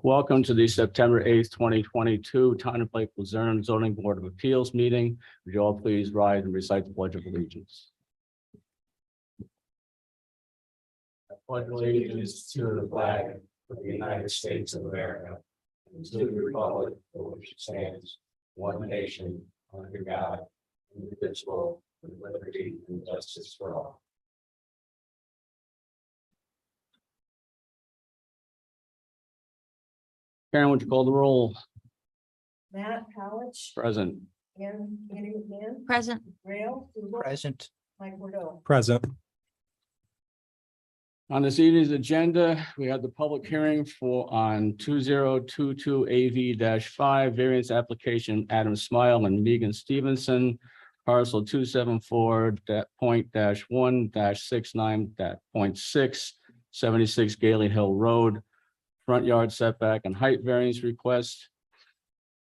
Welcome to the September 8th, 2022 Town of Lake Luzerne Zoning Board of Appeals meeting. Would you all please rise and recite the Pledge of Allegiance? I pledge allegiance to the flag of the United States of America and to the republic for which it stands, one nation, under God, indivisible, with liberty and justice for all. Karen, would you call the roll? Matt Howich. Present. Andy McMahon. Present. Rail. Hubel, Present. Mike Bordeaux. Present. On this evening's agenda, we have the public hearing on 2022 AV-5 variance application Adam Smile and Megan Stevenson, parcel 274-1-69.6, 76 Gailey Hill Road, front yard setback and height variance request.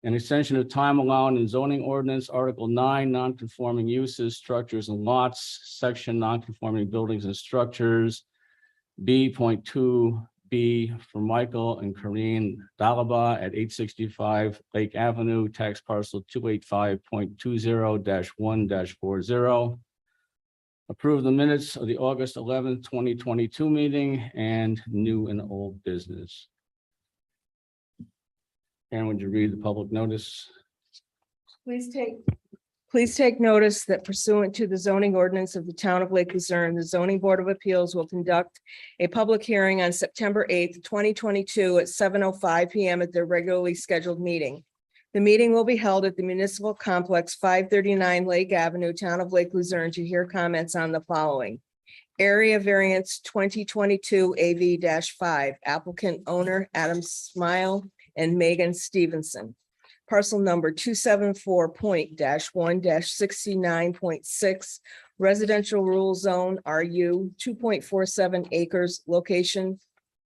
An extension of time allowed in zoning ordinance, Article 9, non-conforming uses, structures and lots, section non-conforming buildings and structures, B.2B for Michael and Karine Dalaba at 865 Lake Avenue, tax parcel 285.20-1-40. Approve the minutes of the August 11th, 2022 meeting and new and old business. Karen, would you read the public notice? Please take notice that pursuant to the zoning ordinance of the town of Lake Luzerne, the zoning board of appeals will conduct a public hearing on September 8th, 2022 at 7:05 p.m. at their regularly scheduled meeting. The meeting will be held at the municipal complex 539 Lake Avenue, town of Lake Luzerne, to hear comments on the following. Area variance 2022 AV-5, applicant owner Adam Smile and Megan Stevenson. Parcel number 274.1-69.6, residential rural zone RU, 2.47 acres, location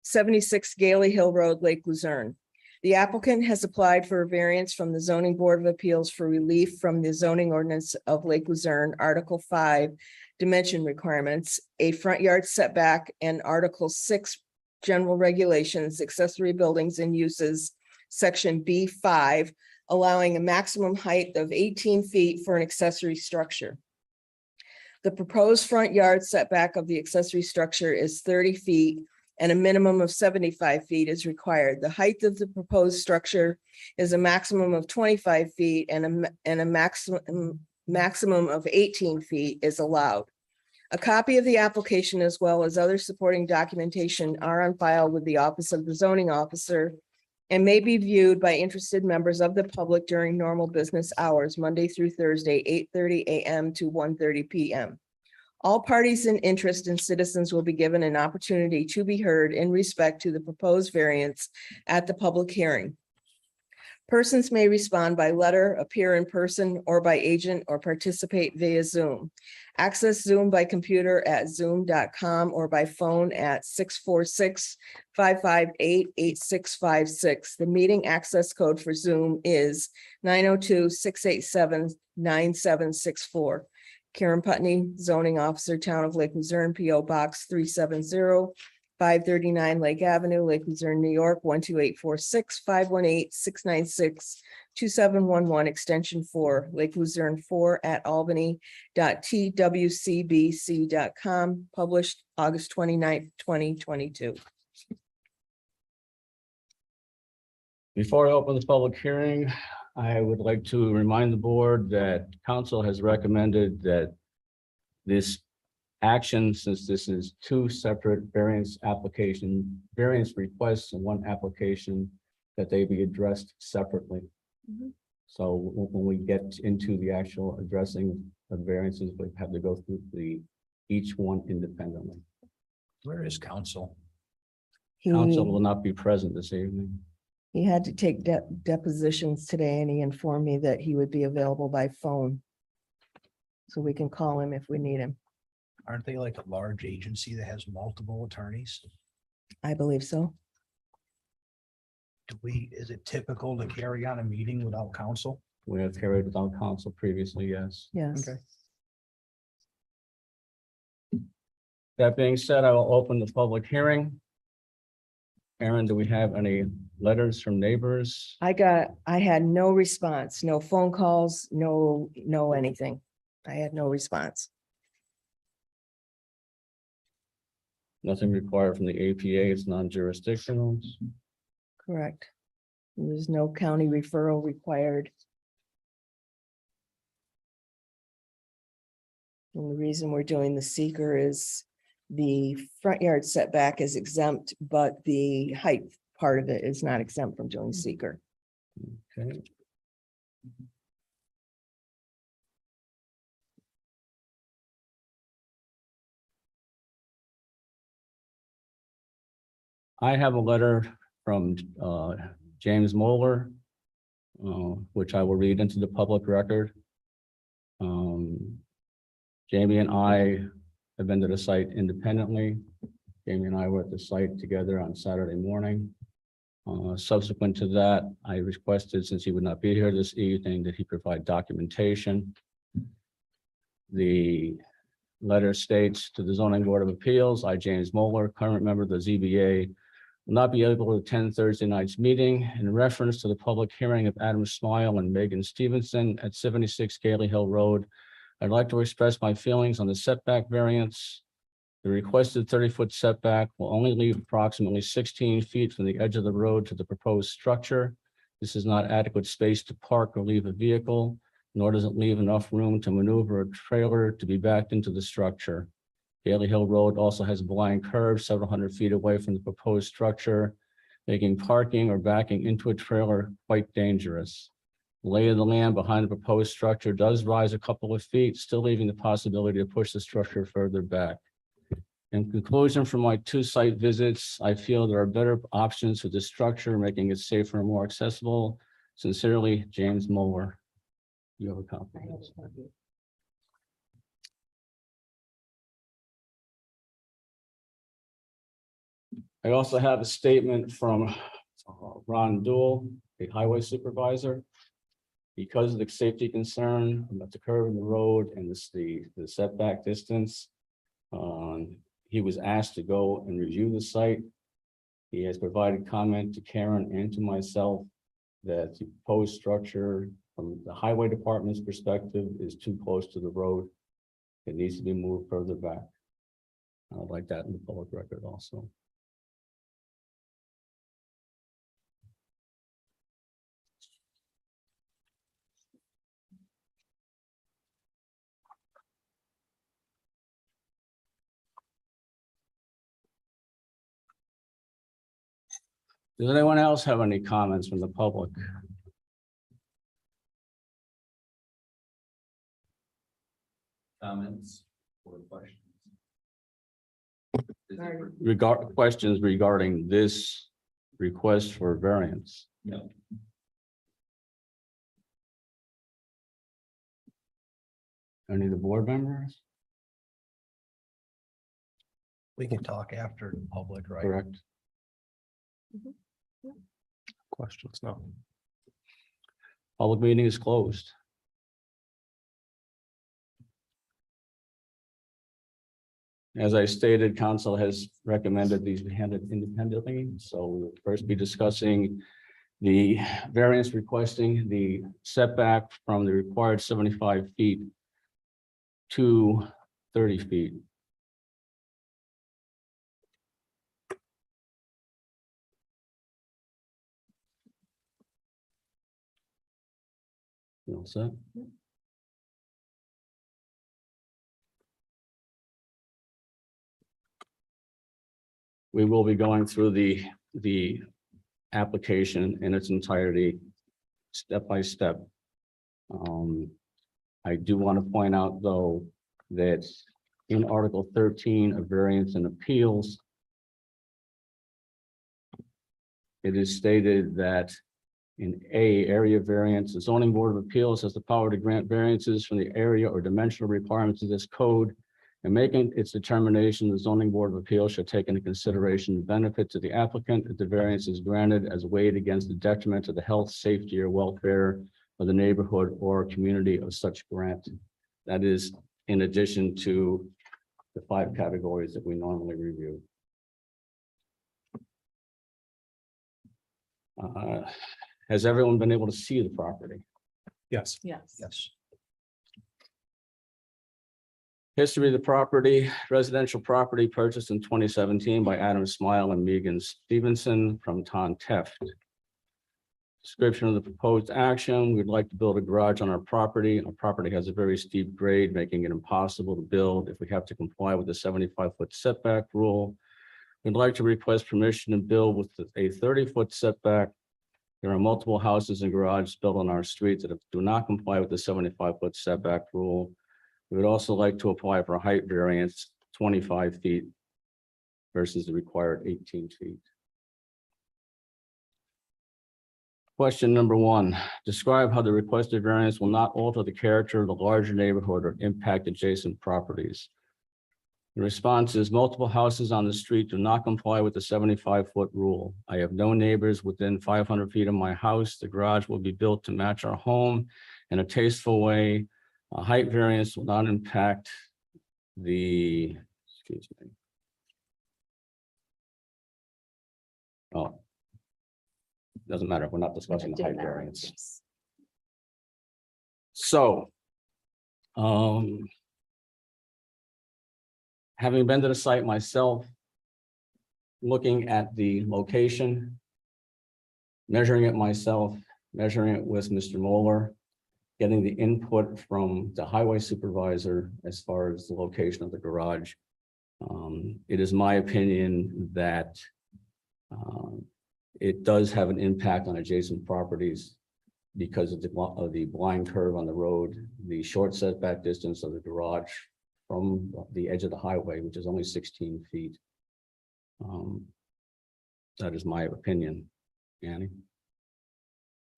76 Gailey Hill Road, Lake Luzerne. The applicant has applied for a variance from the zoning board of appeals for relief from the zoning ordinance of Lake Luzerne, Article 5, dimension requirements, a front yard setback, and Article 6, general regulations, accessory buildings and uses, section B5, allowing a maximum height of 18 feet for an accessory structure. The proposed front yard setback of the accessory structure is 30 feet and a minimum of 75 feet is required. The height of the proposed structure is a maximum of 25 feet and a maximum of 18 feet is allowed. A copy of the application as well as other supporting documentation are on file with the Office of the Zoning Officer and may be viewed by interested members of the public during normal business hours, Monday through Thursday, 8:30 a.m. to 1:30 p.m. All parties in interest and citizens will be given an opportunity to be heard in respect to the proposed variance at the public hearing. Persons may respond by letter, appear in person, or by agent, or participate via Zoom. Access Zoom by computer at zoom.com or by phone at 646-558-8656. The meeting access code for Zoom is 902-687-9764. Karen Putney, zoning officer, town of Lake Luzerne, P.O. Box 370, 539 Lake Avenue, Lake Luzerne, New York, 12846, 518-696-2711, extension 4, Lake Luzerne 4 at albany.twcbc.com, published August 29th, 2022. Before I open the public hearing, I would like to remind the board that council has recommended that this action, since this is two separate variance requests and one application, that they be addressed separately. So when we get into the actual addressing of variances, we have to go through each one independently. Where is council? Council will not be present this evening. He had to take depositions today and he informed me that he would be available by phone. So we can call him if we need him. Aren't they like a large agency that has multiple attorneys? I believe so. Is it typical to carry on a meeting without counsel? We have carried without counsel previously, yes. Yes. Okay. That being said, I will open the public hearing. Aaron, do we have any letters from neighbors? I had no response, no phone calls, no anything. I had no response. Nothing required from the APA, it's non-jurisdictional. Correct. There's no county referral required. And the reason we're doing the seeker is the front yard setback is exempt, but the height part of it is not exempt from doing seeker. Okay. I have a letter from James Moeller, which I will read into the public record. Jamie and I have been to the site independently. Jamie and I were at the site together on Saturday morning. Subsequent to that, I requested, since he would not be here this evening, that he provide documentation. The letter states to the Zoning Board of Appeals, I, James Moeller, current member of the ZBA, will not be able to attend Thursday night's meeting in reference to the public hearing of Adam Smile and Megan Stevenson at 76 Gailey Hill Road. I'd like to express my feelings on the setback variance. The requested 30-foot setback will only leave approximately 16 feet from the edge of the road to the proposed structure. This is not adequate space to park or leave a vehicle, nor does it leave enough room to maneuver a trailer to be backed into the structure. Gailey Hill Road also has a blind curve several hundred feet away from the proposed structure, making parking or backing into a trailer quite dangerous. The lay of the land behind the proposed structure does rise a couple of feet, still leaving the possibility to push the structure further back. In conclusion, from my 2 site visits, I feel there are better options for this structure, making it safer and more accessible. Sincerely, James Moeller. You have a copy. I also have a statement from Ron Dool, the highway supervisor. Because of the safety concern about the curve in the road and the setback distance, he was asked to go and review the site. He has provided comment to Karen and to myself that the proposed structure from the highway department's perspective is too close to the road. It needs to be moved further back. I'd like that in the public record also. Does anyone else have any comments from the public? Comments or questions? Questions regarding this request for variance? No. Any of the board members? We can talk after the public, right? Correct. Questions? No. Public meeting is closed. As I stated, council has recommended these be handled independently. So we'll first be discussing the variance requesting the setback from the required 75 feet to 30 feet. You all set? We will be going through the application in its entirety, step by step. I do want to point out, though, that in Article 13 of Variance and Appeals, it is stated that in A, area variance, the zoning board of appeals has the power to grant variances from the area or dimensional requirements of this code. And making its determination, the zoning board of appeals shall take into consideration the benefit to the applicant if the variance is granted as weighed against the detriment to the health, safety, or welfare of the neighborhood or community of such grant. That is in addition to the 5 categories that we normally review. Has everyone been able to see the property? Yes. Yes. Yes. History of the property, residential property purchased in 2017 by Adam Smile and Megan Stevenson from Ton Teft. Description of the proposed action, we'd like to build a garage on our property. Our property has a very steep grade, making it impossible to build if we have to comply with the 75-foot setback rule. We'd like to request permission to build with a 30-foot setback. There are multiple houses and garages built on our street that do not comply with the 75-foot setback rule. We would also like to apply for a height variance, 25 feet versus the required 18 feet. Question number 1, describe how the requested variance will not alter the character of the larger neighborhood or impact adjacent properties. The response is multiple houses on the street do not comply with the 75-foot rule. I have no neighbors within 500 feet of my house. The garage will be built to match our home in a tasteful way. A height variance will not impact the, excuse me. Oh. Doesn't matter. We're not discussing the height variance. So. Having been to the site myself. Looking at the location. Measuring it myself, measuring it with Mr. Moeller. Getting the input from the highway supervisor as far as the location of the garage. It is my opinion that it does have an impact on adjacent properties because of the blind curve on the road, the short setback distance of the garage from the edge of the highway, which is only 16 feet. That is my opinion. Annie?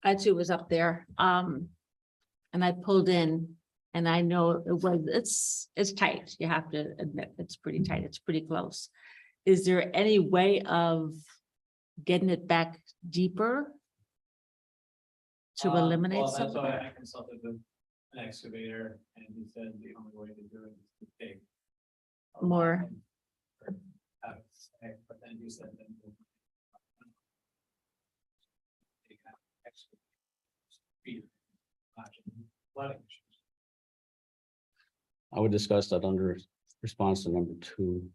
I too was up there, and I pulled in, and I know it's tight. You have to admit, it's pretty tight. It's pretty close. Is there any way of getting it back deeper to eliminate some of That's why that? I consulted with an excavator, and he said the only way to do it is to take a More. line or have it stay, but then he said then we'll take out extra feet, flooding issues. I would discuss that under response to number 2.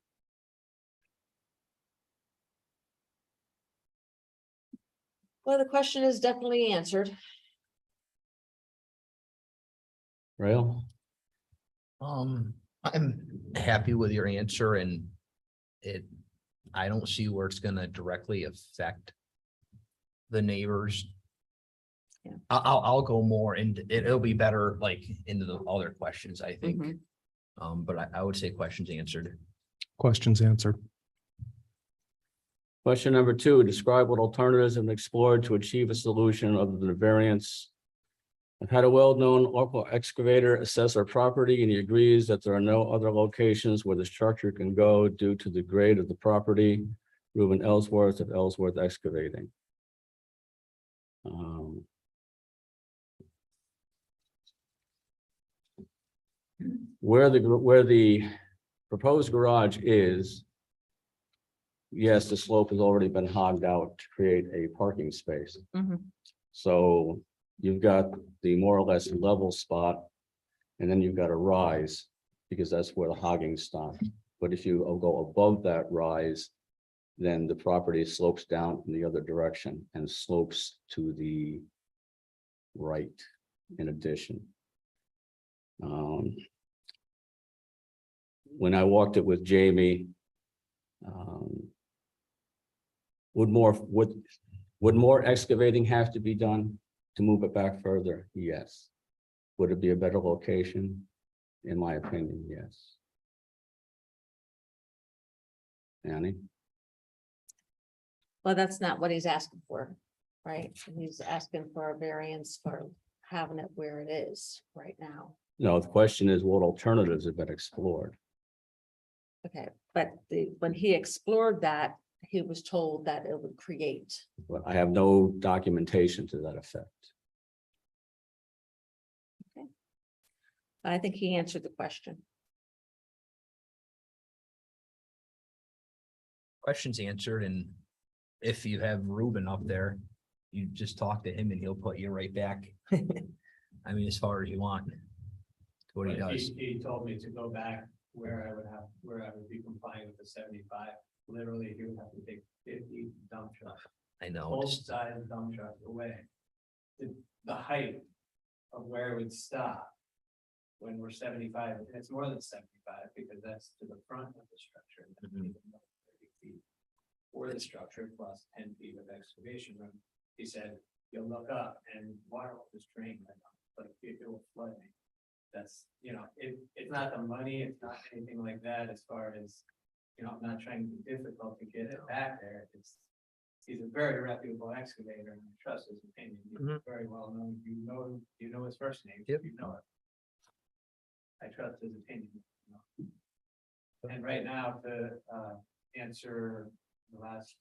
Well, the question is definitely answered. Rail? I'm happy with your answer and I don't see where it's gonna directly affect the neighbors. Yeah. I'll go more and it'll be better like into the other questions, I think. Mhm. But I would say questions answered. Questions answered. Question number 2, describe what alternatives have been explored to achieve a solution other than a variance. I've had a well-known local excavator assess our property and he agrees that there are no other locations where the structure can go due to the grade of the property. Reuben Ellsworth of Ellsworth Excavating. Where the proposed garage is. Yes, the slope has already been hogged out to create a parking space. Mhm. So you've got the more or less level spot. And then you've got a rise because that's where the hogging stopped. But if you go above that rise, then the property slopes down in the other direction and slopes to the right in addition. When I walked it with Jamie, would more excavating have to be done to move it back further? Yes. Would it be a better location? In my opinion, yes. Annie? Well, that's not what he's asking for, right? He's asking for a variance for having it where it is right now. No, the question is what alternatives have been explored? Okay, but when he explored that, he was told that it would create. But I have no documentation to that effect. I think he answered the question. Questions answered and if you have Ruben up there, you just talk to him and he'll put you right back. I mean, as far as you want. What he But does. He told me to go back where I would be complying with the 75. Literally, he would have to take 50 dump trucks, I know. both just- sides dump trucks away. The height of where it would stop when we're 75, and it's more than 75 because that's to the front of the structure. and that's Mhm. even though 30 feet For the structure plus 10 feet of excavation room. He said, you'll look up and water will just drain right on, like it will flood me. That's, it's not the money, it's not anything like that as far as, I'm not trying to be difficult to get it back there. He's a very reputable excavator and I trust his opinion. He's Mhm. very well known. You know his first name. Yep. You know it. I trust his opinion. And right now, to answer the last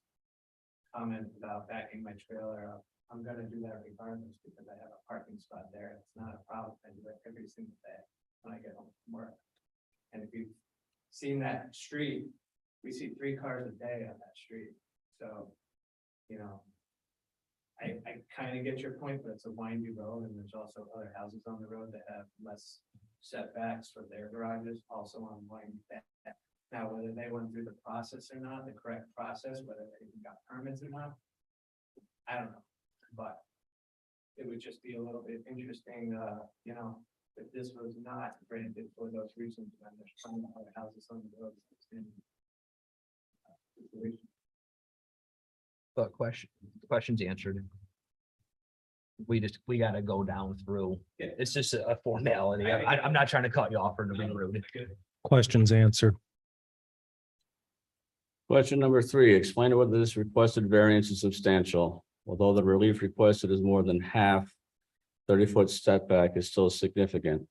comment about backing my trailer up, I'm gonna do that regardless because I have a parking spot there. It's not a problem. I do it every single day when I get home from work. And if you've seen that street, we see 3 cars a day on that street. So, I kind of get your point, but it's a windy road and there's also other houses on the road that have less setbacks for their garages, also on windy path. Now, whether they went through the process or not, the correct process, whether they even got permits or not, I don't know, but it would just be a little bit interesting, if this was not granted for those reasons, when there's plenty of other houses on the road. Situation. But questions answered. We gotta go down through. Yeah. It's just a formality. I'm not trying to cut you off or to be rude. Questions answered. Question number 3, explain whether this requested variance is substantial. Although the relief requested is more than half, 30-foot setback is still significant,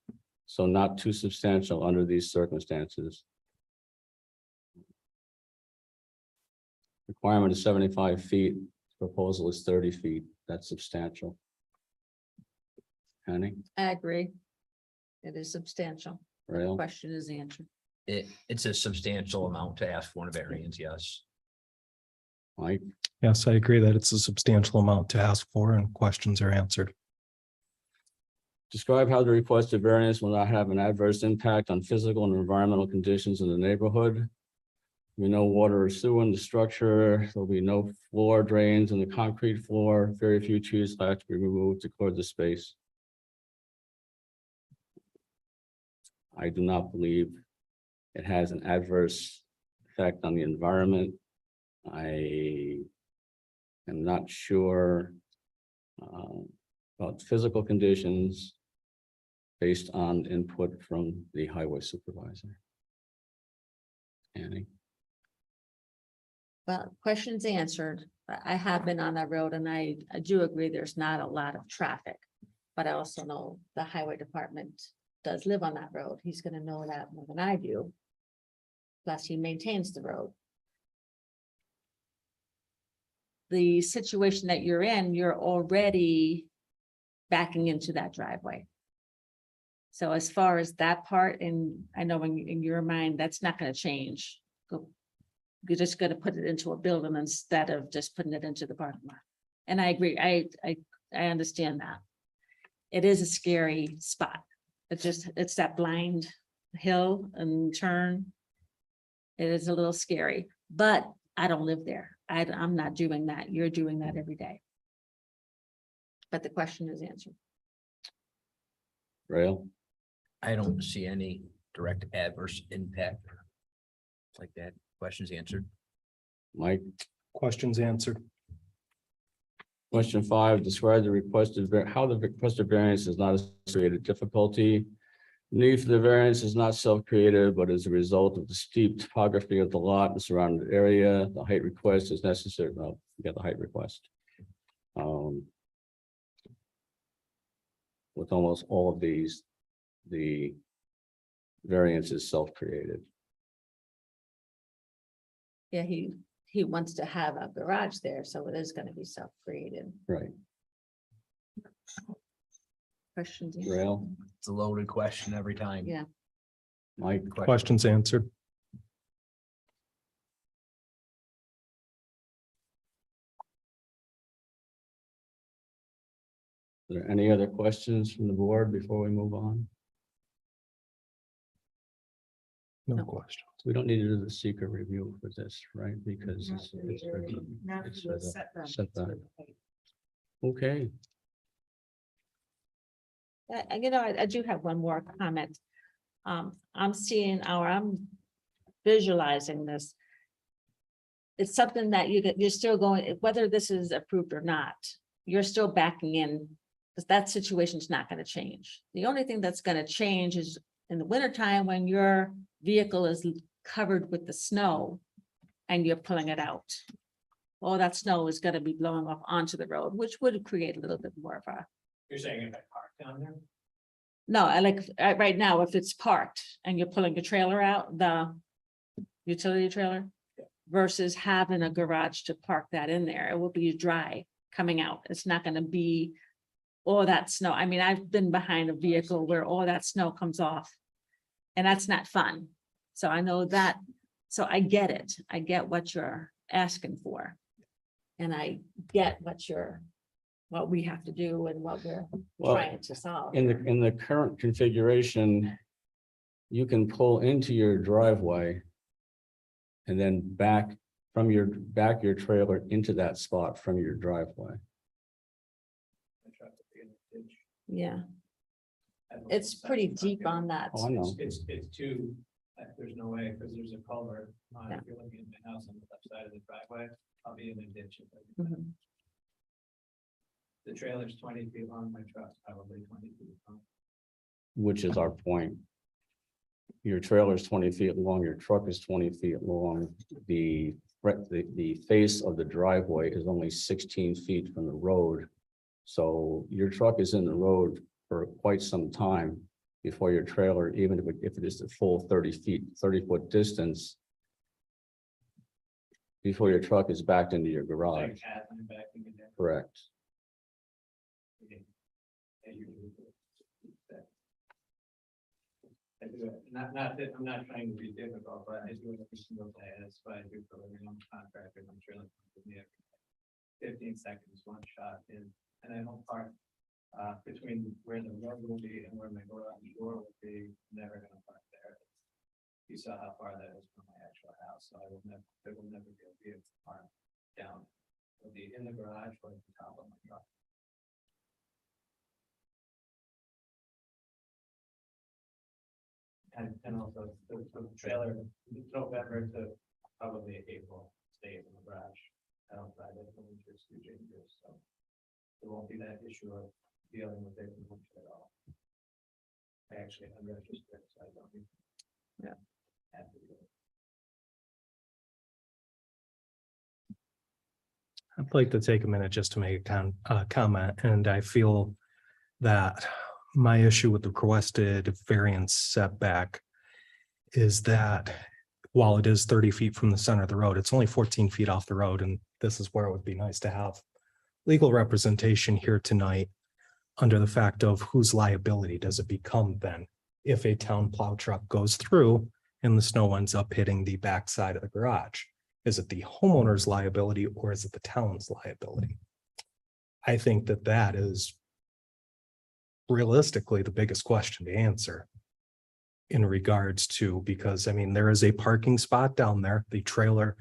so not too substantial under these circumstances. Requirement is 75 feet, proposal is 30 feet, that's substantial. Penny, I agree. It is substantial. The Rail, question is answered. It's a substantial amount to ask for a variance, yes. Mike, Yes, I agree that it's a substantial amount to ask for and questions are answered. describe how the requested variance will not have an adverse impact on physical and environmental conditions in the neighborhood. We know water or sewer in the structure, there'll be no floor drains in the concrete floor, very few trees will have to be removed to clear the space. I do not believe it has an adverse effect on the environment. I am not sure about physical conditions based on input from the highway supervisor. Annie, Well, questions answered. I have been on that road and I do agree there's not a lot of traffic. But I also know the highway department does live on that road. He's gonna know that more than I do. Plus he maintains the road. The situation that you're in, you're already backing into that driveway. So as far as that part, and I know in your mind, that's not gonna change. You're just gonna put it into a building instead of just putting it into the parking lot. And I agree, I understand that. It is a scary spot. It's that blind hill and turn. It is a little scary, but I don't live there. I'm not doing that. You're doing that every day. But the question is answered. Rail, I don't see any direct adverse impact like that. Questions answered. Mike, Questions answered. question 5, describe the how the requested variance is not associated difficulty. Need for the variance is not self-created, but as a result of the steep topography of the lot and surrounding area. The height request is necessary. Well, you got the height request. With almost all of these, the variance is self-created. Yeah, he wants to have a garage there, so it is gonna be self-created. Right, Questions? answered? Rail, It's a loaded question every time. Yeah. Mike, Questions answered. Are there any other questions from the board before we move on? No No. question. We don't need to do the seeker review for this, right? Because it's for the- it's for the setback. Okay, You know, I do have one more comment. I'm visualizing this. It's something that you're still going, whether this is approved or not, you're still backing in. Because that situation's not gonna change. The only thing that's gonna change is in the wintertime when your vehicle is covered with the snow and you're pulling it out. All that snow is gonna be blowing off onto the road, which would create a little bit more of a. You're saying if I park down there? No, I like, right now, if it's parked and you're pulling your trailer out, the utility trailer versus having a garage to park that in there, it will be dry coming out. It's not gonna be all that snow. I mean, I've been behind a vehicle where all that snow comes off. And that's not fun. So I know that, so I get it. I get what you're asking for. And I get what we have to do and what we're Well, trying to solve. in the current configuration, you can pull into your driveway and then back your trailer into that spot from your driveway. My truck would be in the ditch. Yeah, I don't know it's if pretty that's deep okay. on that. Oh, I know. It's too, there's no way, because there's a culvert on, Yeah. if you're looking at my house on the left side of the driveway, I'll be in the ditch. If I do that. Mhm. The trailer's 20 feet long, my truck's probably 20 feet long. Which is our point. Your trailer is 20 feet long, your truck is 20 feet long. The face of the driveway is only 16 feet from the road. So your truck is in the road for quite some time before your trailer, even if it is the full 30-foot distance, before your truck is backed into your Like garage. cat, I'm backing in there. Correct. Okay. And you do that. I do it, not that, I'm not trying to be difficult, but I do it every single day, that's why I do for a living. I'm a contractor, I'm trailer with me every 15 seconds, one shot in, and I don't park between where the road will be and where my garage door will be, never gonna park there. You saw how far that is from my actual house, so there will never be a vehicle parked down. It'll be in the garage or at the top of my truck. And also the trailer, November to probably April, stays in the garage. I don't drive it, it's too dangerous, so. There won't be that issue of dealing with it at all. I actually, I'm registered, so I don't need. Yeah. Have to do it. I'd like to take a minute just to make a comment, and I feel that my issue with the requested variance setback is that while it is 30 feet from the center of the road, it's only 14 feet off the road, and this is where it would be nice to have legal representation here tonight under the fact of whose liability does it become then if a town plow truck goes through and the snow ends up hitting the backside of the garage? Is it the homeowner's liability or is it the town's liability? I think that that is realistically the biggest question to answer in regards to, because I mean, there is a parking spot down there, the trailer.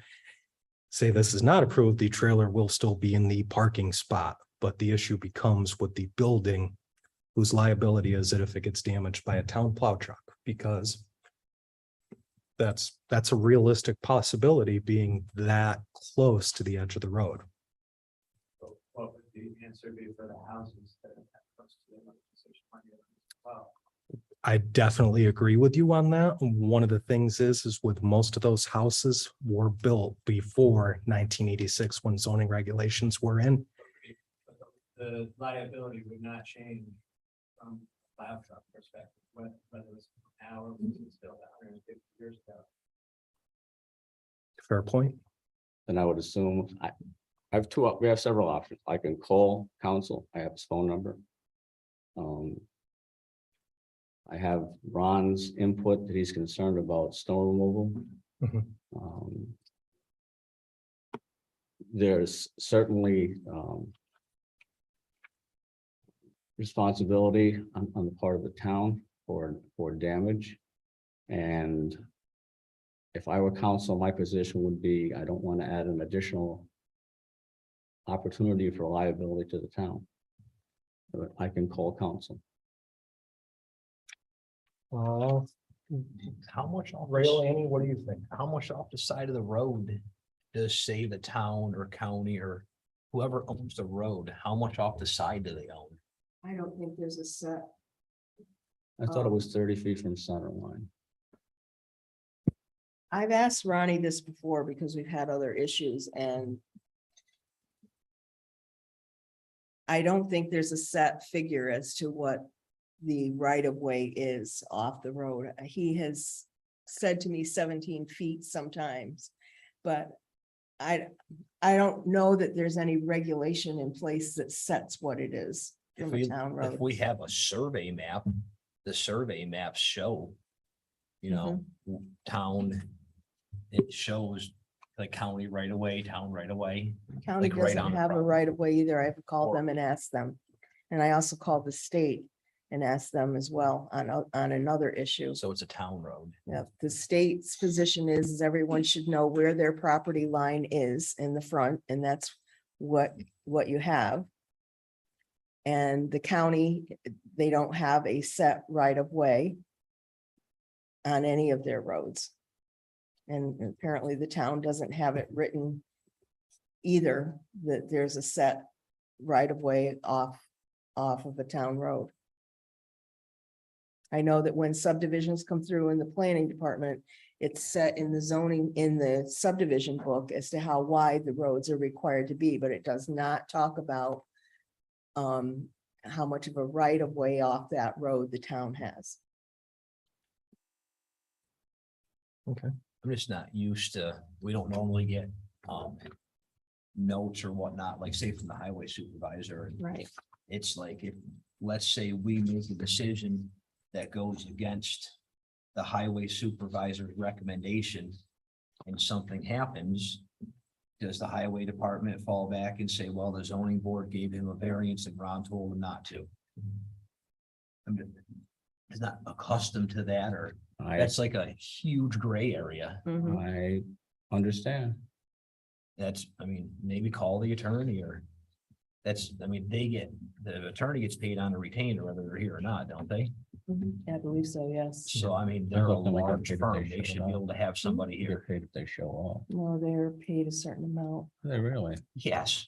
Say this is not approved, the trailer will still be in the parking spot, but the issue becomes with the building, whose liability is it if it gets damaged by a town plow truck? Because that's a realistic possibility, being that close to the edge of the road. So what would the answer be for the houses that have close to the organization? Well, I definitely agree with you on that. One of the things is with most of those houses were built before 1986 when zoning regulations were in. the liability would not change from a plow truck perspective, whether it's now or was it still 150 years ago. Fair point. Then I would assume, I have we have several options. I can call counsel, I have his phone number. I have Ron's input that he's concerned about snow removal. Mhm. There's certainly responsibility on the part of the town for damage. And if I were counsel, my position would be, I don't want to add an additional opportunity for liability to the town. But I can call counsel. How much off? Rail, Annie, what do you think? How much off the side of the road does, say, the town or county or whoever owns the road, how much off the side do they own? I don't think there's a set. I thought it was 30 feet from center line. I've asked Ronnie this before because we've had other issues and I don't think there's a set figure as to what the right of way is off the road. He has said to me 17 feet sometimes, but I don't know that there's any regulation in place that sets what it is If from a we, town road. if we have a survey map, the survey maps show, you know, town, it shows the county right away, town right away. County like right doesn't on the have a property. right of way either. I've called Or- them and asked them. And I also called the state and asked them as well on another issue. So it's a town road. Yeah, the state's position is everyone should know where their property line is in the front, and that's what you have. And the county, they don't have a set right of way on any of their roads. And apparently the town doesn't have it written either, that there's a set right of way off of a town road. I know that when subdivisions come through in the planning department, it's set in the zoning, in the subdivision book as to how wide the roads are required to be, but it does not talk about how much of a right of way off that road the town has. I'm just not used to, we don't normally get, notes or whatnot, like say from the highway supervisor. Right. It's like if, let's say we make a decision that goes against the highway supervisor's recommendation and something happens, does the highway department fall back and say, well, the zoning board gave him a variance and Ron told him not to? I'm just not accustomed to that, or that's like a huge gray area. Mhm. I understand. That's, I mean, maybe call the attorney or that's, I mean, the attorney gets paid on a retainer whether they're here or not, don't they? Mhm. I believe so, yes. So I mean, they're a thought they might get large paid if firm. they They showed should be up. able to have somebody They're here. paid if they show up. No, they're paid a certain amount. They really? Yes,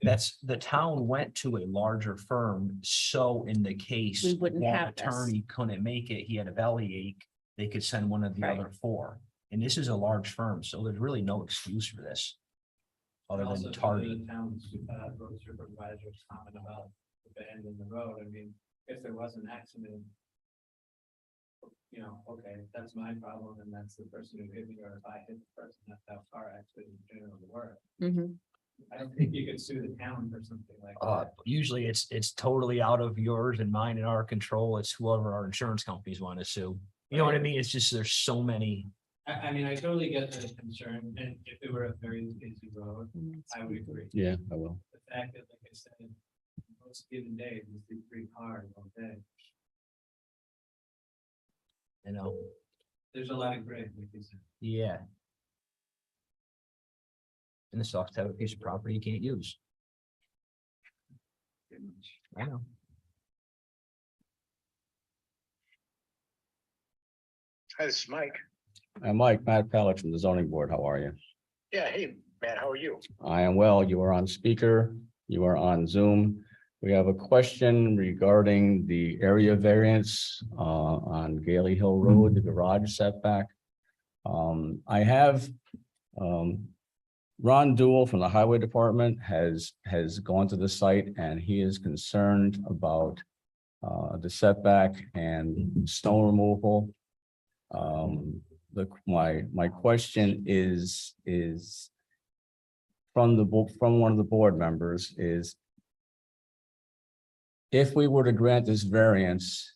that's, the town went to a larger firm. So in the case We wouldn't one have this. attorney couldn't make it, he had a bellyache, they could send one of the Right. other four. And this is a large firm, so there's really no excuse for this. Other Also, than some tardy. of the town's, road supervisors comment about abandoning the road. I mean, if there was an accident, you know, okay, that's my problem and that's the person who hit me, or if I hit the person, that's how car accidents generally work. Mhm. I don't think you could sue the town for something like Uh, that. usually it's totally out of yours and mine and our control. It's whoever our insurance companies want to sue. You know what I mean? It's just, there's so many. I mean, I totally get the concern, and if it were a very busy road, I would agree. Yeah, I will. The fact that, like I said, most given days, we see 3 cars all day. You know, There's a lot of gray, like you said. yeah. And it sucks to have a piece of property you can't use. I know. Hi, this is Mike. Mike, Matt Pellich from the zoning board. How are you? Yeah, hey, Matt, how are you? I am well. You are on speaker. You are on Zoom. We have a question regarding the area variance on Gailey Hill Road, the garage setback. I have Ron Dool from the Highway Department has gone to the site and he is concerned about the setback and snow removal. My question is from one of the board members is, if we were to grant this variance,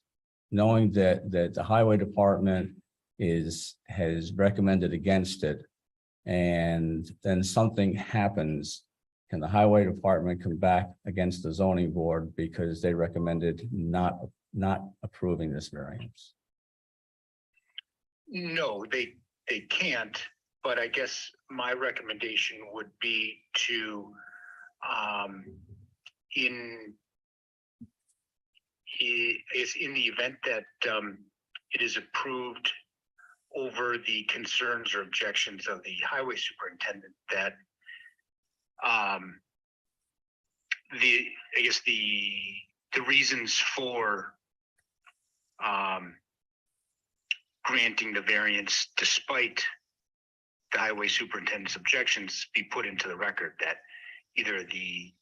knowing that the highway department has recommended against it, and then something happens can the highway department come back against the zoning board because they recommended not approving this variance? No, they can't, but I guess my recommendation would be to, is in the event that, it is approved over the concerns or objections of the highway superintendent, that, I guess the reasons for, granting the variance despite the highway superintendent's objections be put into the record, that either the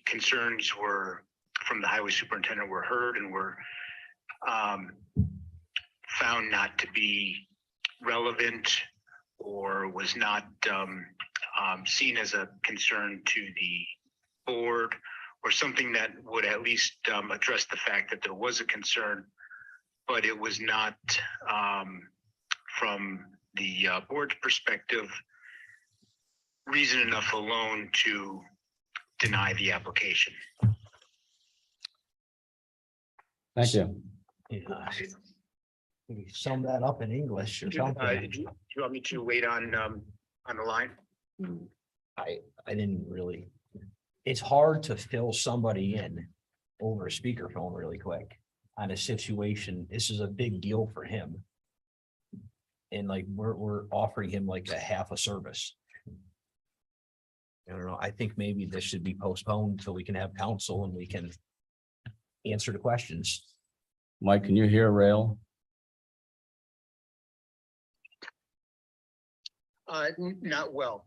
concerns were from the highway superintendent were heard and were found not to be relevant, or was not seen as a concern to the board, or something that would at least address the fact that there was a concern, but it was not from the board's perspective reason enough alone to deny the application. Thank you. Yeah. Maybe sum that up in English or Do something. you want me to wait on the line? I didn't really. It's hard to fill somebody in over a speakerphone really quick on a situation. This is a big deal for him. And like, we're offering him like a half a service. I don't know. I think maybe this should be postponed so we can have counsel and we can answer the questions. Mike, can you hear Rail? Not well.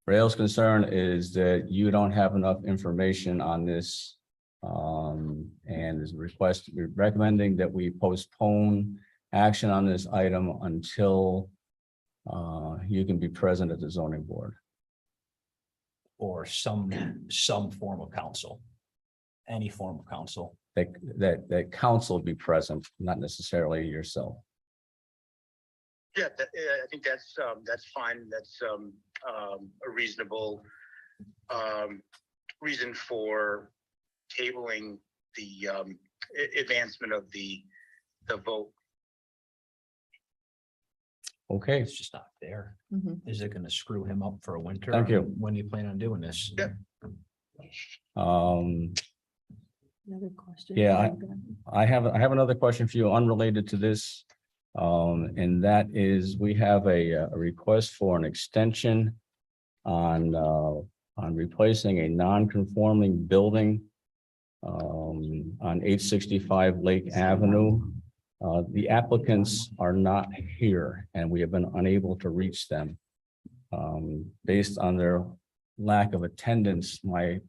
Rail's concern is that you don't have enough information on this. And is recommending that we postpone action on this item until you can be present at the zoning board. Or some form of counsel. Any form of counsel. That council be present, not necessarily yourself. Yeah, I think that's fine. That's a reasonable reason for tabling the advancement of the vote. Okay, It's just not there. Mhm. Is it gonna screw him up for a winter? Thank you. When do you plan on doing this? Yeah. Another question. Yeah, I have another question for you unrelated to this. And that is, we have a request for an extension on replacing a non-conforming building on 865 Lake Avenue. The applicants are not here and we have been unable to reach them. Based on their lack of attendance, my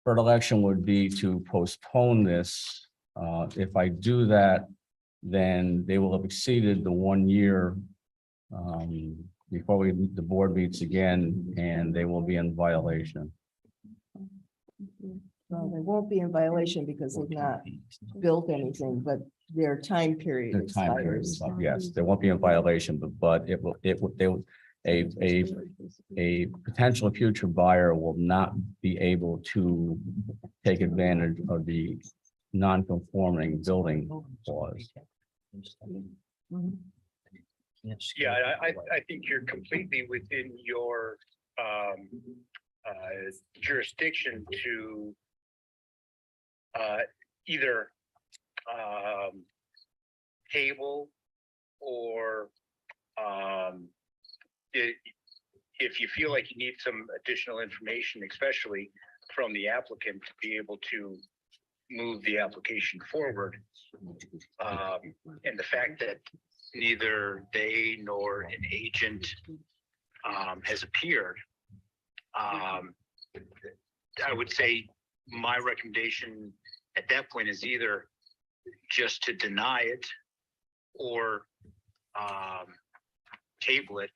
predilection would be to postpone this. If I do that, then they will have exceeded the 1 year before the board meets again, and they will be in violation. Well, they won't be in violation because they've not built anything, but their time period The time period expires. is up. Yes, they won't be in violation, but a potential future buyer will not be able to take advantage of the non-conforming building laws. Mhm. Yeah, I think you're completely within your jurisdiction to either table or if you feel like you need some additional information, especially from the applicant, to be able to move the application forward. And the fact that neither they nor an agent has appeared, I would say my recommendation at that point is either just to deny it or table it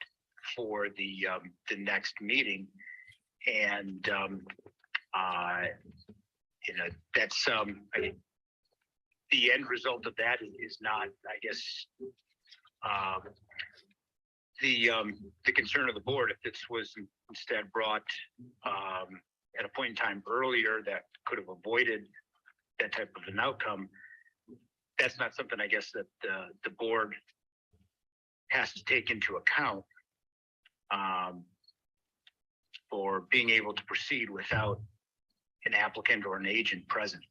for the next meeting. And that's the end result of that is not, I guess, the concern of the board. If this was instead brought at a point in time earlier that could have avoided that type of an outcome, that's not something I guess that the board has to take into account for being able to proceed without an applicant or an agent present.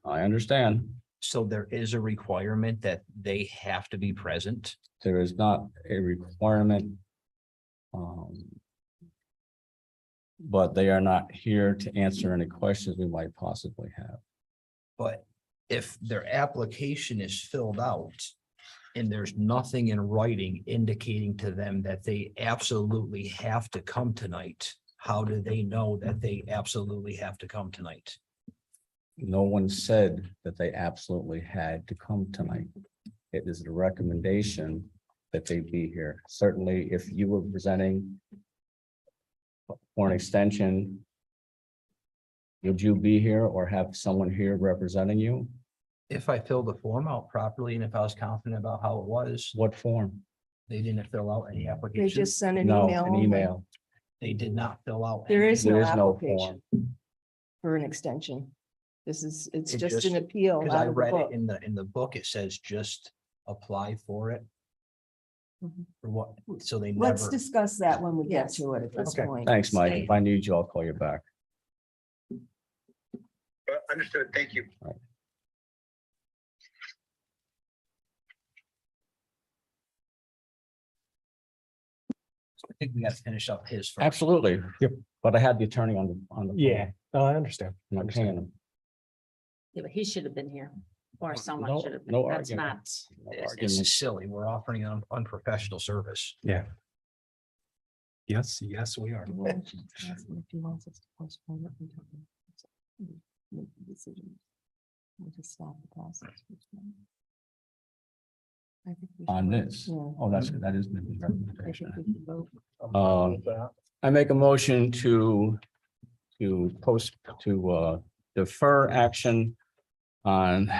I understand. So there is a requirement that they have to be present. There is not a requirement. But they are not here to answer any questions we might possibly have. But if their application is filled out and there's nothing in writing indicating to them that they absolutely have to come tonight, how do they know that they absolutely have to come tonight? No one said that they absolutely had to come tonight. It is the recommendation that they be here. Certainly, if you were presenting for an extension, would you be here or have someone here representing you? If I filled the form out properly and if I was confident about how it was, What form? they didn't fill out any They application. just sent an No, email. an only. email. They did not fill out. There is There no is no application for an extension. It's It just just- an appeal Because I out of the read book. it in the book, it says just apply for it. Mhm. For what, so they Let's never, discuss that when we get Yes. to it at this Okay. point. Thanks, Mike. If I need you, I'll call you back. Understood. Thank you. I think we got to finish up his. first. Absolutely. Yep. But I had the attorney on the. Yeah, no, I understand. I'm not paying him. Yeah, but he should have been here, or someone No- should have no been. That's argument. not. No This argument. is silly. We're offering an unprofessional service. Yeah. Yes, yes, we are. On this. Yeah. Oh, that is. Mindy's I think recommendation. we should vote. I make a motion to defer action on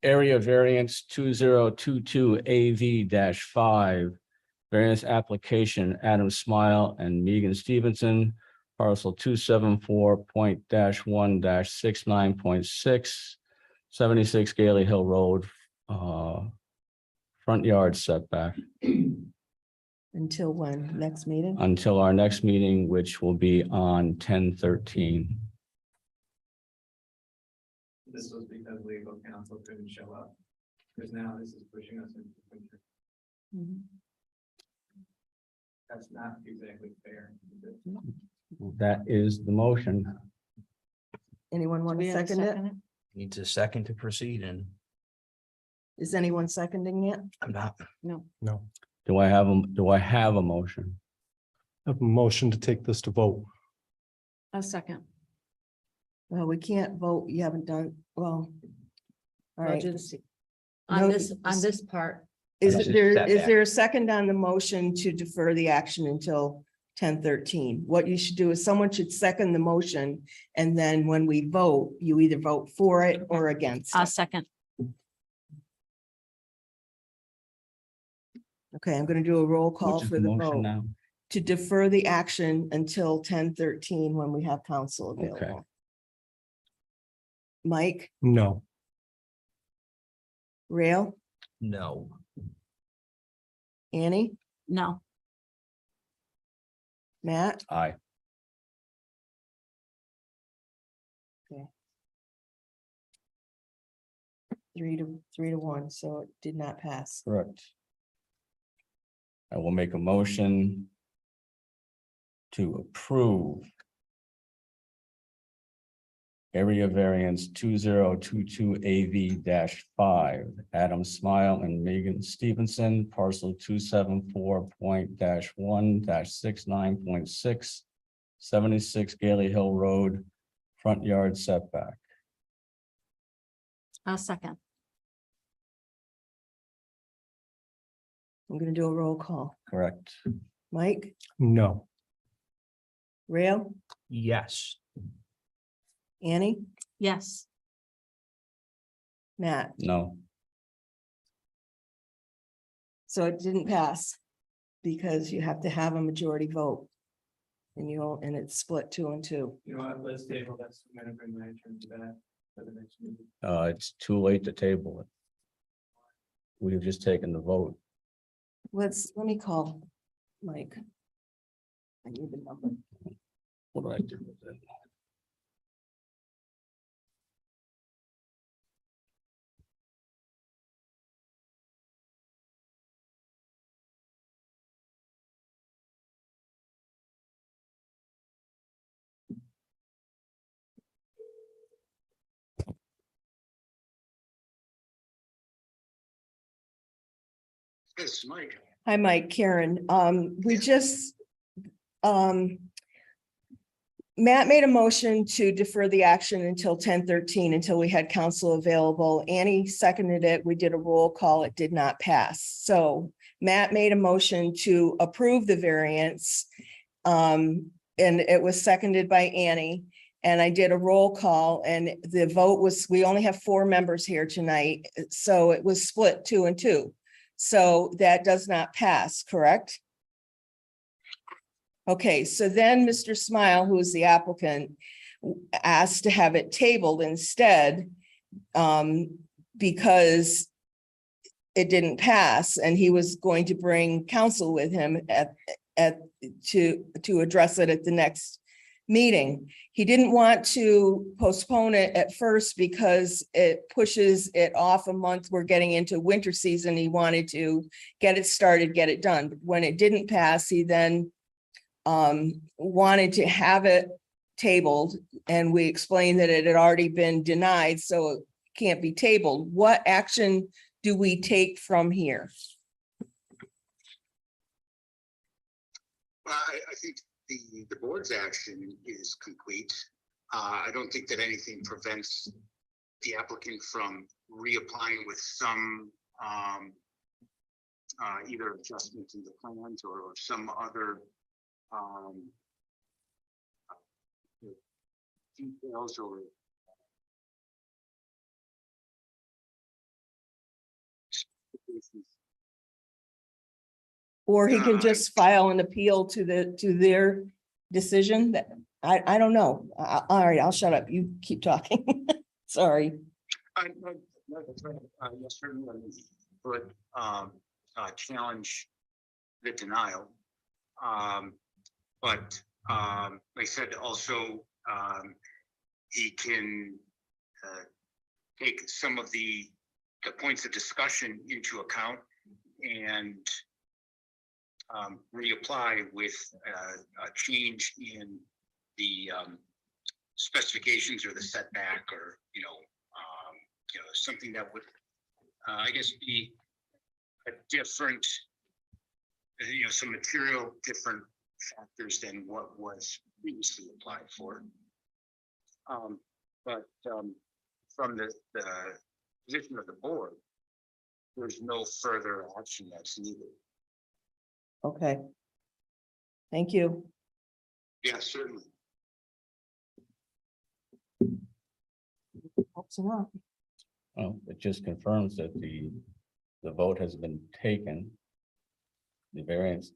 area variance 2022 AV 5, variance application Adam Smile and Megan Stevenson, parcel 274.1-69.6, 76 Gailey Hill Road, front yard setback. Until when? Next meeting? Until our next meeting, which will be on 10/13. This was because legal counsel couldn't show up. Because now this is pushing us into the winter. Mhm. That's not exactly fair. That is the motion. Anyone want Do to we have a second it? Needs a second to proceed and Is anyone seconding it? I'm not. No, No, Do I have a motion? a motion to take this to vote. a second. Well, we can't vote. You haven't done, well. All We'll right. do the No, On this this- part, Is This is there, is setback. there a second on the motion to defer the action until 10/13? What you should do is someone should second the motion. And then when we vote, you either vote for it or against a it. second. Okay, I'm gonna do a roll call Which is for the motion vote now? to defer the action until 10/13 when we have council available. Mike, No, Rail, No. Annie, No, Matt, Aye. three to one, so it did not pass. Correct. I will make a motion to approve area variance 2022 AV 5, Adam Smile and Megan Stevenson, parcel 274.1-69.6, 76 Gailey Hill Road, front yard setback. a second. I'm gonna do a roll call. Correct. Mike, no, Rail, Yes. Annie, Yes, Matt, No. So it didn't pass because you have to have a majority vote. And it's split 2 and 2. You know what, let's table this. I'm gonna bring my attorney back for the next meeting. It's too late to table it. We've just taken the vote. Let me call Mike. I need the number. What do I do with it? This Mike. Hi, Mike, Karen. We just, Matt made a motion to defer the action until 10:13 until we had counsel available. Annie seconded it. We did a roll call. It did not pass. So Matt made a motion to approve the variance. And it was seconded by Annie. And I did a roll call and the vote was, we only have 4 members here tonight. So it was split 2 and 2. So that does not pass, correct? Okay, so then Mr. Smile, who is the applicant, asked to have it tabled instead because it didn't pass and he was going to bring counsel with him to address it at the next meeting. He didn't want to postpone it at first because it pushes it off a month. We're getting into winter season. He wanted to get it started, get it done. But when it didn't pass, he then wanted to have it tabled, and we explained that it had already been denied, so it can't be tabled. What action do we take from here? Well, I think the board's action is complete. I don't think that anything prevents the applicant from reapplying with some either adjustments in the plans or some other details or Or he can just file an appeal to their decision that, I don't know. All right, I'll shut up. You keep talking. Sorry. Yes, certainly would challenge the denial. But like I said, also he can take some of the points of discussion into account and reapply with a change in the specifications or the setback, or something that would I guess be a different, some material different factors than what was previously applied for. But from the position of the board, there's no further action that's needed. Okay. Thank you. Yeah, certainly. Helps a lot. Well, it just confirms that the vote has been taken. The variance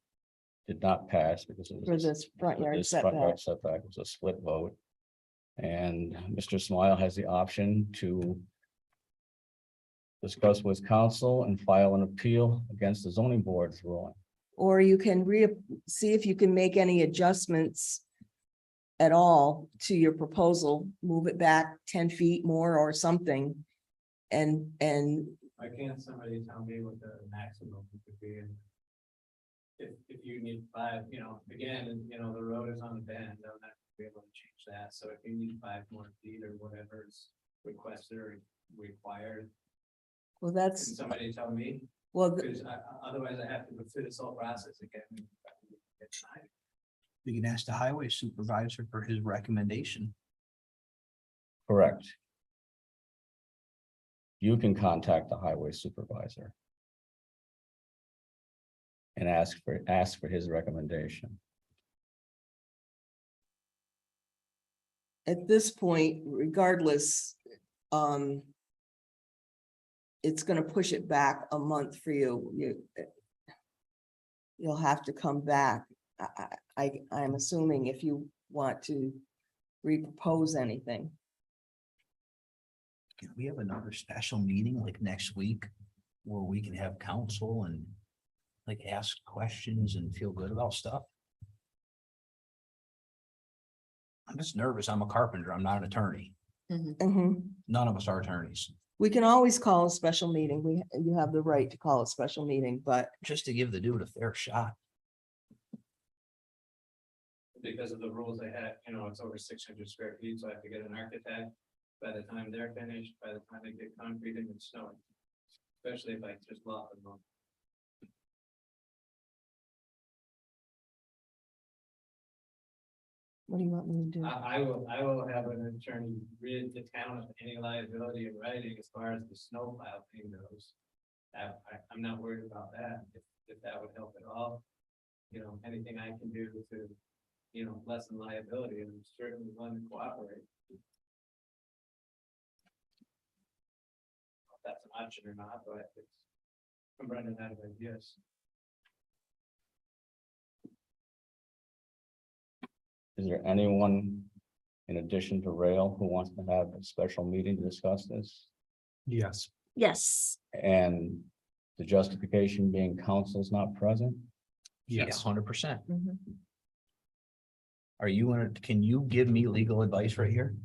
did not pass because it was. For this front yard this front yard setback. setback was a split vote. And Mr. Smile has the option to discuss with counsel and file an appeal against the zoning board's ruling. Or you can see if you can make any adjustments at all to your proposal, move it back 10 feet more or something. And Why can't somebody tell me what the maximum could be? And if you need 5, again, the road is on the bend, they'll not be able to change that. So if you need 5 more feet or whatever is requested or required, well, can that's, somebody tell me? well, Because otherwise I have to go through this whole process again. We can ask the highway supervisor for his recommendation. Correct. You can contact the highway supervisor and ask for his recommendation. at this point, regardless, it's gonna push it back a month for you. you'll have to come back. I'm assuming if you want to repropose anything. Can we have another special meeting like next week where we can have counsel and like ask questions and feel good about stuff? I'm just nervous. I'm a carpenter. I'm not an attorney. Mhm. None of us are attorneys. We can always call a special meeting. You have the right to call a special meeting, but Just to give the dude a fair shot. Because of the rules they had, it's over 600 square feet, so I have to get an architect. By the time they're finished, by the time they get concrete in and snowing. Especially if I just lock them up. what do you want me to do? I will have an attorney rid the town of any liability in writing as far as the snowplow thing goes. I'm not worried about that, if that would help at all. Anything I can do to, lessen liability, and I'm certainly willing to cooperate. If that's an option or not, but I'm running out of ideas. Is there anyone in addition to Rail who wants to have a special meeting to discuss this? Yes, Yes, And the justification being council's not present? yes. 100%. mhm. Are you can you give me legal advice right here?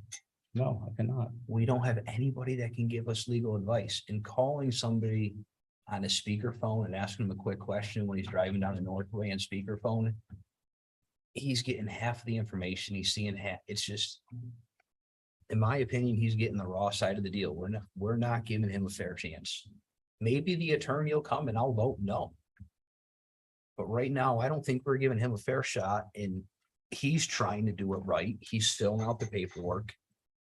No, I cannot. We don't have anybody that can give us legal advice. And calling somebody on a speakerphone and asking him a quick question when he's driving down the Northway and speakerphone, he's getting half the information. He's seeing half. It's just, in my opinion, he's getting the raw side of the deal. We're not giving him a fair chance. Maybe the attorney will come and I'll vote no. But right now, I don't think we're giving him a fair shot, and he's trying to do it right. He's filling out the paperwork.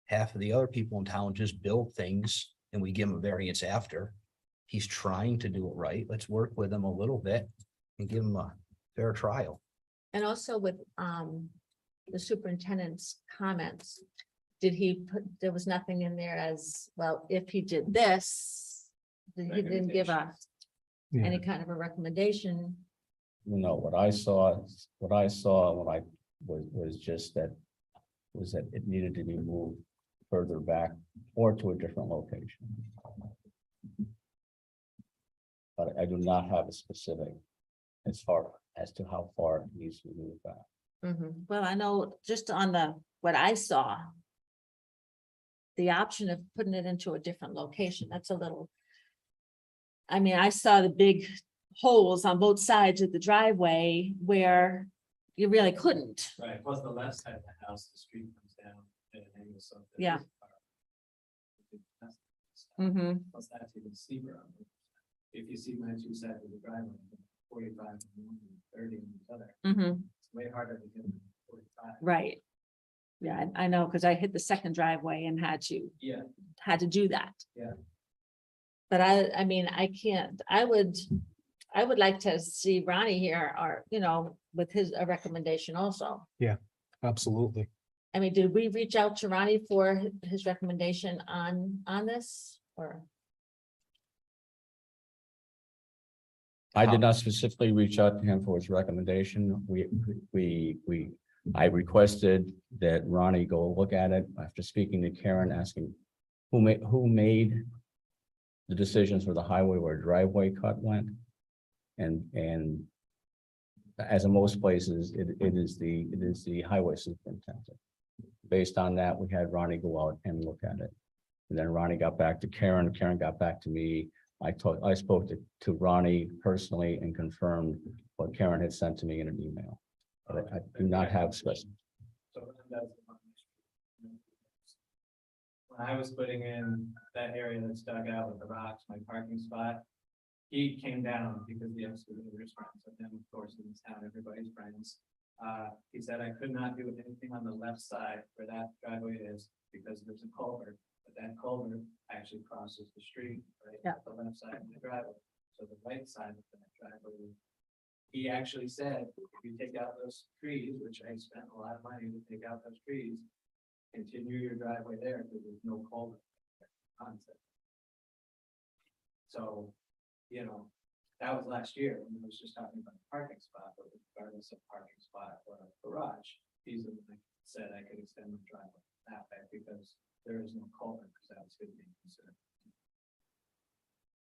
Half of the other people in town just build things and we give him a variance after. He's trying to do it right. Let's work with him a little bit and give him a fair trial. And also with the superintendent's comments, did he put, there was nothing in there as, well, if he did this, he didn't give a Yeah. any kind of a recommendation. No, what I saw when I was just that it needed to be moved further back or to a different location. But I do not have a specific as far as to how far it needs to be moved back. Mhm. Well, I know just on what I saw, the option of putting it into a different location, that's a little. I mean, I saw the big holes on both sides of the driveway where you really couldn't. Right, plus the left side of the house, the street comes down at an angle, so. Yeah. Mm-hmm. Plus that's even steeper on it. If you see my two sides of the driveway, 45 and 30 and each other, Mm-hmm. it's way harder to get 45. Right. Yeah, I know, because I hit the second driveway and had to do that. Yeah. But I mean, I can't, I would like to see Ronnie here, or, with a recommendation also. Absolutely. I mean, did we reach out to Ronnie for his recommendation on this, or? I did not specifically reach out to him for his recommendation. I requested that Ronnie go look at it after speaking to Karen, asking who made the decisions for the highway where driveway cut went. And as in most places, it is the highway superintendent. Based on that, we had Ronnie go out and look at it. And then Ronnie got back to Karen. Karen got back to me. I spoke to Ronnie personally and confirmed what Karen had sent to me in an email. But I do not have specific. So that's the one issue. When I was putting in that area that's dug out with the rocks, my parking spot, he came down because the excavators friends of him, of course, in this town, everybody's friends. He said I could not do anything on the left side where that driveway is because there's a culvert, but that culvert actually crosses the street, right? Yeah. The left side of the driveway. So the right side of that driveway. He actually said, if you take out those trees, which I spent a lot of money to take out those trees, continue your driveway there because there's no culvert concept. So, That was last year, when I was just talking about the parking spot, but regardless of parking spot or garage, he's the one that said I could extend my driveway that way because there is no culvert, because that was gonna be considered.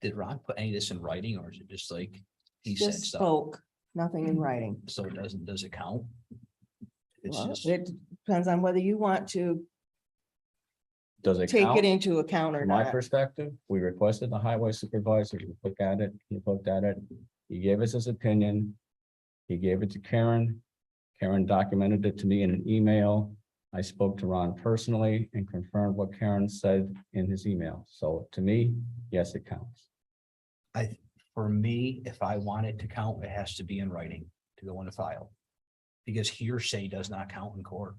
Did Ron put any of this in writing or is it just like he said Just stuff? spoke, nothing in writing. So it doesn't, does it count? It's Well, just, it depends on whether you want to Does it take it count? into account or From my not. perspective, we requested the highway supervisor to look at it, he looked at it, he gave us his opinion. He gave it to Karen. Karen documented it to me in an email. I spoke to Ron personally and confirmed what Karen said in his email. So to me, yes, it counts. for me, if I want it to count, it has to be in writing to go in the file. Because hearsay does not count in court.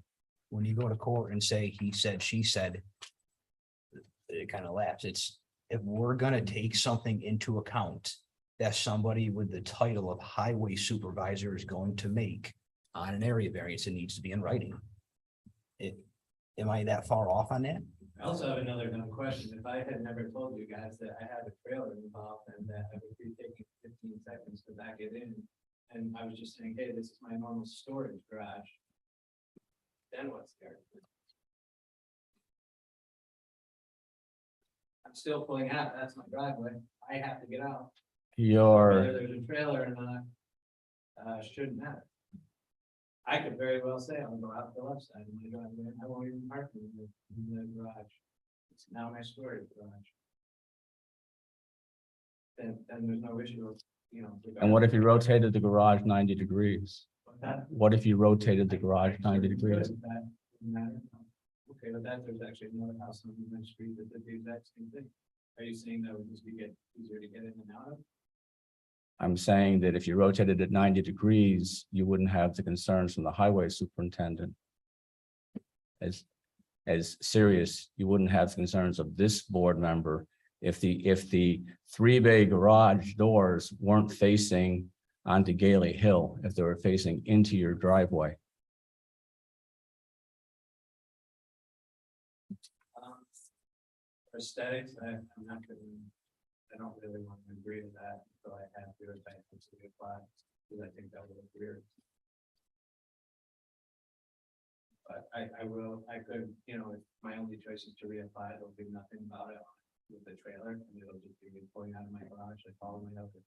When you go to court and say, he said, she said, it kind of laughs. It's, if we're gonna take something into account that somebody with the title of highway supervisor is going to make on an area variance, it needs to be in writing. Am I that far off on that? I also have another dumb question. If I had never told you guys that I had a trailer involved and that I would be taking 15 seconds to back it in, and I was just saying, hey, this is my normal storage garage. Then what's there? I'm still pulling out. That's my driveway. I have to get out. Whether Your, there's a trailer or not, shouldn't matter. I could very well say I'll go out the left side of my driveway. I won't even park in the garage. It's now my storage garage. Then there's no issue of, you know. and what if you rotated the garage 90 degrees? That? What if you rotated the garage 90 degrees? That doesn't matter. Okay, but there's actually another house on the street that did the exact same thing. Are you saying that would just be easier to get in and out of? I'm saying that if you rotated it 90 degrees, you wouldn't have the concerns from the highway superintendent. As serious, you wouldn't have concerns of this board member if the 3-bay garage doors weren't facing onto Gailey Hill, if they were facing into your driveway. For aesthetics, I'm not gonna, I don't really want to agree to that until I have to, if I actually apply, because I think that would look weird. But I will, I could, you know, if my only choice is to reapply, there'll be nothing about it with the trailer, and it'll just be me pulling out of my garage, like all my other things.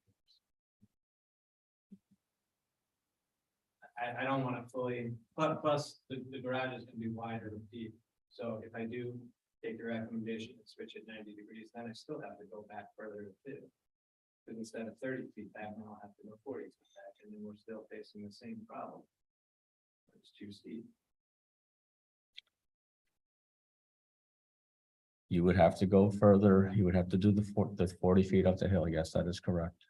I don't want to fully, plus the garage is gonna be wider and deep, so if I do take your recommendation and switch it 90 degrees, then I still have to go back further to fit. Because instead of 30 feet back, now I'll have to go 40 feet back, and then we're still facing the same problem. It's too steep. You would have to go further. You would have to do the 40 feet up the hill. Yes, that is correct.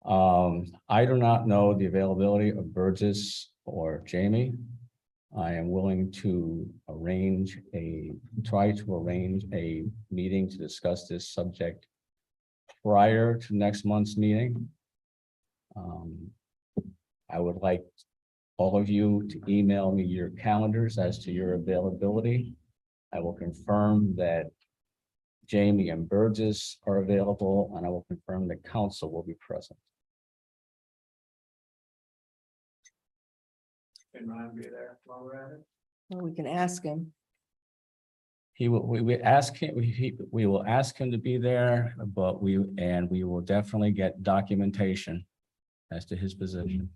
I do not know the availability of Burgess or Jamie. I am willing to try to arrange a meeting to discuss this subject prior to next month's meeting. I would like all of you to email me your calendars as to your availability. I will confirm that Jamie and Burgess are available, and I will confirm that council will be present. Can Ron be there while we're at it? Well, we can ask him. We will ask him to be there, but we will definitely get documentation as to his position.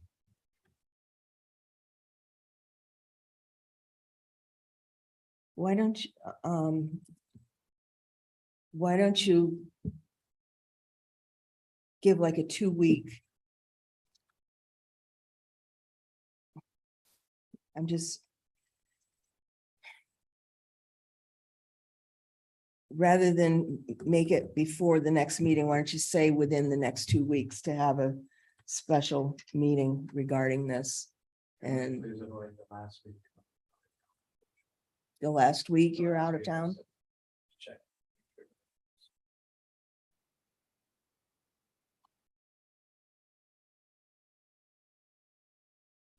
Why don't you give like a 2-week? I'm just. Rather than make it before the next meeting, why don't you say within the next 2 weeks to have a special meeting regarding this? And Please avoid the last week. the last week you're out of town? Check.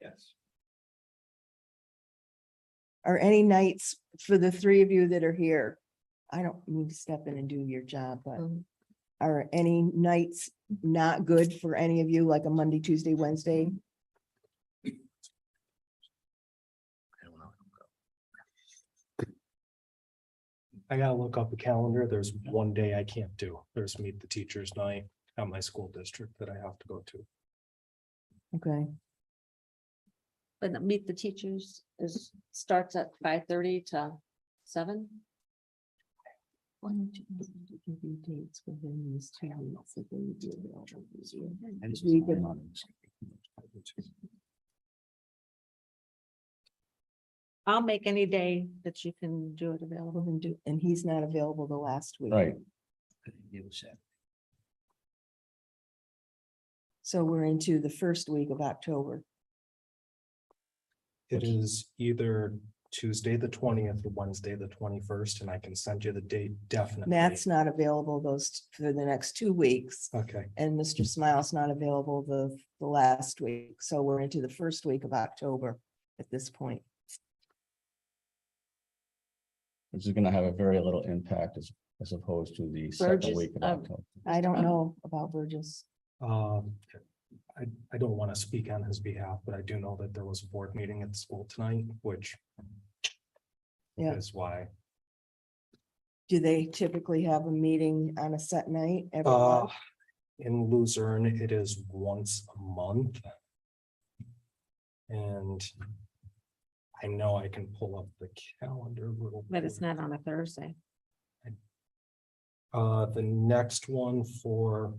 Yes. Are any nights for the 3 of you that are here? I don't need to step in and do your job, but Are any nights not good for any of you, like a Monday, Tuesday, Wednesday? I don't know. I gotta look up the calendar. There's one day I can't do. There's meet the teachers night at my school district that I have to go to. Okay, But the meet the teachers starts at 5:30 to 7. Why don't you give you dates within these 2 weeks that they would be available this year? I'll make any day that you can do it available. and he's not available the last week. Right. It was said. So we're into the first week of October. It is either Tuesday, the 20th, or Wednesday, the 21st, and I can send you the date definitely. Matt's not available for the next 2 weeks, Okay, and Mr. Smile's not available the last week. So we're into the first week of October at this point. Which is gonna have a very little impact as opposed to the second Burgess, week of um, October. I don't know about Burgess. I don't want to speak on his behalf, but I do know that there was a board meeting at the school tonight, which Yeah. is why. Do they typically have a meeting on a set night every Uh, month? in Luzerne, it is once a month. And I know I can pull up the calendar real But it's quick. not on a Thursday. The next one for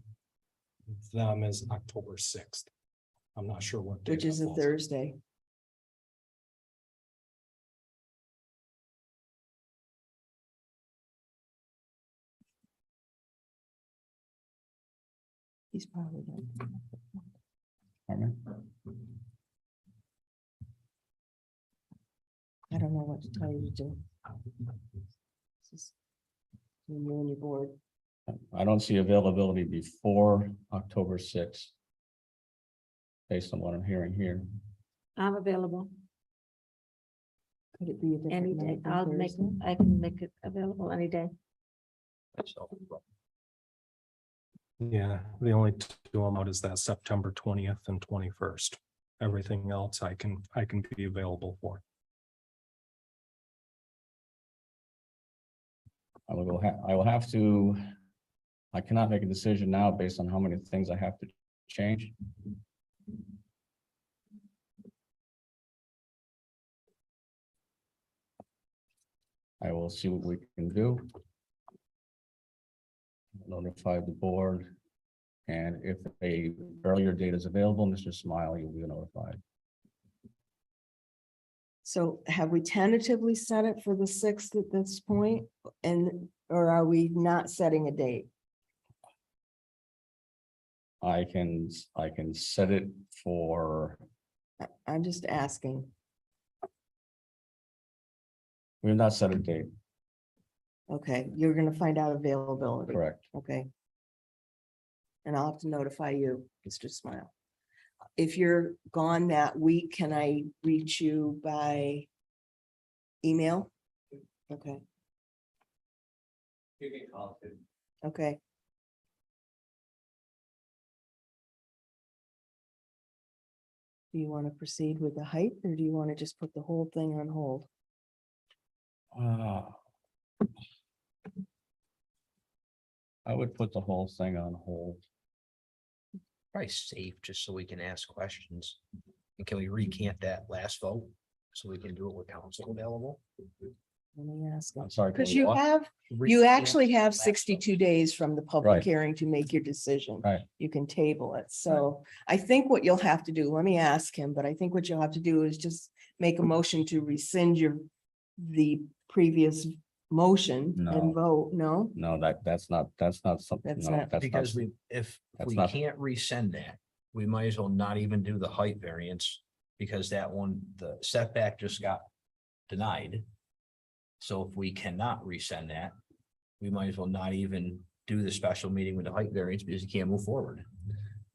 them is October 6th. I'm not sure what. day Which is that a falls. Thursday. He's probably done. Pardon me? I don't know what to tell you to do. This is You and your board. I don't see availability before October sixth. Based on what I'm hearing here. I'm available Could it be a different any day. night than I'll make, Thursday? I can make it available any day. So, Yeah, the only two I'm out is that September 20th and 21st. Everything else I can be available for. I will have to. I cannot make a decision now based on how many things I have to change. I will see what we can do. Notify the board. And if a earlier date is available, Mr. Smiley will be notified. So have we tentatively set it for the 6th at this point? And, or are we not setting a date? I can set it for, I'm just asking. we have not set a date, Okay, you're gonna find out availability. correct? Okay. And I'll have to notify you, Mr. Smile. If you're gone that week, can I reach you by email? Okay, You can call it. okay. Do you want to proceed with the height, or do you want to just put the whole thing on hold? I would put the whole thing on hold. probably safe, just so we can ask questions. And can we recant that last vote? So we can do it with council available? Let me ask. I'm sorry. can Because we you what? have, you Recant actually have last vote. 62 days from the public Right. hearing to make your decision. Right. You can table it. So I think what you'll have to do, let me ask him, but I think what you'll have to do is just make a motion to rescind the previous motion No. and vote. No, No, that's not something. That's no, not- that's Because not- if that's we not- can't rescind that, we might as well not even do the height variance. Because that one, the setback just got denied. So if we cannot rescind that, we might as well not even do the special meeting with the height variance because you can't move forward.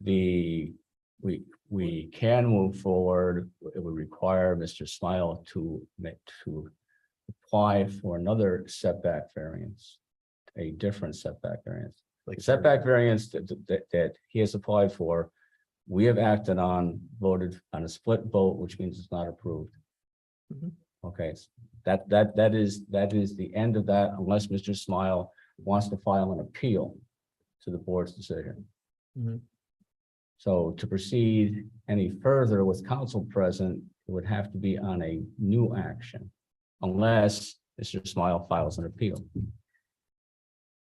We can move forward. It would require Mr. Smile to apply for another setback variance, a different setback variance. Like setback variance that he has applied for, we have acted on, voted on a split vote, which means it's not approved. Mhm. Okay, that is the end of that, unless Mr. Smile wants to file an appeal to the board's decision. Mhm. So to proceed any further with council present, it would have to be on a new action, unless Mr. Smile files an appeal.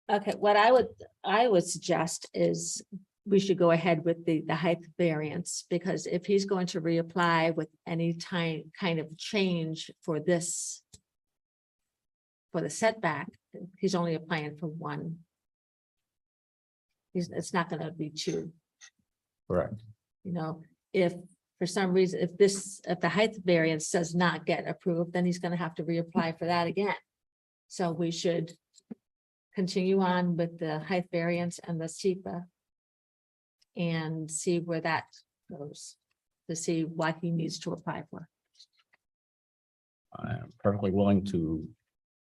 Okay, what I would suggest is we should go ahead with the height variance, because if he's going to reapply with any kind of change for this, for the setback, he's only applying for one. It's not gonna be two, Correct. you know, if for some reason, if the height variance does not get approved, then he's gonna have to reapply for that again. So we should continue on with the height variance and the SEPA and see where that goes, to see what he needs to apply for. I'm perfectly willing to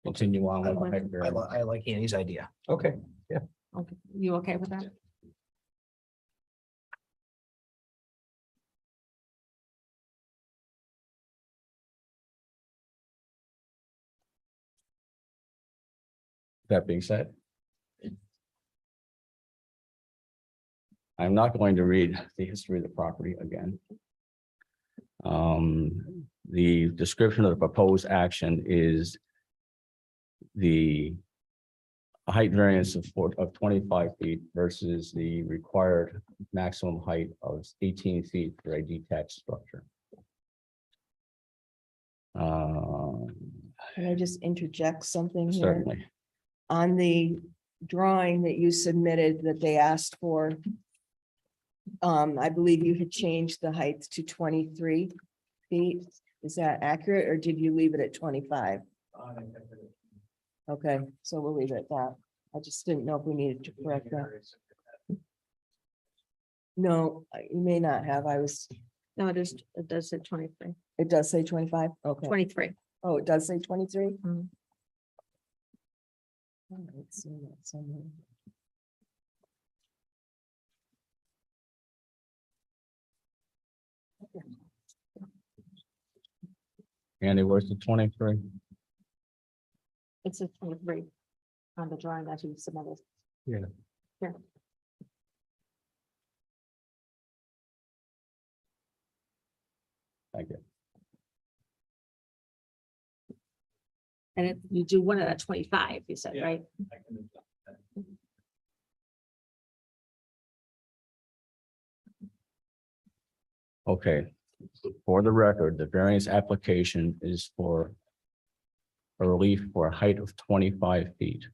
continue on with the height variance. I like Annie's idea. Okay. Okay, you okay with that? That being said, I'm not going to read the history of the property again. The description of the proposed action is the height variance of 25 feet versus the required maximum height of 18 feet for a detached structure. Can I just interject something here? Certainly. On the drawing that you submitted that they asked for, I believe you had changed the height to 23 feet. Is that accurate, or did you leave it at 25? Okay, so we'll leave it at that. I just didn't know if we needed to correct that. No, you may not have. No, it does say 23. It does say 25? Okay. 23. Oh, it does say 23? Mhm. Oh, it's in that somewhere. Andy, where's the 23? It's a 23 on the drawing that you submitted. Yeah. Yeah. Thank you. And if you do one at 25, you said, Yeah. right? Okay, for the record, the variance application is for a relief for a height of 25 feet.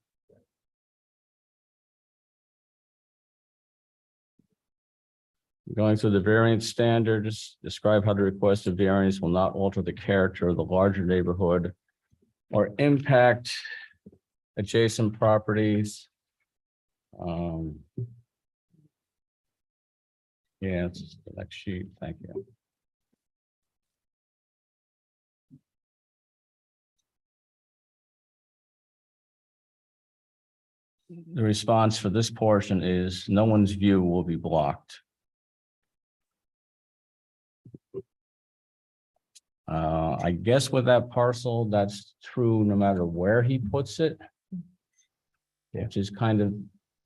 Going through the variance standards, describe how the requested variance will not alter the character of the larger neighborhood or impact adjacent properties. Yeah, it's the next sheet. Thank you. The response for this portion is no one's view will be blocked. I guess with that parcel, that's true no matter where he puts it. Which is kind of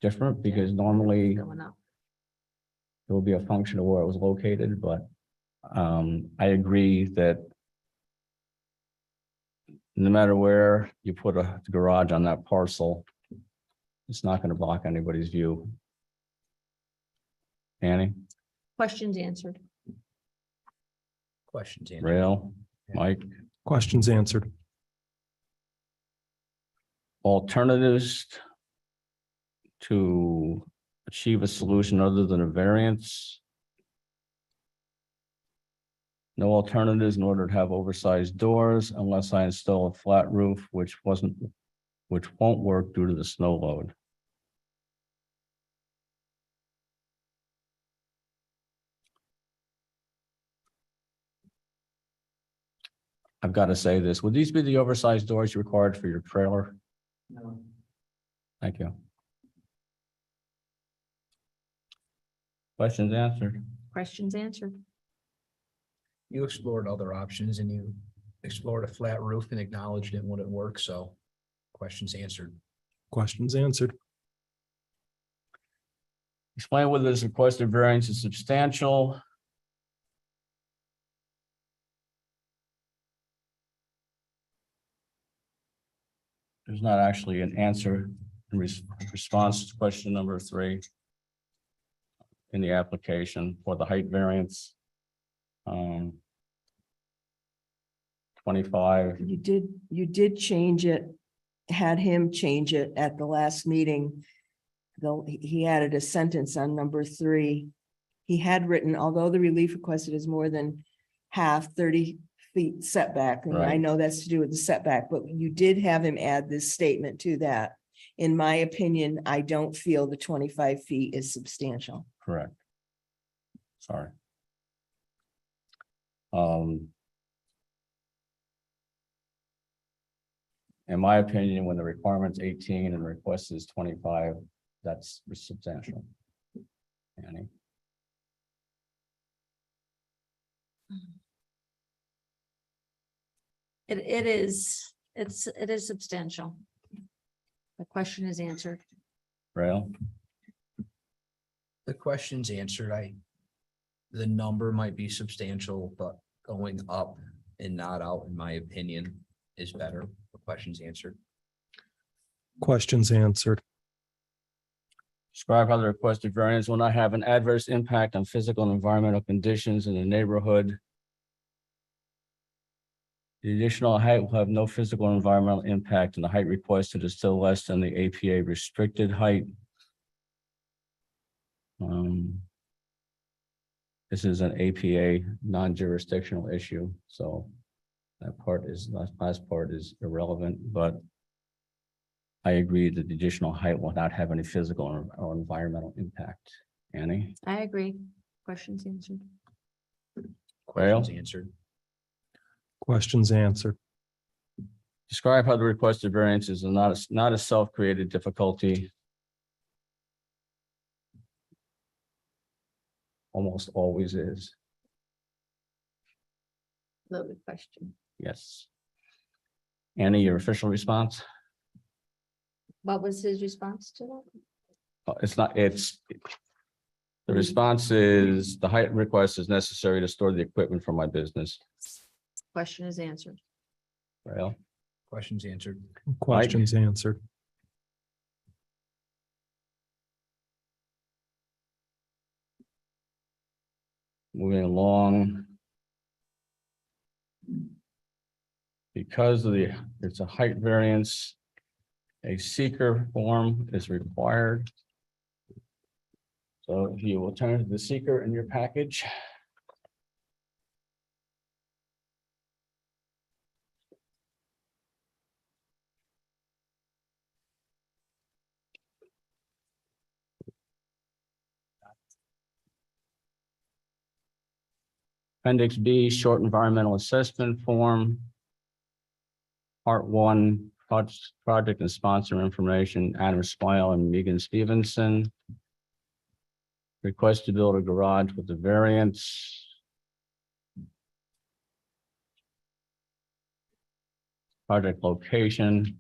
different because normally it Going up. will be a function of where it was located, but I agree that no matter where you put a garage on that parcel, it's not going to block anybody's view. Annie, Questions answered. Questions, Annie? Rail, Mike, Questions answered. alternatives to achieve a solution other than a variance. No alternatives in order to have oversized doors unless I install a flat roof, which won't work due to the snow load. I've got to say this, would these be the oversized doors you required for your trailer? No. Thank you. Questions answered. Questions answered. You explored other options and you explored a flat roof and acknowledged it wouldn't work, so questions answered. Questions answered. Explain whether this requested variance is substantial. There's not actually an answer in response to question number 3 in the application for the height variance. 25, You did change it, had him change it at the last meeting. Though he added a sentence on number 3. He had written, although the relief requested is more than half 30 feet setback, and I Right. know that's to do with the setback, but you did have him add this statement to that. In my opinion, I don't feel the 25 feet is substantial. correct. Sorry. In my opinion, when the requirement's 18 and the request is 25, that's substantial. Annie? It is substantial. The question is answered. Rail? The question's answered. The number might be substantial, but going up and not out, in my opinion, is better. The question's answered. Questions answered. Describe how the requested variance will not have an adverse impact on physical and environmental conditions in the neighborhood. The additional height will have no physical or environmental impact, and the height requested is still less than the APA restricted height. This is an APA non-jurisdictional issue, so that last part is irrelevant, but I agree that the additional height will not have any physical or environmental impact. Annie? I agree. Questions answered. Questions answered. Questions answered. Describe how the requested variance is not a self-created difficulty. Almost always is, Loaded question. yes. Annie, your official response? What was his response to that? The response is the height request is necessary to store the equipment for my business. Question is answered. Rail? Questions answered. Questions answered. Moving along. Because it's a height variance, a seeker form is required. So if you will turn to the seeker in your package. Appendix B, short environmental assessment form. Part 1, project and sponsor information, Adam Smile and Megan Stevenson. Request to build a garage with the variance. Project location.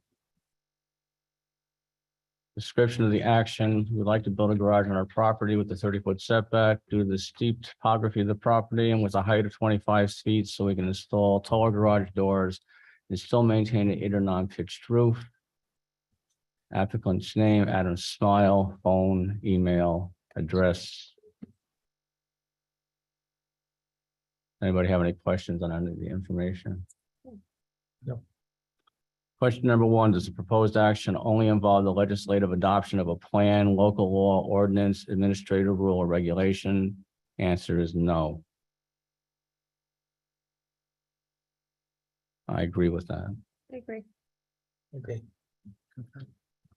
Description of the action, we'd like to build a garage on our property with a 30-foot setback due to the steep topography of the property and with a height of 25 feet, so we can install taller garage doors and still maintain an 8 or 9 pitched roof. Applicant's name, Adam Smile, phone, email, address. Anybody have any questions on any of the information? No. Question number 1, does the proposed action only involve the legislative adoption of a plan, local law, ordinance, administrative rule, or regulation? Answer is no. I agree with that. I agree. Okay.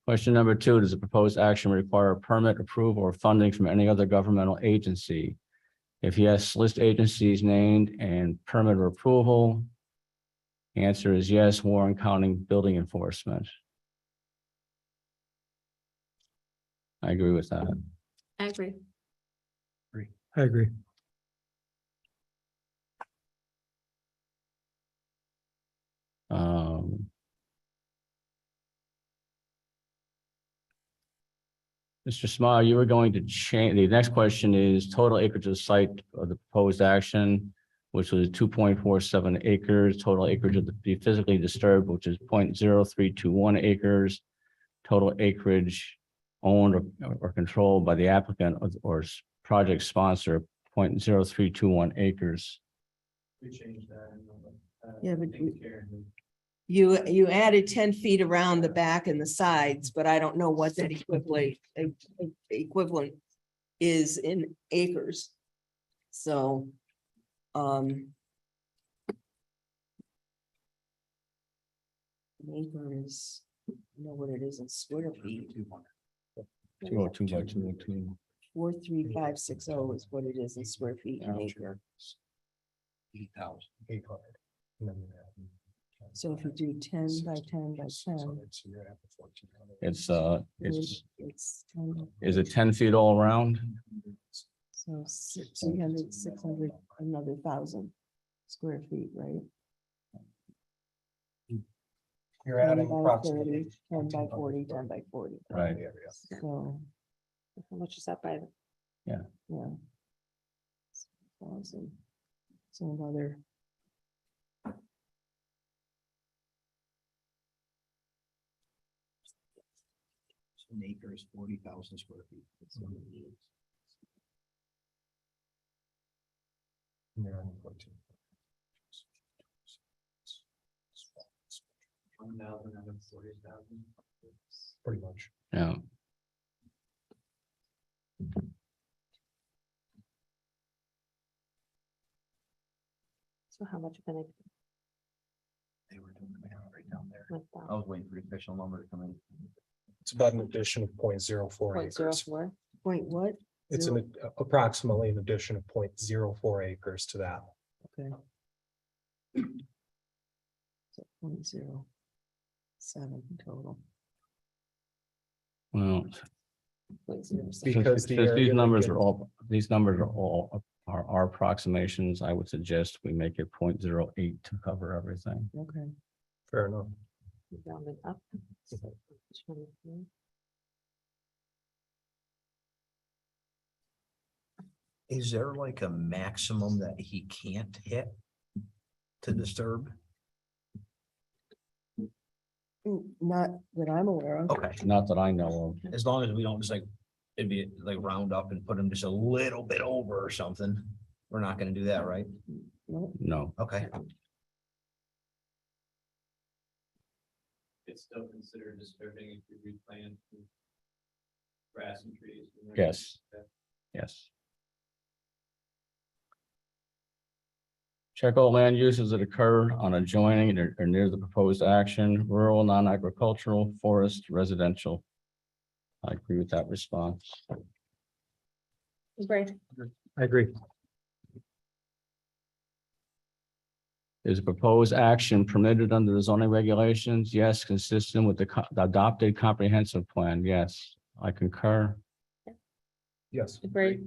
Question number 2, does the proposed action require a permit, approval, or funding from any other governmental agency? If yes, list agencies named and permit or approval. Answer is yes, Warren County Building Enforcement. I agree with that. I agree. I agree. Um, Mr. Smile, you were going to change, the next question is total acreage of the site of the proposed action, which was 2.47 acres, total acreage of the be physically disturbed, which is 0.0321 acres, total acreage owned or controlled by the applicant or project sponsor, 0.0321 acres. We changed that. Yeah, but Thank you, Karen. You added 10 feet around the back and the sides, but I don't know what that equivalent is in acres. So, an acre is, I know what it is in square feet. 202 by 202. 43560 is what it is in square feet an acre. 8,000. 800. And then you add- So if you do 10 by 10 by 10. So you're at the 1400. It's, It's 10, is it 10 feet all around? so 300, 600, another 1,000 square feet, right? You're 10 adding by approximately 30, 10 by 40, 10 by 40. Right. So, How much is that by? yeah. 1,000. So another. So an acre is 40,000 square feet. And you're adding 14. 1,000 out of 40,000. Pretty much. Yeah. So how much can I? They were doing the math right down there. with that? I was waiting for the official number to come in. It's about an addition of 0.04 Point zero acres. four? Point what? It's Zero- approximately an addition of 0.04 acres to that. Okay. So 0.07 total. Well, Point zero seven. Because the since area that these numbers are all are approximations, I would suggest we make it 0.08 to cover everything. Okay. Fair enough. Rounded up. So, 23. Is there like a maximum that he can't hit to disturb? Not that I'm aware of. Okay, Not that I know of. as long as we don't just like, it'd be like round up and put him just a little bit over or something. We're not gonna do that, right? No. No. Okay. It's still considered disturbing if you replant grass and trees. Yes. Yes. Check all land uses that occur on adjoining or near the proposed action, rural, non-agricultural, forest, residential. I agree with that response. Great. I agree. Is a proposed action permitted under the zoning regulations? Yes, consistent with the adopted comprehensive plan. Yes, I concur. Yes. Great.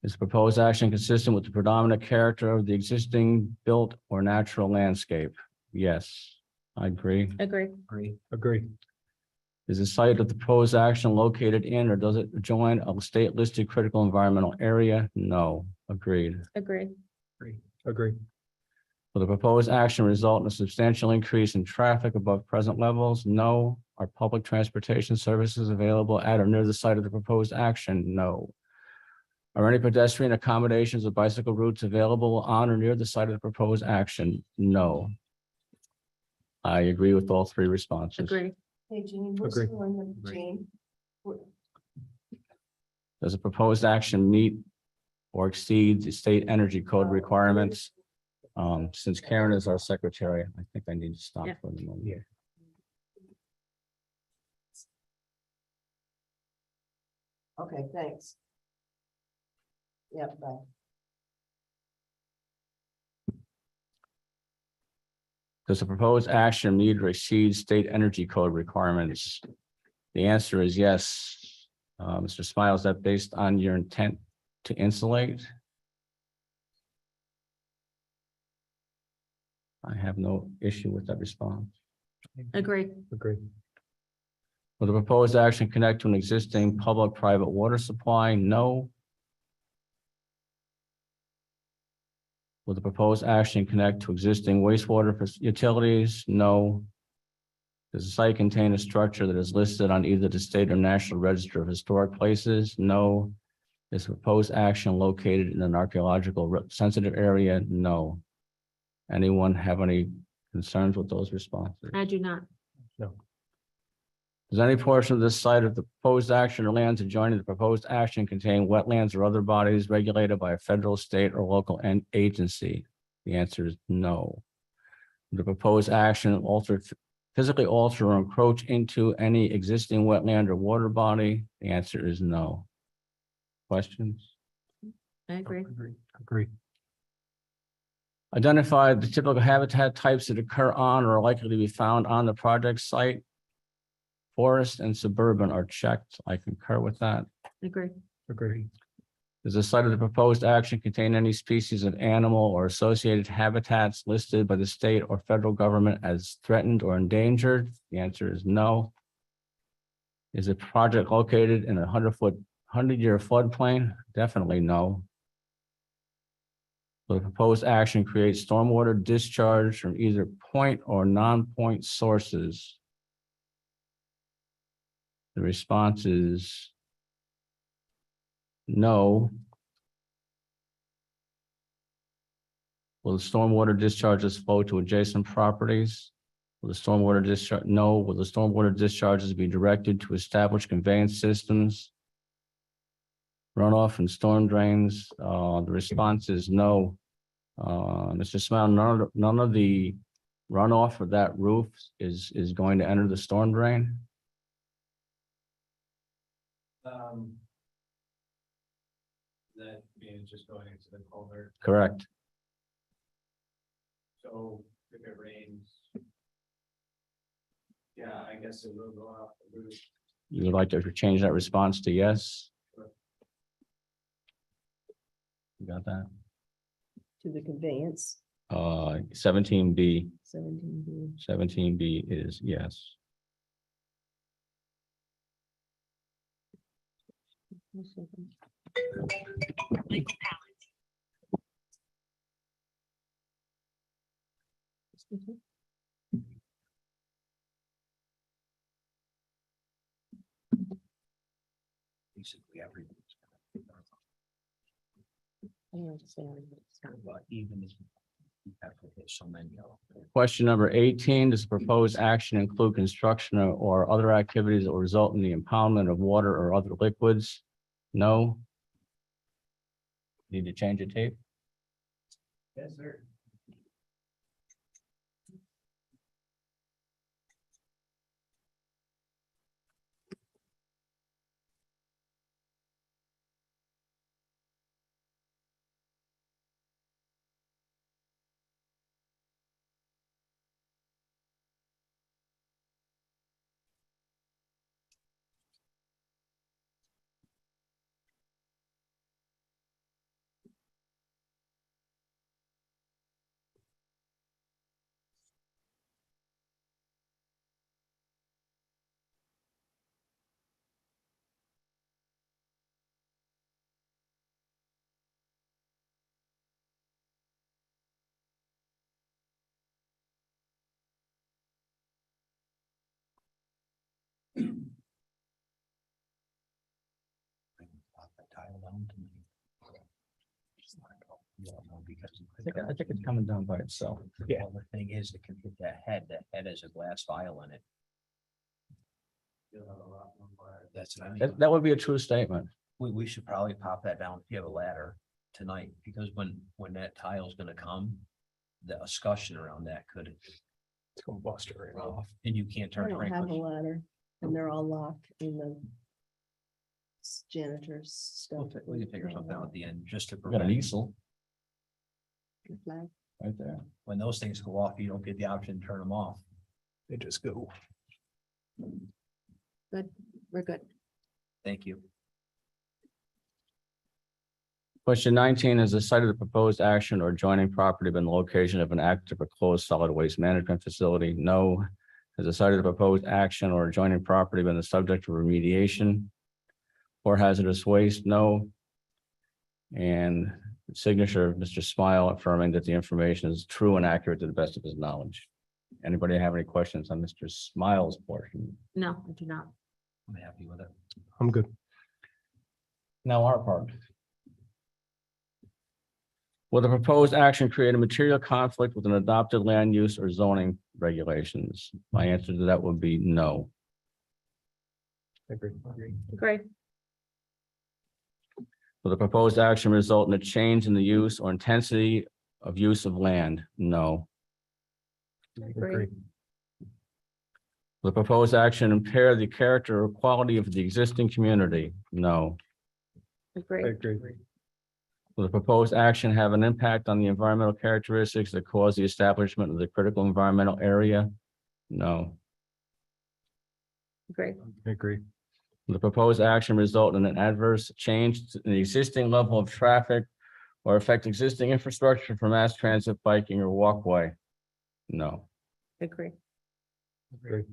Is proposed action consistent with the predominant character of the existing built or natural landscape? Yes, I agree. Agree. Agree. Is the site of the proposed action located in or does it join a state listed critical environmental area? No, agreed. Agree. Agree. Will the proposed action result in a substantial increase in traffic above present levels? No. Are public transportation services available at or near the site of the proposed action? No. Are any pedestrian accommodations or bicycle routes available on or near the site of the proposed action? No. I agree with all three responses. Agree. Hey, Jean, what's Agree. the one that Jean? Does the proposed action meet or exceed the state energy code requirements? Since Karen is our secretary, I think I need to stop Yeah. for the moment. Yeah. Okay, thanks. Yep, bye. Does the proposed action meet or exceed state energy code requirements? The answer is yes. Mr. Smile, is that based on your intent to insulate? I have no issue with that response. Agree. Agree. Will the proposed action connect to an existing public-private water supply? No. Will the proposed action connect to existing wastewater utilities? No. Does the site contain a structure that is listed on either the state or national register of historic places? No. Is the proposed action located in an archaeological sensitive area? No. Anyone have any concerns with those responses? I do not. No. Does any portion of this site of the proposed action or lands adjoining the proposed action contain wetlands or other bodies regulated by a federal, state, or local agency? The answer is no. The proposed action physically alter or encroach into any existing wetland or water body? The answer is no. Questions? I agree. Agree. Identify the typical habitat types that occur on or are likely to be found on the project site. Forest and suburban are checked. I concur with that. Agree. Agree. Does the site of the proposed action contain any species of animal or associated habitats listed by the state or federal government as threatened or endangered? The answer is no. Is the project located in a 100-year floodplain? Definitely no. Will the proposed action create stormwater discharge from either point or non-point sources? The response is no. Will the stormwater discharges flow to adjacent properties? Will the stormwater discharge? No. Will the stormwater discharges be directed to established conveyance systems? Runoff and storm drains? The response is no. Mr. Smile, none of the runoff of that roof is going to enter the storm drain? That means just going into the culvert, Correct. so if it rains. Yeah, I guess it will go off the roof. You would like to change that response to yes? You got that? To the conveyance, 17B, 17B. 17B is yes. Basically, everything's. I understand. But even if you have to hit so many of them. Question number 18, does the proposed action include construction or other activities that will result in the impoundment of water or other liquids? No. Need to change the tape? Yes, sir. Pop that tile down to me. Yeah, no, because I think it's coming down by itself. yeah, the thing is, it can hit that head has a glass vial in it. You'll have a lot more water. That's what I mean. That would be a true statement. We should probably pop that down if you have a ladder tonight, because when that tile's gonna come, the discussion around that could, It's gonna bust it right off. and you can't I turn. don't have a sprinklers. ladder and they're all locked in the janitor's stuff. We can figure something out at the end, just to We got an prevent, easel The flag. right there. when those things go off, you don't get the option to turn them off. They just go. Good, we're good. Thank you. Question 19 is the site of the proposed action or adjoining property been the location of an active or closed solid waste management facility? No. Has the site of the proposed action or adjoining property been the subject of remediation or hazardous waste? No. And signature of Mr. Smile affirming that the information is true and accurate to the best of his knowledge. Anybody have any questions on Mr. Smile's portion? No, I do not. I'm happy with it. I'm good. Now our part. Will the proposed action create a material conflict with an adopted land use or zoning regulations? My answer to that would be no. Agree. Agree. Will the proposed action result in a change in the use or intensity of use of land? No. Agree. Will the proposed action impair the character or quality of the existing community? No. Agree. Agree. Will the proposed action have an impact on the environmental characteristics that cause the establishment of the critical environmental area? No. Agree. Agree. Will the proposed action result in an adverse change in the existing level of traffic or affect existing infrastructure for mass transit, biking, or walkway? No. Agree. Agree.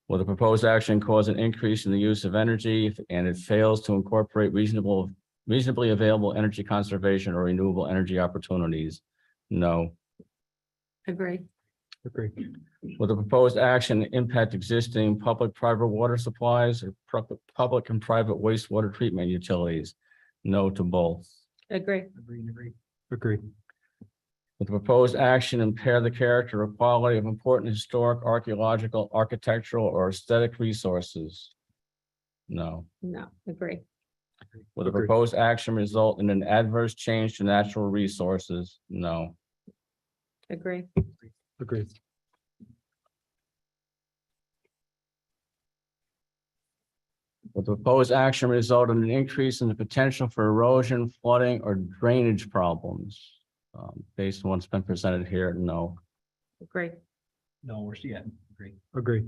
Will the proposed action cause an increase in the use of energy and it fails to incorporate reasonably available energy conservation or renewable energy opportunities? No. Agree. Agree. Will the proposed action impact existing public-private water supplies or public and private wastewater treatment utilities? No to both. Agree. Agree. Will the proposed action impair the character or quality of important historic, archaeological, architectural, or aesthetic resources? No. No, agree. Will the Agree. proposed action result in an adverse change to natural resources? No. Agree. Agree. Will the proposed action result in an increase in the potential for erosion, flooding, or drainage problems? Based on what's been presented here, no. Agree. No, we're yeah, agree. Agree.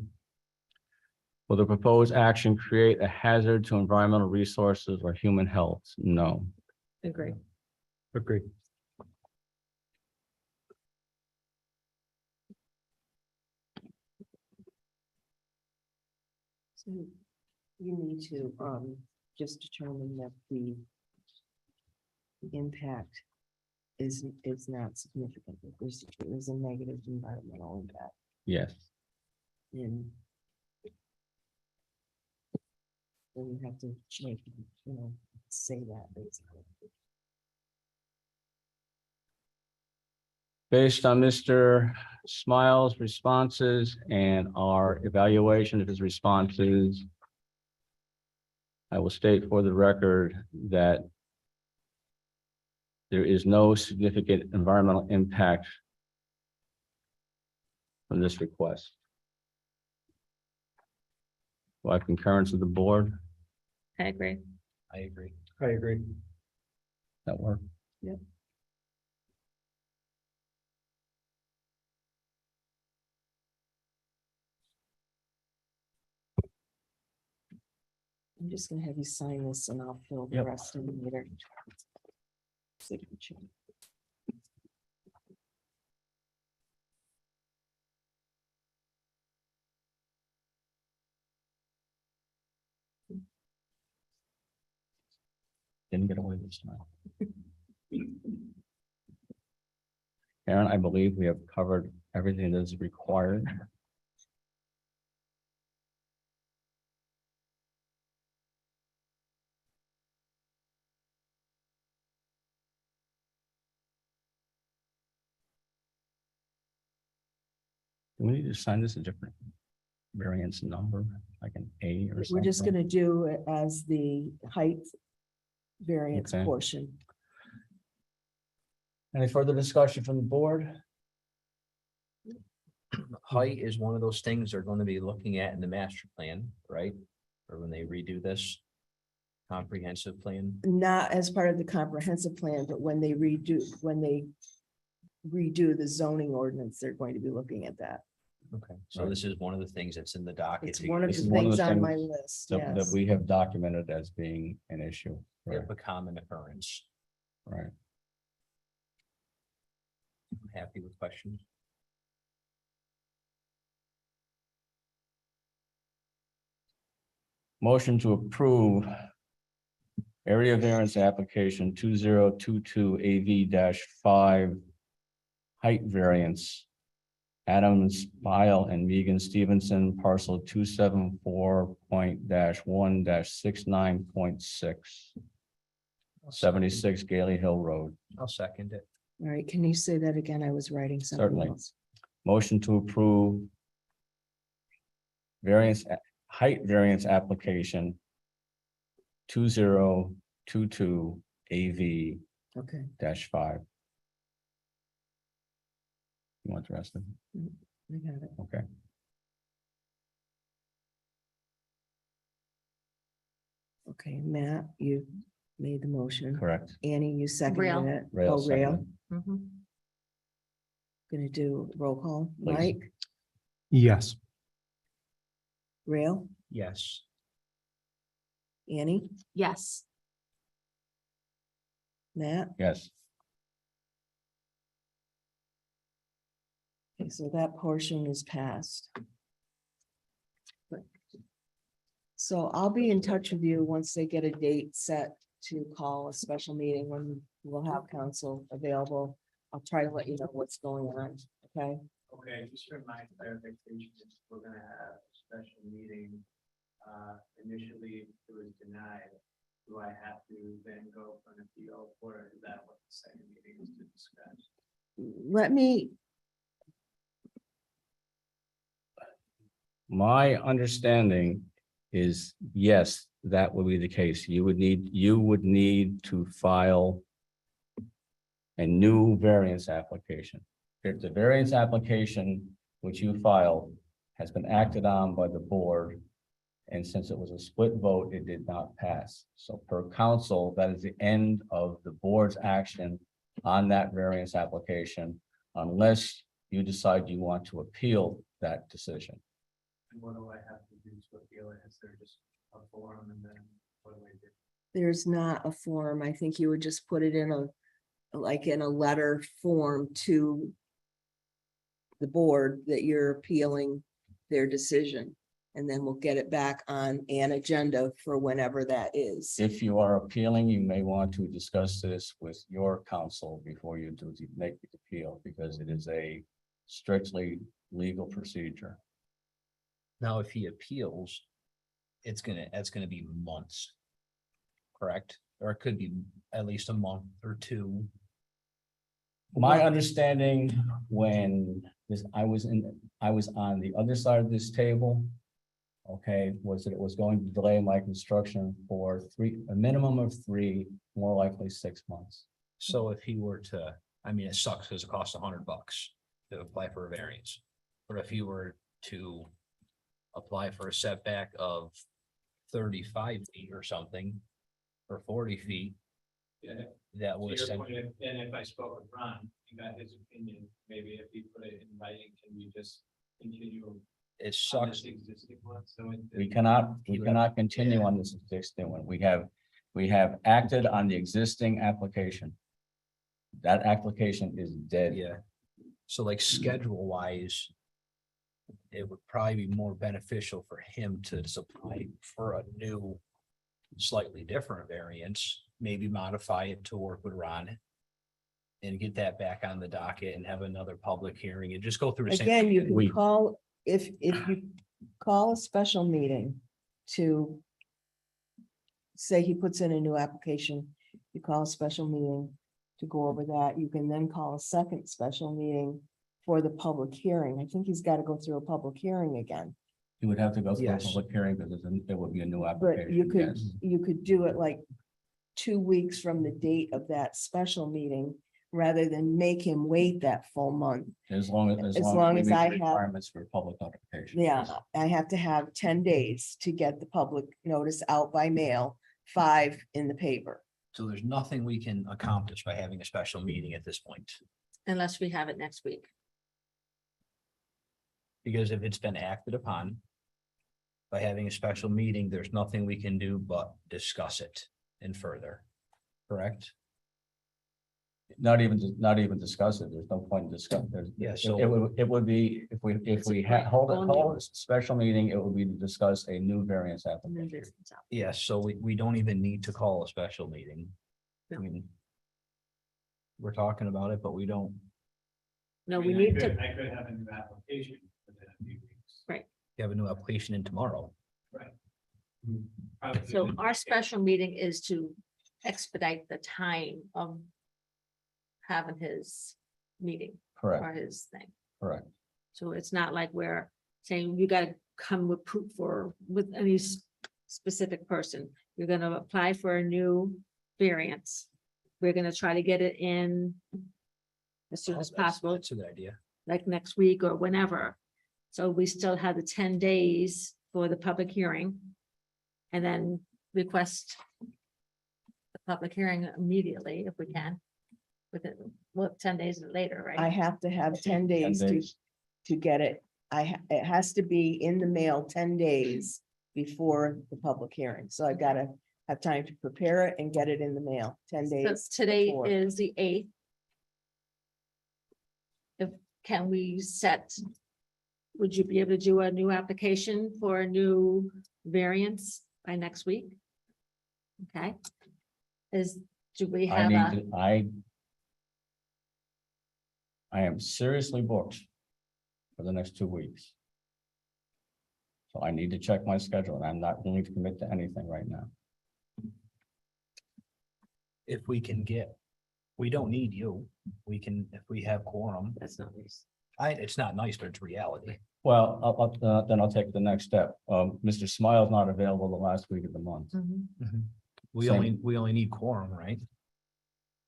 Will the proposed action create a hazard to environmental resources or human health? No. Agree. Agree. So you need to just determine that the impact is not significant. There's a negative environmental impact Yes. in. Then you have to make, say that basically. Based on Mr. Smiles' responses and our evaluation of his responses, I will state for the record that there is no significant environmental impact from this request. Do I have concurrence of the board? I agree. I agree. I agree. That work? Yep. I'm just gonna have you sign this and I'll fill the Yep. rest in later. Signature. Didn't get away this time. Aaron, I believe we have covered everything that is required. Do we need to sign this a different variance number, like an A or something? We're just gonna do it as the height variance Okay. portion. Any further discussion from the board? Height is one of those things they're going to be looking at in the master plan, right? Or when they redo this comprehensive plan. Not as part of the comprehensive plan, but when they redo the zoning ordinance, they're going to be looking at that. Okay, so this is one of the things that's in the docket. It's to- one of This the is one of things the on my things list, that yes. we have documented as being an issue. If a common occurrence. Right. I'm happy with questions. Motion to approve area variance application 2022 AV 5 height variance. Adams, Bile and Megan Stevenson, parcel 274.1-69.6. 76 Gailey Hill Road. I'll second it. All right, can you say that again? I was writing something Certainly. else. Motion to approve height variance application 2022 AV Okay, 5. You want the rest of it? I got it. Okay. Okay, Matt, you made the motion. Correct. Annie, you seconded Rail. it. Rail Oh, Rail. seconded. Mhm. Gonna do roll call. Please. Mike, Yes. Rail, Yes. Annie, Yes, Matt. Yes. Okay, so that portion is passed. So I'll be in touch with you once they get a date set to call a special meeting when we'll have council available. I'll try to let you know what's going on, okay? Okay, just for my clarification, we're gonna have a special meeting. Initially, it was denied. Do I have to then go for an appeal, or is that what the second meeting is to discuss? Let me, My understanding is, yes, that would be the case. You would need to file a new variance application. If the variance application which you filed has been acted on by the board, and since it was a split vote, it did not pass. So per council, that is the end of the board's action on that variance application, unless you decide you want to appeal that decision. And what do I have to do to appeal it? Is there just a form and then what do I do? there's not a form. I think you would just put it in like in a letter form to the board that you're appealing their decision. And then we'll get it back on an agenda for whenever that is. If you are appealing, you may want to discuss this with your counsel before you make the appeal, because it is a strictly legal procedure. Now, if he appeals, that's gonna be months. Correct? Or it could be at least a month or two. My understanding when I was on the other side of this table. Okay, was that it was going to delay my construction for a minimum of 3, more likely 6 months. So if he were to, I mean, it sucks because it costs $100 to apply for a variance. But if you were to apply for a setback of 35 feet or something, or 40 feet, Yeah. that To was. your point, and if I spoke with Ron, he got his opinion, maybe if he put it in writing, can we just continue It on sucks. this existing one? So We cannot continue on this existing one. We have acted on the existing application. That application is dead. Yeah. So like schedule wise, it would probably be more beneficial for him to apply for a new, slightly different variance, maybe modify it to work with Ron. And get that back on the docket and have another public hearing and just go through the same. Again, you We- can call, if you call a special meeting to say he puts in a new application, you call a special meeting to go over that. You can then call a second special meeting for the public hearing. I think he's got to go through a public hearing again. You would have to go through a Yes. public hearing because it would be a new But application. you yes. could do it like 2 weeks from the date of that special meeting, rather than make him wait that full month. As long as long we as meet the I have- requirements for public notification. Yeah, I have to have 10 days to get the public notice out by mail, 5 in the paper. So there's nothing we can accomplish by having a special meeting at this point. unless we have it next week. Because if it's been acted upon by having a special meeting, there's nothing we can do but discuss it and further. Correct? Not even discuss it. There's no point in discussing. Yeah, It so would be, if we hold a special meeting, it would be to discuss a new variance application. yeah, so we don't even need to call a special meeting. I mean. We're talking about it, but we don't, No, I we mean, need to, I could have a new application within a few weeks. have a new application in tomorrow. Probably so within- our special meeting is to expedite the time of having his meeting Correct, or his thing. correct. So it's not like we're saying you gotta come with proof or with any specific person. You're gonna apply for a new variance. We're gonna try to get it in as soon as possible, That's a good idea. like next week or whenever. So we still have the 10 days for the public hearing. And then request the public hearing immediately if we can. Within, 10 days later, I right? have to have 10 days to get it. It has to be in the mail 10 days before the public hearing. So I've got to have time to prepare it and get it in the mail, 10 So days. today before. is the 8th. Can we set? Would you be able to do a new application for a new variance by next week? Okay. Do we I have need a, to, I am seriously booked for the next 2 weeks. So I need to check my schedule, and I'm not willing to commit to anything right now. If we can get, we don't need you. We can, if we have quorum, that's not nice. it's not nice, but it's reality. Well, then I'll take the next step. Mr. Smile's not available the last week of the month. We Same. only need quorum, right?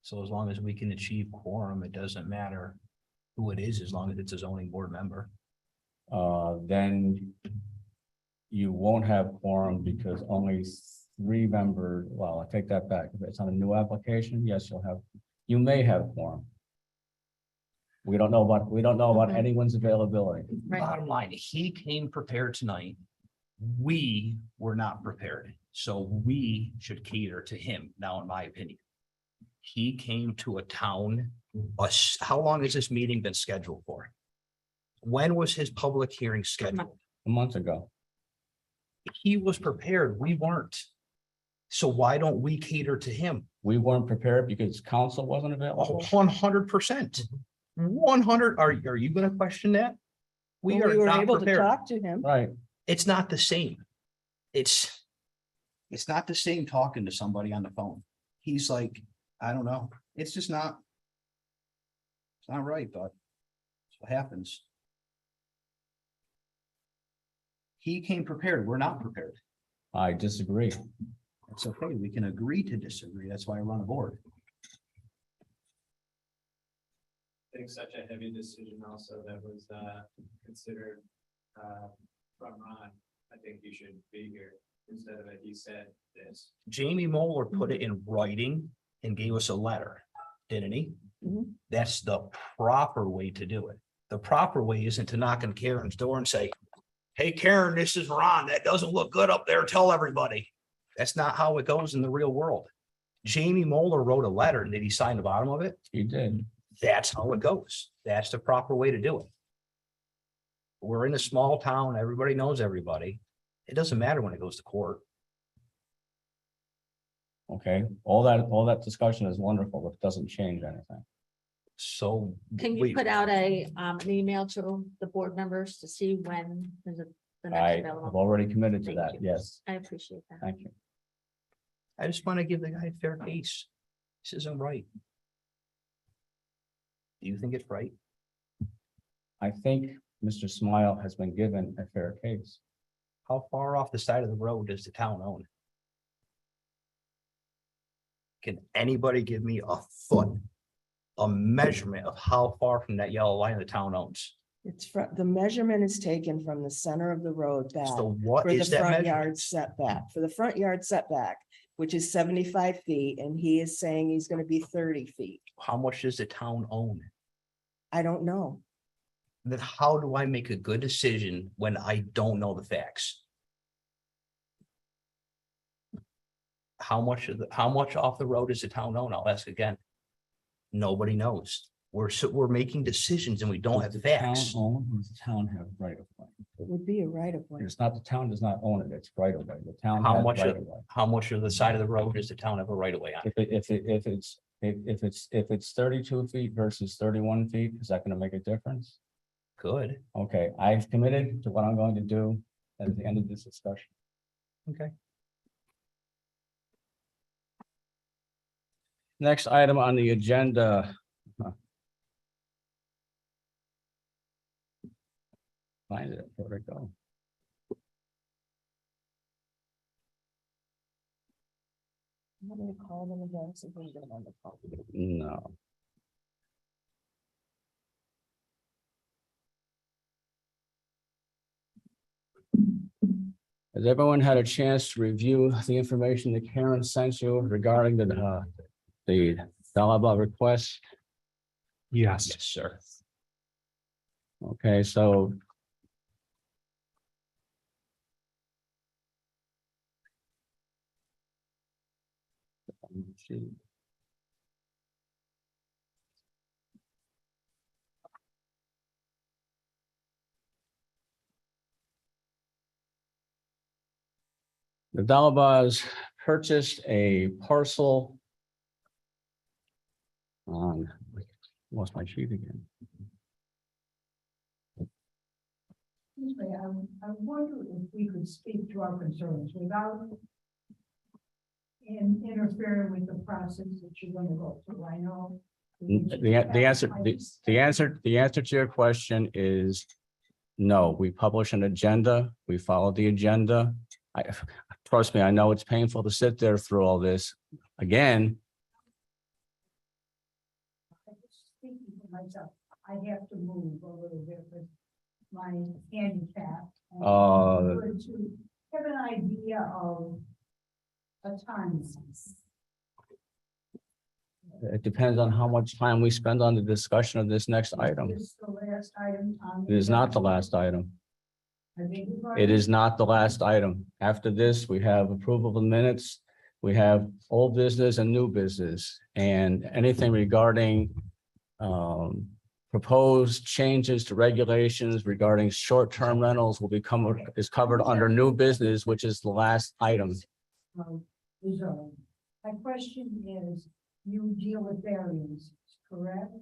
So as long as we can achieve quorum, it doesn't matter who it is, as long as it's a zoning board member. Then you won't have quorum because only 3 members, well, I take that back. If it's on a new application, yes, you may have quorum. We don't know about Mhm. anyone's availability. Right. Bottom line, he came prepared tonight. We were not prepared, so we should cater to him now, in my opinion. He came to a town, how long has this meeting been scheduled for? When was his public hearing scheduled? A month ago. He was prepared, we weren't. So why don't we cater to him? We weren't prepared because council wasn't available. 100%. 100, are you gonna question that? We Well, are were not able to prepared. talk to him. Right. It's not the same. It's not the same talking to somebody on the phone. He's like, I don't know. It's just not. It's not right, but that's what happens. He came prepared. We're not prepared. I disagree. It's okay. We can agree to disagree. That's why I run a board. I think such a heavy decision also that was considered from Ron. I think you should be here instead of it. He said this. Jamie Moeller put it in writing and gave us a letter, didn't he? Mhm. That's the proper way to do it. The proper way isn't to knock on Karen's door and say, hey, Karen, this is Ron. That doesn't look good up there. Tell everybody. That's not how it goes in the real world. Jamie Moeller wrote a letter and did he sign the bottom of it? You did. That's how it goes. That's the proper way to do it. We're in a small town. Everybody knows everybody. It doesn't matter when it goes to court. Okay, all that discussion is wonderful, but it doesn't change anything. So. Can you put out an email to the board members to see when is it the next I have available? already committed to Thank that. you. Yes, I appreciate that. thank you. I just want to give the guy a fair case. This isn't right. Do you think it's right? I think Mr. Smile has been given a fair case. How far off the side of the road does the town own? Can anybody give me a foot, a measurement of how far from that yellow line the town owns? It's the measurement is taken from the center of the road back. So what For the is that front yard measurement? setback, for the front yard setback, which is 75 feet, and he is saying he's gonna be 30 feet. How much does the town own? I don't know. then how do I make a good decision when I don't know the facts? How much off the road is the town own? I'll ask again. Nobody knows. We're making decisions and we don't have Does the town facts. own, or does the town have right of way? It would be a right of way. It's not, the town does not own it, it's right of way. The town How has much, right of way. how much of the side of the road does the town have a right of way on? If it's 32 feet versus 31 feet, is that gonna make a difference? Good. Okay, I've committed to what I'm going to do at the end of this discussion. Okay. Next item on the agenda. Find it, where'd it go? I'm gonna call them again, see if we can get them on the phone. No. Has everyone had a chance to review the information that Karen sent you regarding the Dalaba request? Yes. Yes, sir. Okay, so. The Dalabas purchased a parcel. On, lost my sheet again. Excuse me, I wonder if we could speak to our concerns without interfering with the process that you're gonna go through. I know. The answer to your question is no. We publish an agenda. We follow the agenda. Trust me, I know it's painful to sit there through all this. Again, Speaking for myself, I have to move a little bit with my handicap. and to have an idea of a time. it depends on how much time we spend on the discussion of this next item. This is the last item on. It is not the last item. I beg your It pardon? is not the last item. After this, we have approval of minutes. We have old business and new business, and anything regarding proposed changes to regulations regarding short-term rentals will is covered under new business, which is the last item. The zone. My question is, you deal with variance, correct?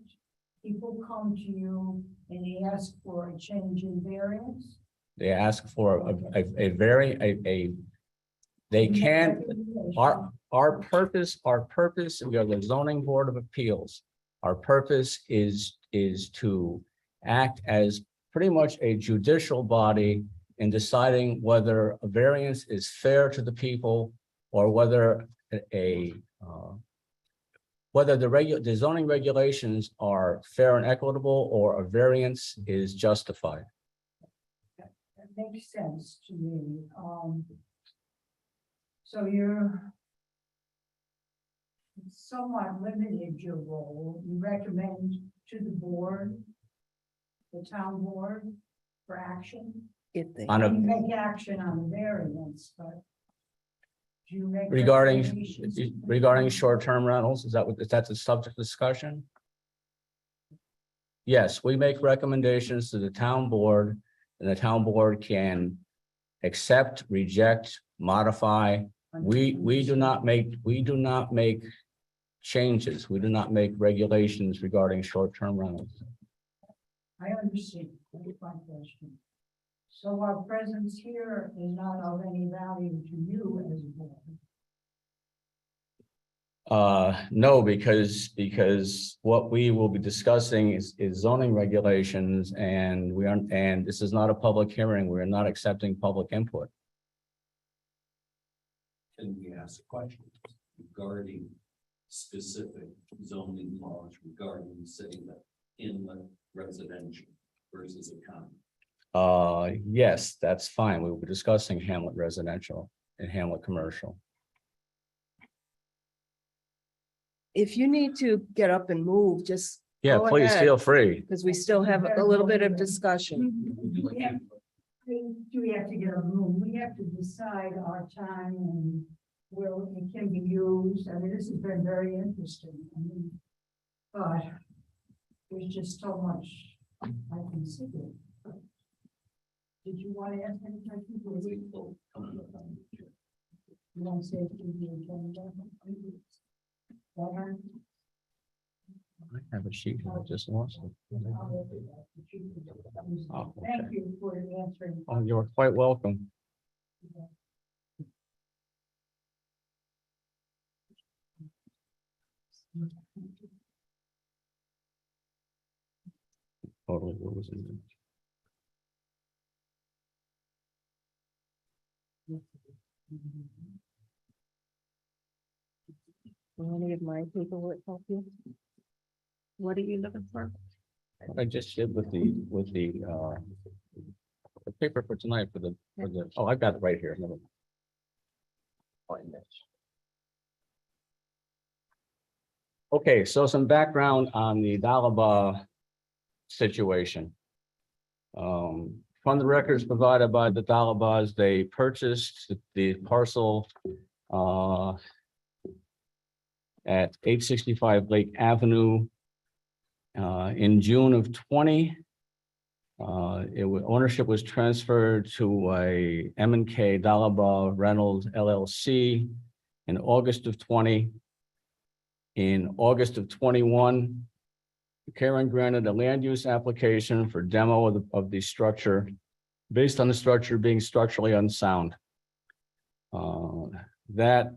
People come to you and they ask for a change in variance? They ask for they can, our purpose, we are the zoning board of appeals. Our purpose is to act as pretty much a judicial body in deciding whether a variance is fair to the people or whether whether the zoning regulations are fair and equitable or a variance is justified. That makes sense to me. So you're somewhat limited your role. You recommend to the board, the town board, for action? If they. On You a, make action on the variance, but do you make regarding recommendations? short-term rentals, is that the subject of discussion? Yes, we make recommendations to the town board, and the town board can accept, reject, modify. We do not make changes. We do not make regulations regarding short-term rentals. I understand. That's my question. So our presence here is not of any value to you as a board. No, because what we will be discussing is zoning regulations, and this is not a public hearing. We are not accepting public input. Can we ask questions regarding specific zoning laws regarding, say, the inlet residential versus a common? Yes, that's fine. We will be discussing Hamlet residential and Hamlet commercial. If you need to get up and move, just Yeah, Go please ahead. feel free. Because we still have a little bit of discussion. We have, we have to get a room, we have to decide our time and where it can be used. I mean, this has been very interesting. I mean, but there's just so much I can see here. Did you want to ask any questions? You want to say? I have a sheet, I just lost it. Oh, okay. Thank you for answering. Oh, you're quite welcome. Totally losing it. Will any of my paperwork help you? What are you looking for? What I just did with the paper for tonight for the, oh, I've got it right here. Never mind. Find this. Okay, so some background on the Dalaba situation. From the records provided by the Dalabas, they purchased the parcel at 865 Lake Avenue in June of 20. Ownership was transferred to a M&K Dalaba Reynolds LLC in August of 20. In August of 21, Karen granted a land use application for demo of the structure based on the structure being structurally unsound. That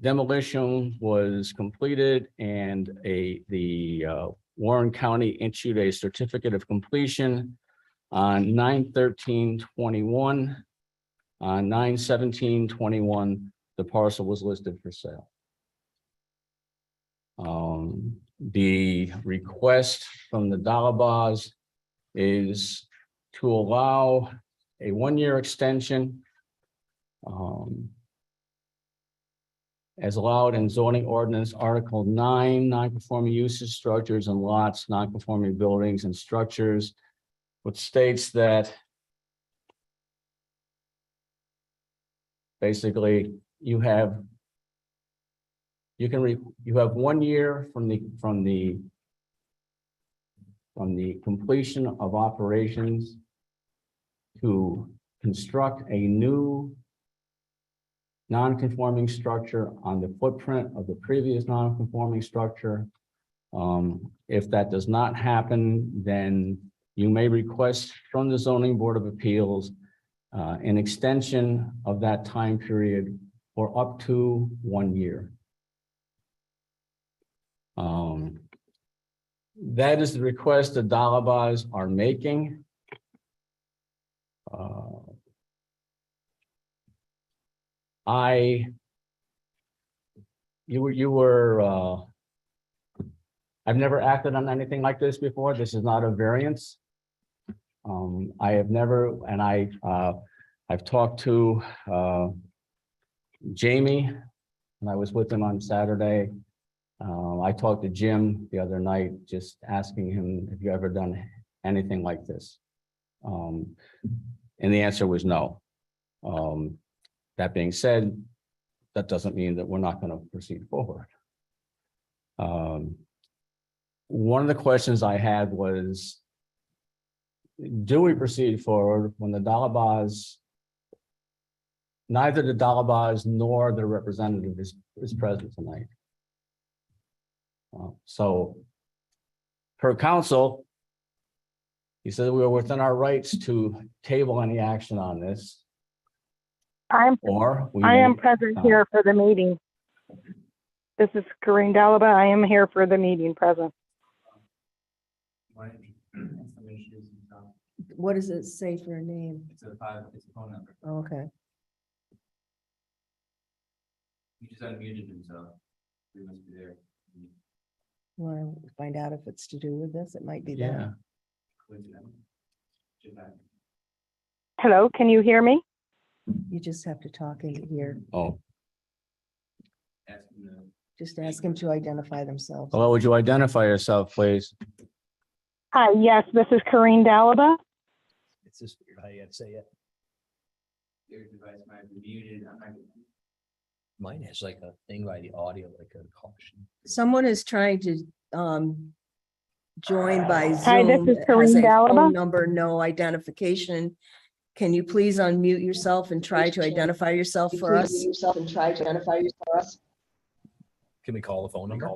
demolition was completed and the Warren County issued a certificate of completion on 9/13/21. On 9/17/21, the parcel was listed for sale. The request from the Dalabas is to allow a one-year extension as allowed in zoning ordinance Article 9, non-conforming uses, structures and lots, non-conforming buildings and structures, which states that basically you have 1 year from the completion of operations to construct a new non-conforming structure on the footprint of the previous non-conforming structure. If that does not happen, then you may request from the Zoning Board of Appeals an extension of that time period for up to 1 year. That is the request the Dalabas are making. I've never acted on anything like this before. This is not a variance. I have never, and I've talked to Jamie, and I was with him on Saturday. I talked to Jim the other night, just asking him, have you ever done anything like this? And the answer was no. That being said, that doesn't mean that we're not going to proceed forward. One of the questions I had was, do we proceed forward when the Dalabas, neither the Dalabas nor the representative is present tonight? So per council, he said we were within our rights to table any action on this. I am present here for the meeting. This is Corinne Dalaba. I am here for the meeting present. What does it say for a name? It's a phone number. Okay. He just unmuted himself. He must be there. Want to find out if it's to do with this? It might be Yeah. that. Coincidentally. Japan. Hello, can you hear me? You just have to talk into here. Oh, Ask him to Just ask him to identify themselves. Hello, would you identify yourself, please? Hi, yes, this is Corinne Dalaba. It's just weird how you had to say it. Your device might be muted. Mine has like a thing by the audio, like a caution. Someone is trying to join by Hi, this Zoom. is It has Corinne a phone Dalaba. number, no identification. Can you please unmute yourself and try to identify yourself for us? Can we call the phone number?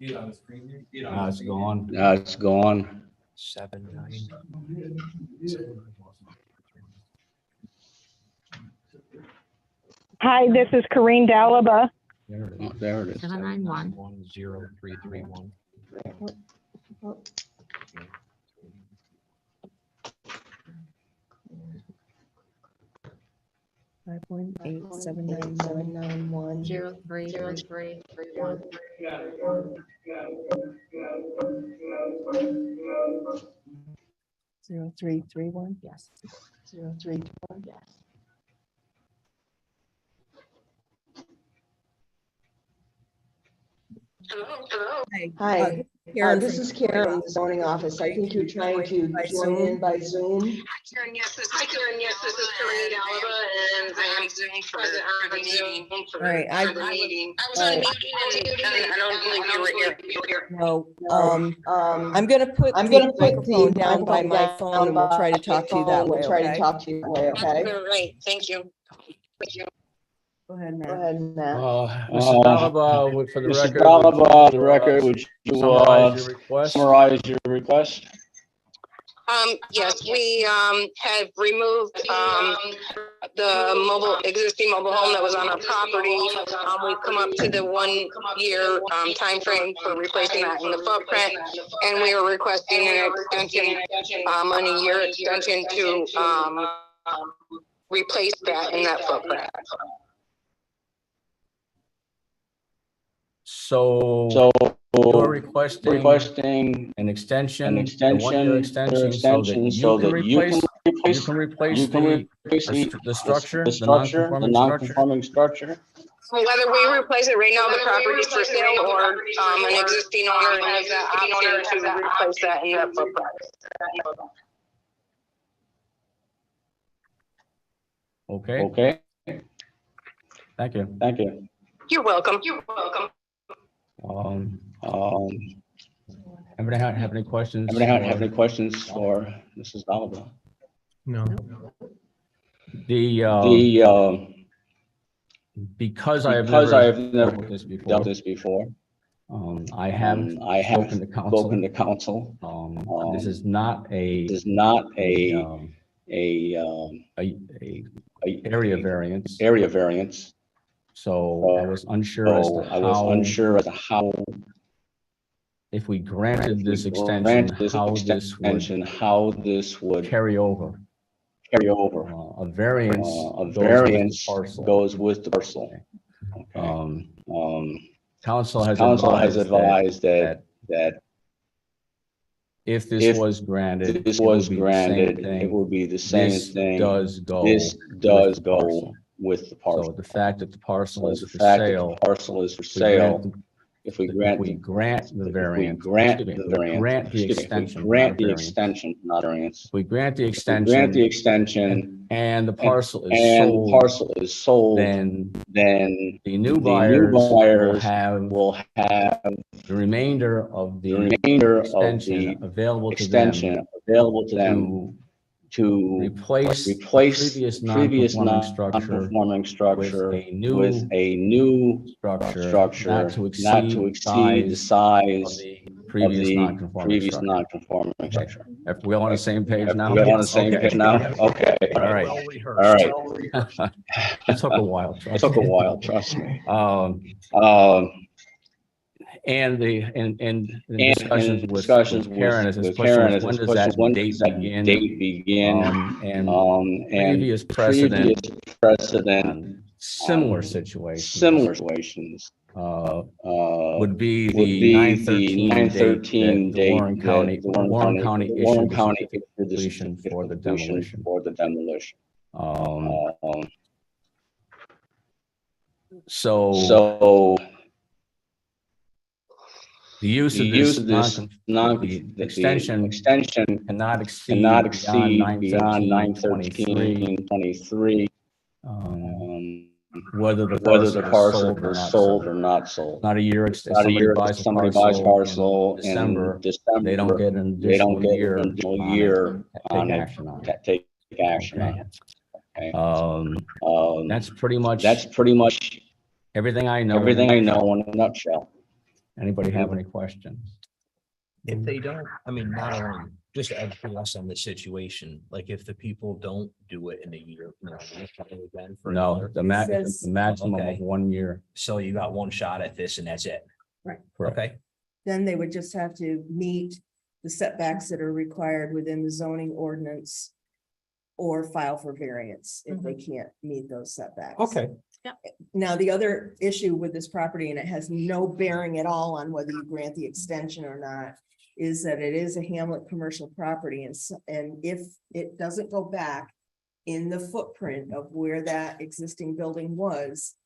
Now it's gone. Now it's gone. 79. Hi, this is Corinne Dalaba. Oh, there it is. 791. 10331. 518-791-991. 0331. 0331. Yes. 0321. Yes. Hi. Karen, this is Karen from the zoning office. I think you're trying to join in by Zoom. Karen, yes, this is Corinne Dalaba, and I am Zoom for the meeting. All right, I I was on mute and I don't believe you were here. no, I'm gonna put the microphone down by my phone and we'll try to talk to you that way, okay? Great, thank you. Thank you. Go ahead, Matt. Mrs. Dalaba, for the Mrs. record. Dalaba, the record, would you Summarize your request? Yes, we have removed the existing mobile home that was on our property. We've come up to the 1 year time frame for replacing that in the footprint, and we are requesting an extension, on a year extension to replace that in that footprint. So you're requesting an extension, a 1 year extension, so that you can replace the structure, the non-conforming structure. Whether we replace it right now, the property is for sale, or an existing owner has that option to replace that in that footprint. Okay. Thank you. You're welcome. Anybody have any questions? For Mrs. Dalaba? No. Because I have never dealt this before. I have spoken to council. This is not a area variance. So I was unsure as to how, if we granted this extension, how this would carry over. A variance goes with the parcel. Council has advised that if this was granted, it would be the same thing. This does go with the parcel. So the fact that the parcel is for sale, if we grant the variance, grant the extension, not variance. If we grant the extension and the parcel is sold, then the new buyers will have the remainder of the extension available to them to replace previous non-conforming structure with a new structure not to exceed the size of the previous non-conforming structure. If we all on the same page now? We all on the same page now? Okay. All right. All right. It took a while, Trust me. And the discussions with Karen is this question, when does that date begin? And previous precedent similar situations would be the 9/13 date that Warren County issued the completion for the demolition. So the use the of use of this this the extension extension cannot cannot exceed beyond exceed beyond 9/13/23, 9/13/23. whether the Whether the parcel parcel is is sold or not sold. sold or not sold. Not a year, if Not a somebody year, buys a somebody buys parcel parcel in December, in December. they don't get an They don't additional get year an additional on year it, on take it, action on it. take action on Okay. it. Okay. That's pretty much That's pretty much everything I know. everything I know in a nutshell. Anybody have any questions? If they don't, I mean, not only just everything else on the situation, like if the people don't do it in a year, you know, we try it again for No, another. says- the maximum Okay. of 1 year. So you got one shot at this and that's it. Right. Correct. Okay, Then they would just have to meet the setbacks that are required within the zoning ordinance or file for variance if they can't meet those setbacks. Okay. Now, the other issue with this property, and it has no bearing at all on whether you grant the extension or not, is that it is a hamlet commercial property, and if it doesn't go back in the footprint of where that existing building was,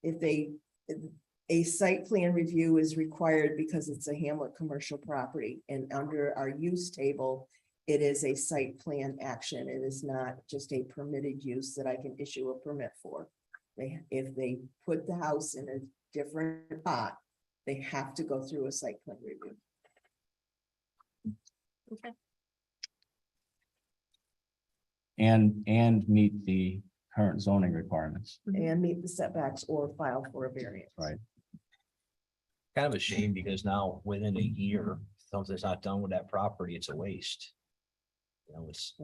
a site plan review is required because it's a hamlet commercial property, and under our use table, it is a site plan action. It is not just a permitted use that I can issue a permit for. If they put the house in a different spot, they have to go through a site plan review. Okay. And meet the current zoning requirements. And meet the setbacks or file for a variance. Right. kind of a shame because now within a year, if something's not done with that property, it's a waste. You know, it's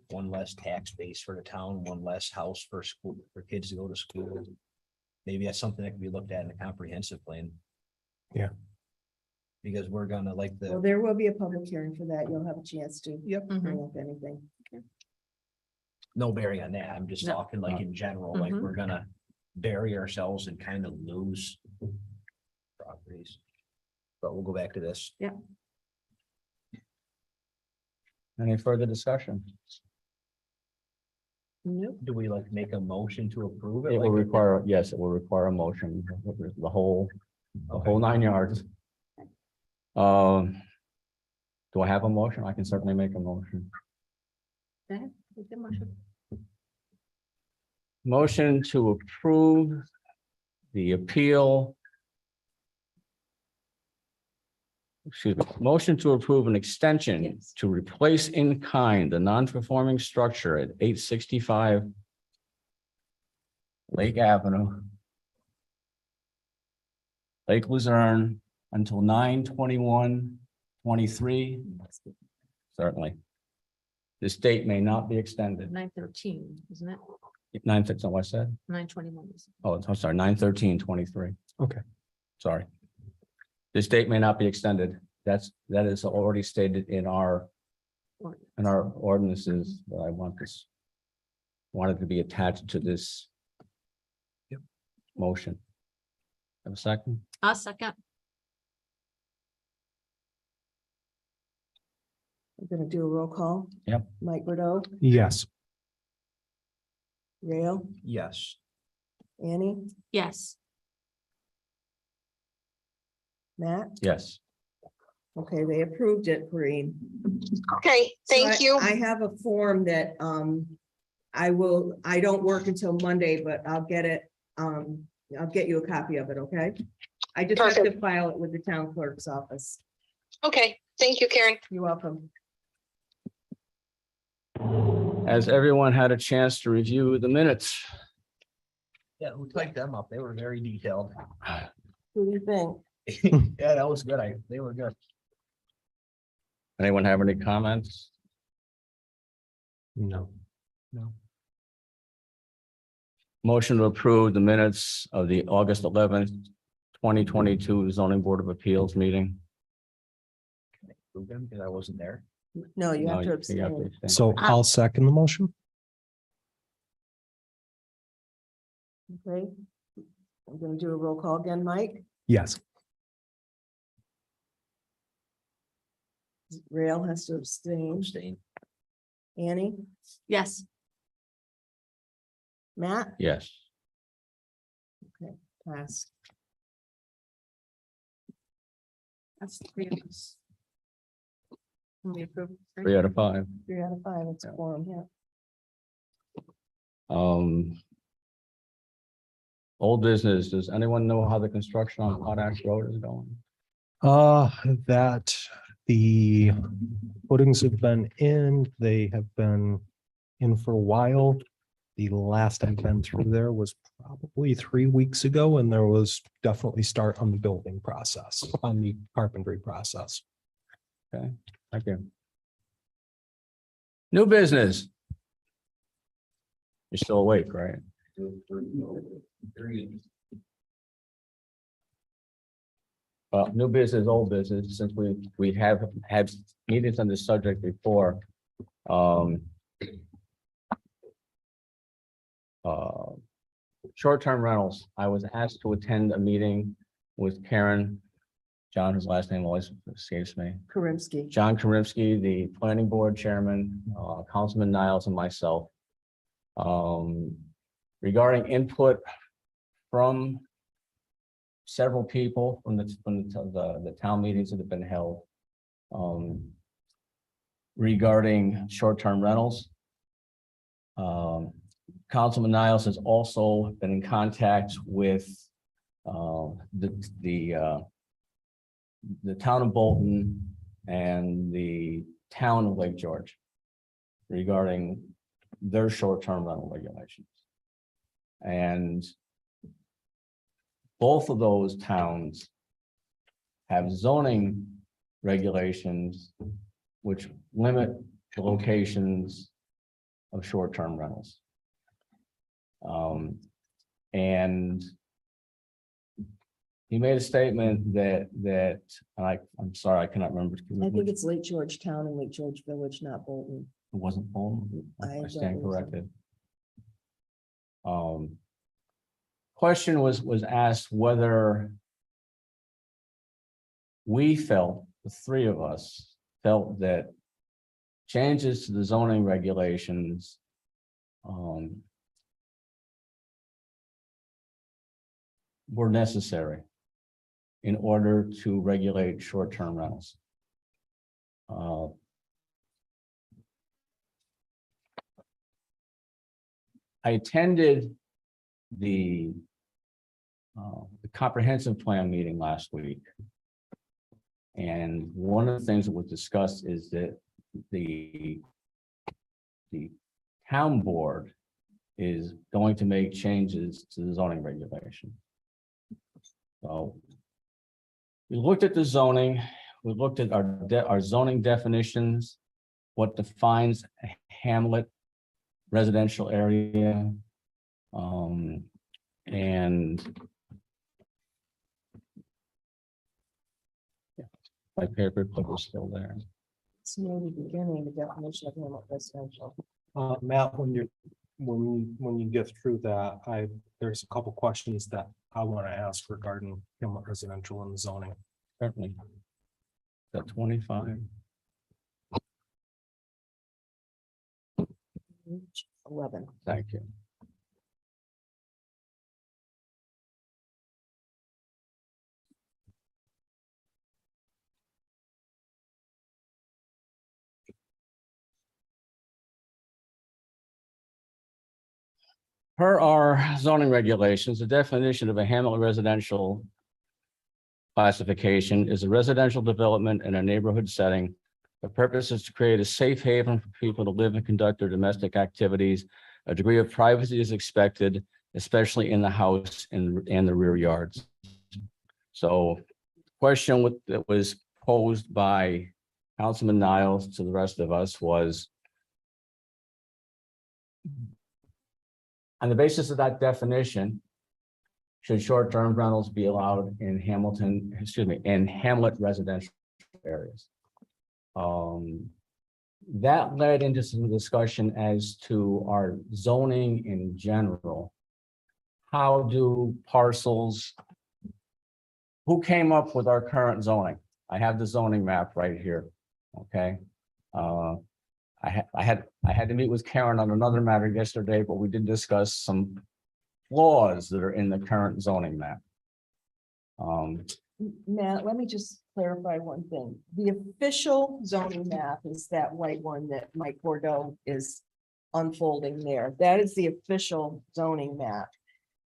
one less tax base for the town, one less house for school, for kids to go to school. Maybe that's something that can be looked at in a comprehensive plan. Yeah. Because we're gonna like Well, the, there will be a public hearing for that. You'll have a chance to. Yep. Bring up anything. no bearing on that. I'm just No. talking like in general, like Mhm. we're gonna bury ourselves and kind of lose properties. But we'll go back to this. Any further discussion? Nope. Do we like make a motion to approve it? It will Like, require, yes, it will require a motion, the whole 9 yards. Do I have a motion? I can certainly make a motion. Go ahead, make the motion. Motion to approve the appeal. Excuse me, motion to approve an extension Yes. to replace in kind the non-conforming structure at 865 Lake Avenue, Lake Luzerne, until 9/21/23. Certainly. This date may not be extended. 9/13, isn't it? 9, that's not what I said. 9/21. Oh, I'm sorry, 9/13/23. Okay. Sorry. This date may not be extended. That is already stated in our ordinances, that I wanted to be attached to this. Yep. Motion. Have a second? I'll second. We're gonna do a roll call. Yep. Mike Bordeaux, Yes. Rail, yes. Annie, Yes. Matt. Yes. Okay, they approved it, Corinne. Okay, So thank you. I have a form that, I don't work until Monday, but I'll get it, I'll get you a copy of it, okay? I just have to Perfect. file it with the town clerk's office. Okay, thank you, Karen. You're welcome. Has everyone had a chance to review the minutes? Yeah, who typed them up? They were very detailed. Who do you think? Yeah, that was good. They were good. Anyone have any comments? No. Motion to approve the minutes of the August 11th, 2022 zoning board of appeals meeting. Prove them because I wasn't there. No, you No, have to you have abstain. to abstain. So I'll second the motion. Okay. I'm gonna do a roll call again, Mike. Yes. Rail has to abstain. Abstain. Annie, Yes. Matt, Yes. okay. Pass. That's three of us. Can we approve? 3 out of 5. 3 out of 5, it's a quorum, yeah. Old business, does anyone know how the construction on Potash Road is going? That the footings have been in, they have been in for a while. The last I've been through there was probably 3 weeks ago, and there was definitely start on the building process, on the carpentry process. Okay, thank you. New business. You're still awake, right? Well, new business, old business, since we have had meetings on this subject before. Short-term rentals. I was asked to attend a meeting with Karen, John, whose last name always escapes me. Karimsky. John Karimsky, the planning board chairman, Councilman Niles, and myself. Regarding input from several people from the town meetings that have been held. Regarding short-term rentals. Councilman Niles has also been in contact with the town of Bolton and the town of Lake George regarding their short-term rental regulations. And both of those towns have zoning regulations which limit the locations of short-term rentals. And he made a statement that I'm sorry, I cannot remember. I think it's Lake George Town and Lake George Village, not Bolton. It wasn't Bolton. I stand corrected. Question was asked whether we felt, the three of us felt that changes to the zoning regulations were necessary in order to regulate short-term rentals. I attended the comprehensive plan meeting last week. And one of the things that was discussed is that the town board is going to make changes to the zoning regulation. So we looked at the zoning, we looked at our zoning definitions, what defines a hamlet residential area. And yeah, my paper clip was still there. It's near the beginning, the definition of hamlet residential. Matt, when you get through that, there's a couple questions that I want to ask regarding hamlet residential and zoning. Certainly. That 25. 11. Thank you. Per our zoning regulations, the definition of a hamlet residential classification is a residential development in a neighborhood setting. The purpose is to create a safe haven for people to live and conduct their domestic activities. A degree of privacy is expected, especially in the house and the rear yards. So, question that was posed by Councilman Niles to the rest of us was, on the basis of that definition, should short-term rentals be allowed in in hamlet residential areas? That led into some discussion as to our zoning in general. How do parcels, who came up with our current zoning? I have the zoning map right here, okay? I had to meet with Karen on another matter yesterday, but we did discuss some flaws that are in the current zoning map. Matt, let me just clarify one thing. The official zoning map is that white one that Mike Bordeaux is unfolding there. That is the official zoning map.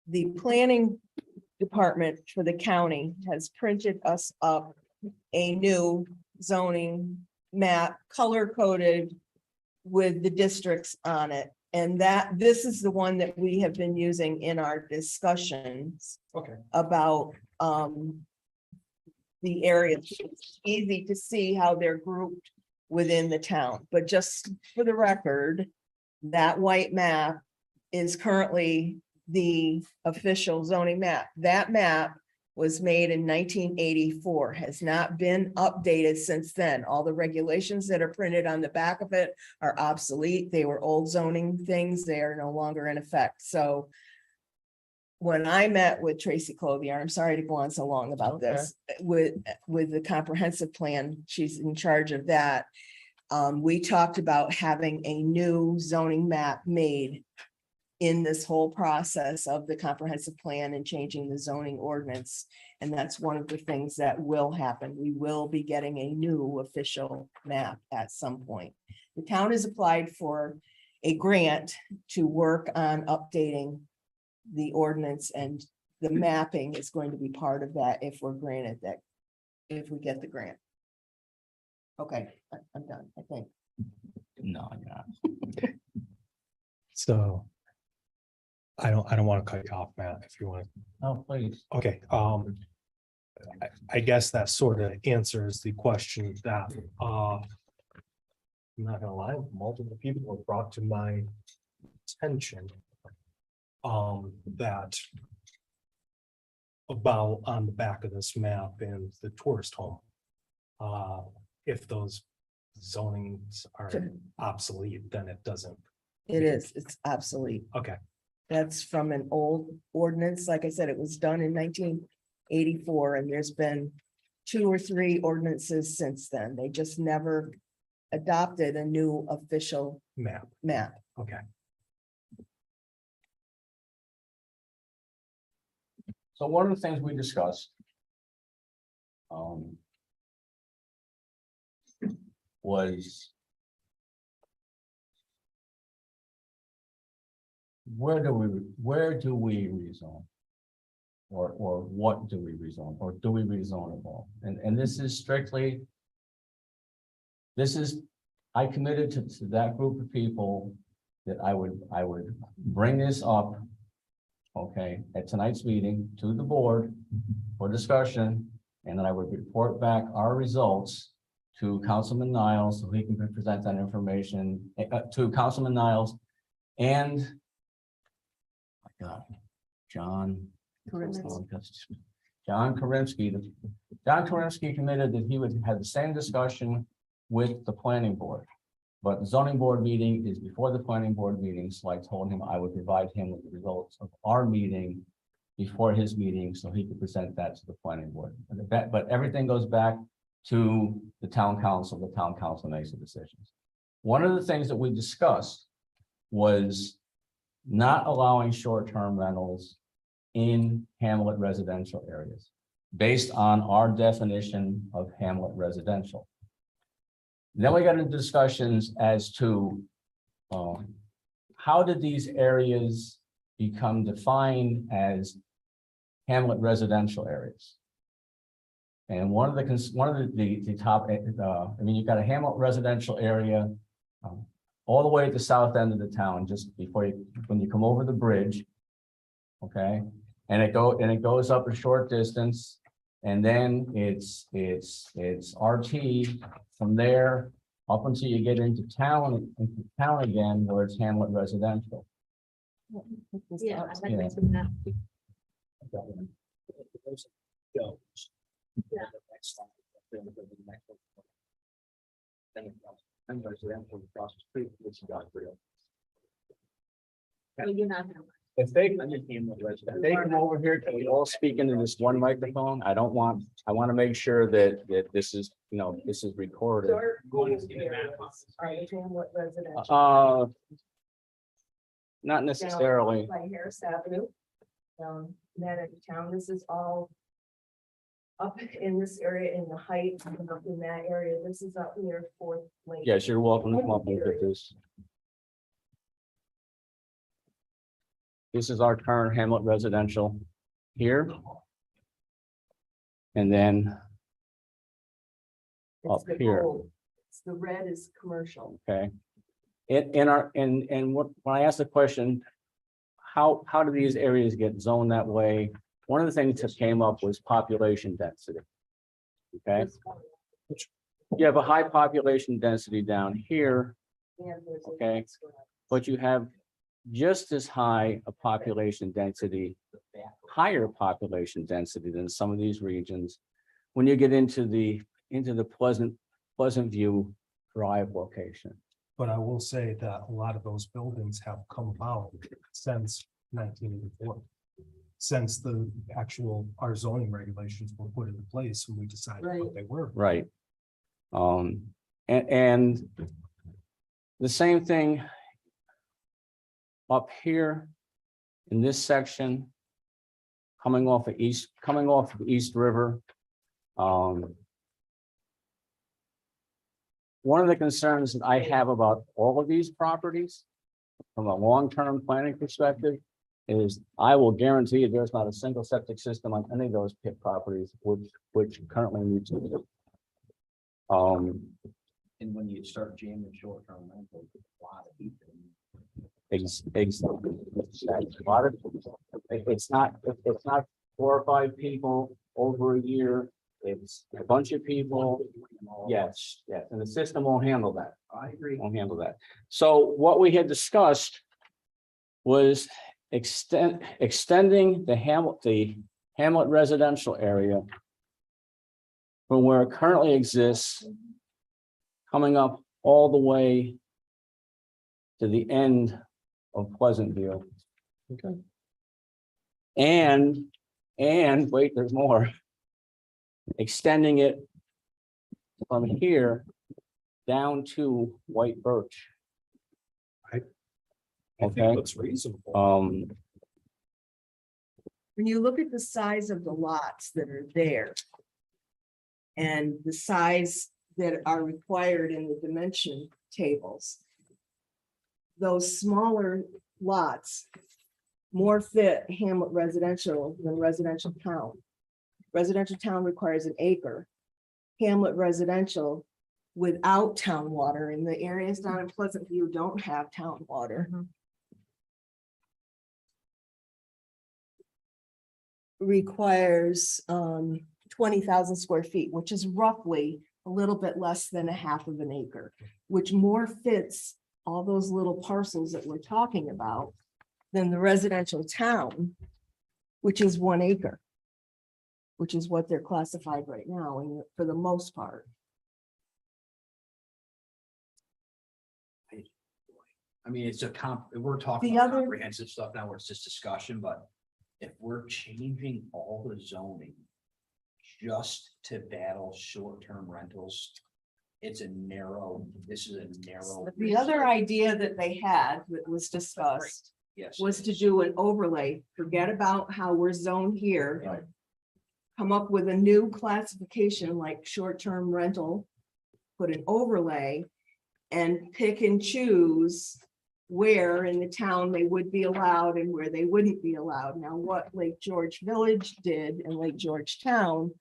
The planning department for the county has printed us up a new zoning map, color coded with the districts on it. And this is the one that we have been using in our discussions Okay. about the areas. It's easy to see how they're grouped within the town, but just for the record, that white map is currently the official zoning map. That map was made in 1984, has not been updated since then. All the regulations that are printed on the back of it are obsolete. They were old zoning things. They are no longer in effect. So when I met with Tracy Clothier, I'm sorry to go on so long about this, with the comprehensive plan, she's in charge of that. We talked about having a new zoning map made in this whole process of the comprehensive plan and changing the zoning ordinance. And that's one of the things that will happen. We will be getting a new official map at some point. The town has applied for a grant to work on updating the ordinance, and the mapping is going to be part of that if we're granted that, if we get the grant. Okay, I'm done, I think. No, you're not. So I don't want to cut you off, Matt, if you want to. Oh, please. Okay, I guess that sort of answers the question that, I'm not gonna lie, multiple people have brought to my attention. That about on the back of this map and the tourist home. If those zonings are obsolete, then it doesn't. It is, it's obsolete. Okay, That's from an old ordinance. Like I said, it was done in 1984, and there's been 2 or 3 ordinances since then. They just never adopted a new official map, map. okay. So one of the things we discussed was where do we rezone? Or what do we rezone? Or do we rezone at all? And this is strictly, I committed to that group of people that I would bring this up, okay, at tonight's meeting to the board for discussion, and then I would report back our results to Councilman Niles, so he can present that information to Councilman Niles and my God, John Karinsky. John Karinsky committed that he would have the same discussion with the planning board. But the zoning board meeting is before the planning board meeting, so I told him I would provide him with the results of our meeting before his meeting, so he could present that to the planning board. But everything goes back to the town council. The town council makes the decisions. One of the things that we discussed was not allowing short-term rentals in Hamlet residential areas based on our definition of Hamlet residential. Then we got into discussions as to how did these areas become defined as Hamlet residential areas. And one of the top, I mean, you've got a Hamlet residential area all the way at the south end of the town, just before when you come over the bridge, okay, and it goes up a short distance, and then it's RT from there up until you get into town again, where it's Hamlet residential. Yeah. You're not gonna. If they come over here, can we all speak into this one microphone? I want to make sure that this is, this is recorded. not necessarily. By Harris Avenue. That end of town, this is all up in this area in the height, and up in that area. This is up near Fourth Lake. Yes, you're welcome to come up and look at this. This is our current Hamlet residential here. And then, It's up the here. gold. It's the red is commercial. okay. And when I asked the question, how do these areas get zoned that way? One of the things that came up was population density. Okay, you have a high population density down here, And there's a- Okay. but you have just as high a population density, higher population density than some of these regions. When you get into the Pleasant View Drive location. But I will say that a lot of those buildings have come about since 1984. Since the actual, our zoning regulations were put into place and we decided what they were. Right. And the same thing up here in this section, coming off of East River. One of the concerns that I have about all of these properties from a long-term planning perspective is I will guarantee you there's not a single septic system on any of those pit properties which currently needs to be. And when you start jamming short-term rentals, a lot of people. It's not 4 or 5 people over a year. It's a bunch of people. Yes, and the system won't handle that. I agree. Won't handle that. So what we had discussed was extending the Hamlet residential area from where it currently exists, coming up all the way to the end of Pleasant View. Okay. And wait, there's more. Extending it from here down to White Birch. I think Okay. that's reasonable. When you look at the size of the lots that are there and the size that are required in the dimension tables, those smaller lots more fit Hamlet residential than residential town. Residential town requires an acre. Hamlet residential without town water, and the areas down in Pleasant View don't have town water. Requires 20,000 square feet, which is roughly a little bit less than a half of an acre, which more fits all those little parcels that we're talking about than the residential town, which is 1 acre, which is what they're classified right now, and for the most part. I mean, it's we're talking The about other- comprehensive stuff now where it's just discussion, but if we're changing all the zoning just to battle short-term rentals, this is a narrow. The other idea that they had that was discussed Yes. was to do an overlay, forget about how we're zoned here. Right. Come up with a new classification like short-term rental, put an overlay and pick and choose where in the town they would be allowed and where they wouldn't be allowed. Now, what Lake George Village did and Lake George Town,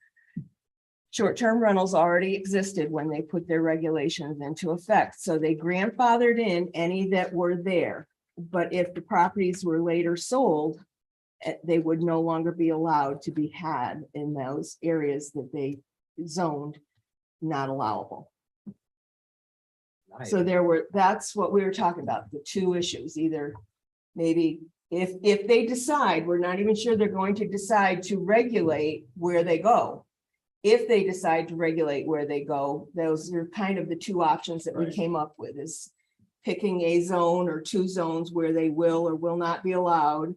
short-term rentals already existed when they put their regulations into effect. So they grandfathered in any that were there. But if the properties were later sold, they would no longer be allowed to be had in those areas that they zoned not allowable. So that's what we were talking about, the 2 issues, either maybe if they decide, we're not even sure they're going to decide to regulate where they go. If they decide to regulate where they go, those are kind of the 2 options that we came up with, is picking a zone or 2 zones where they will or will not be allowed,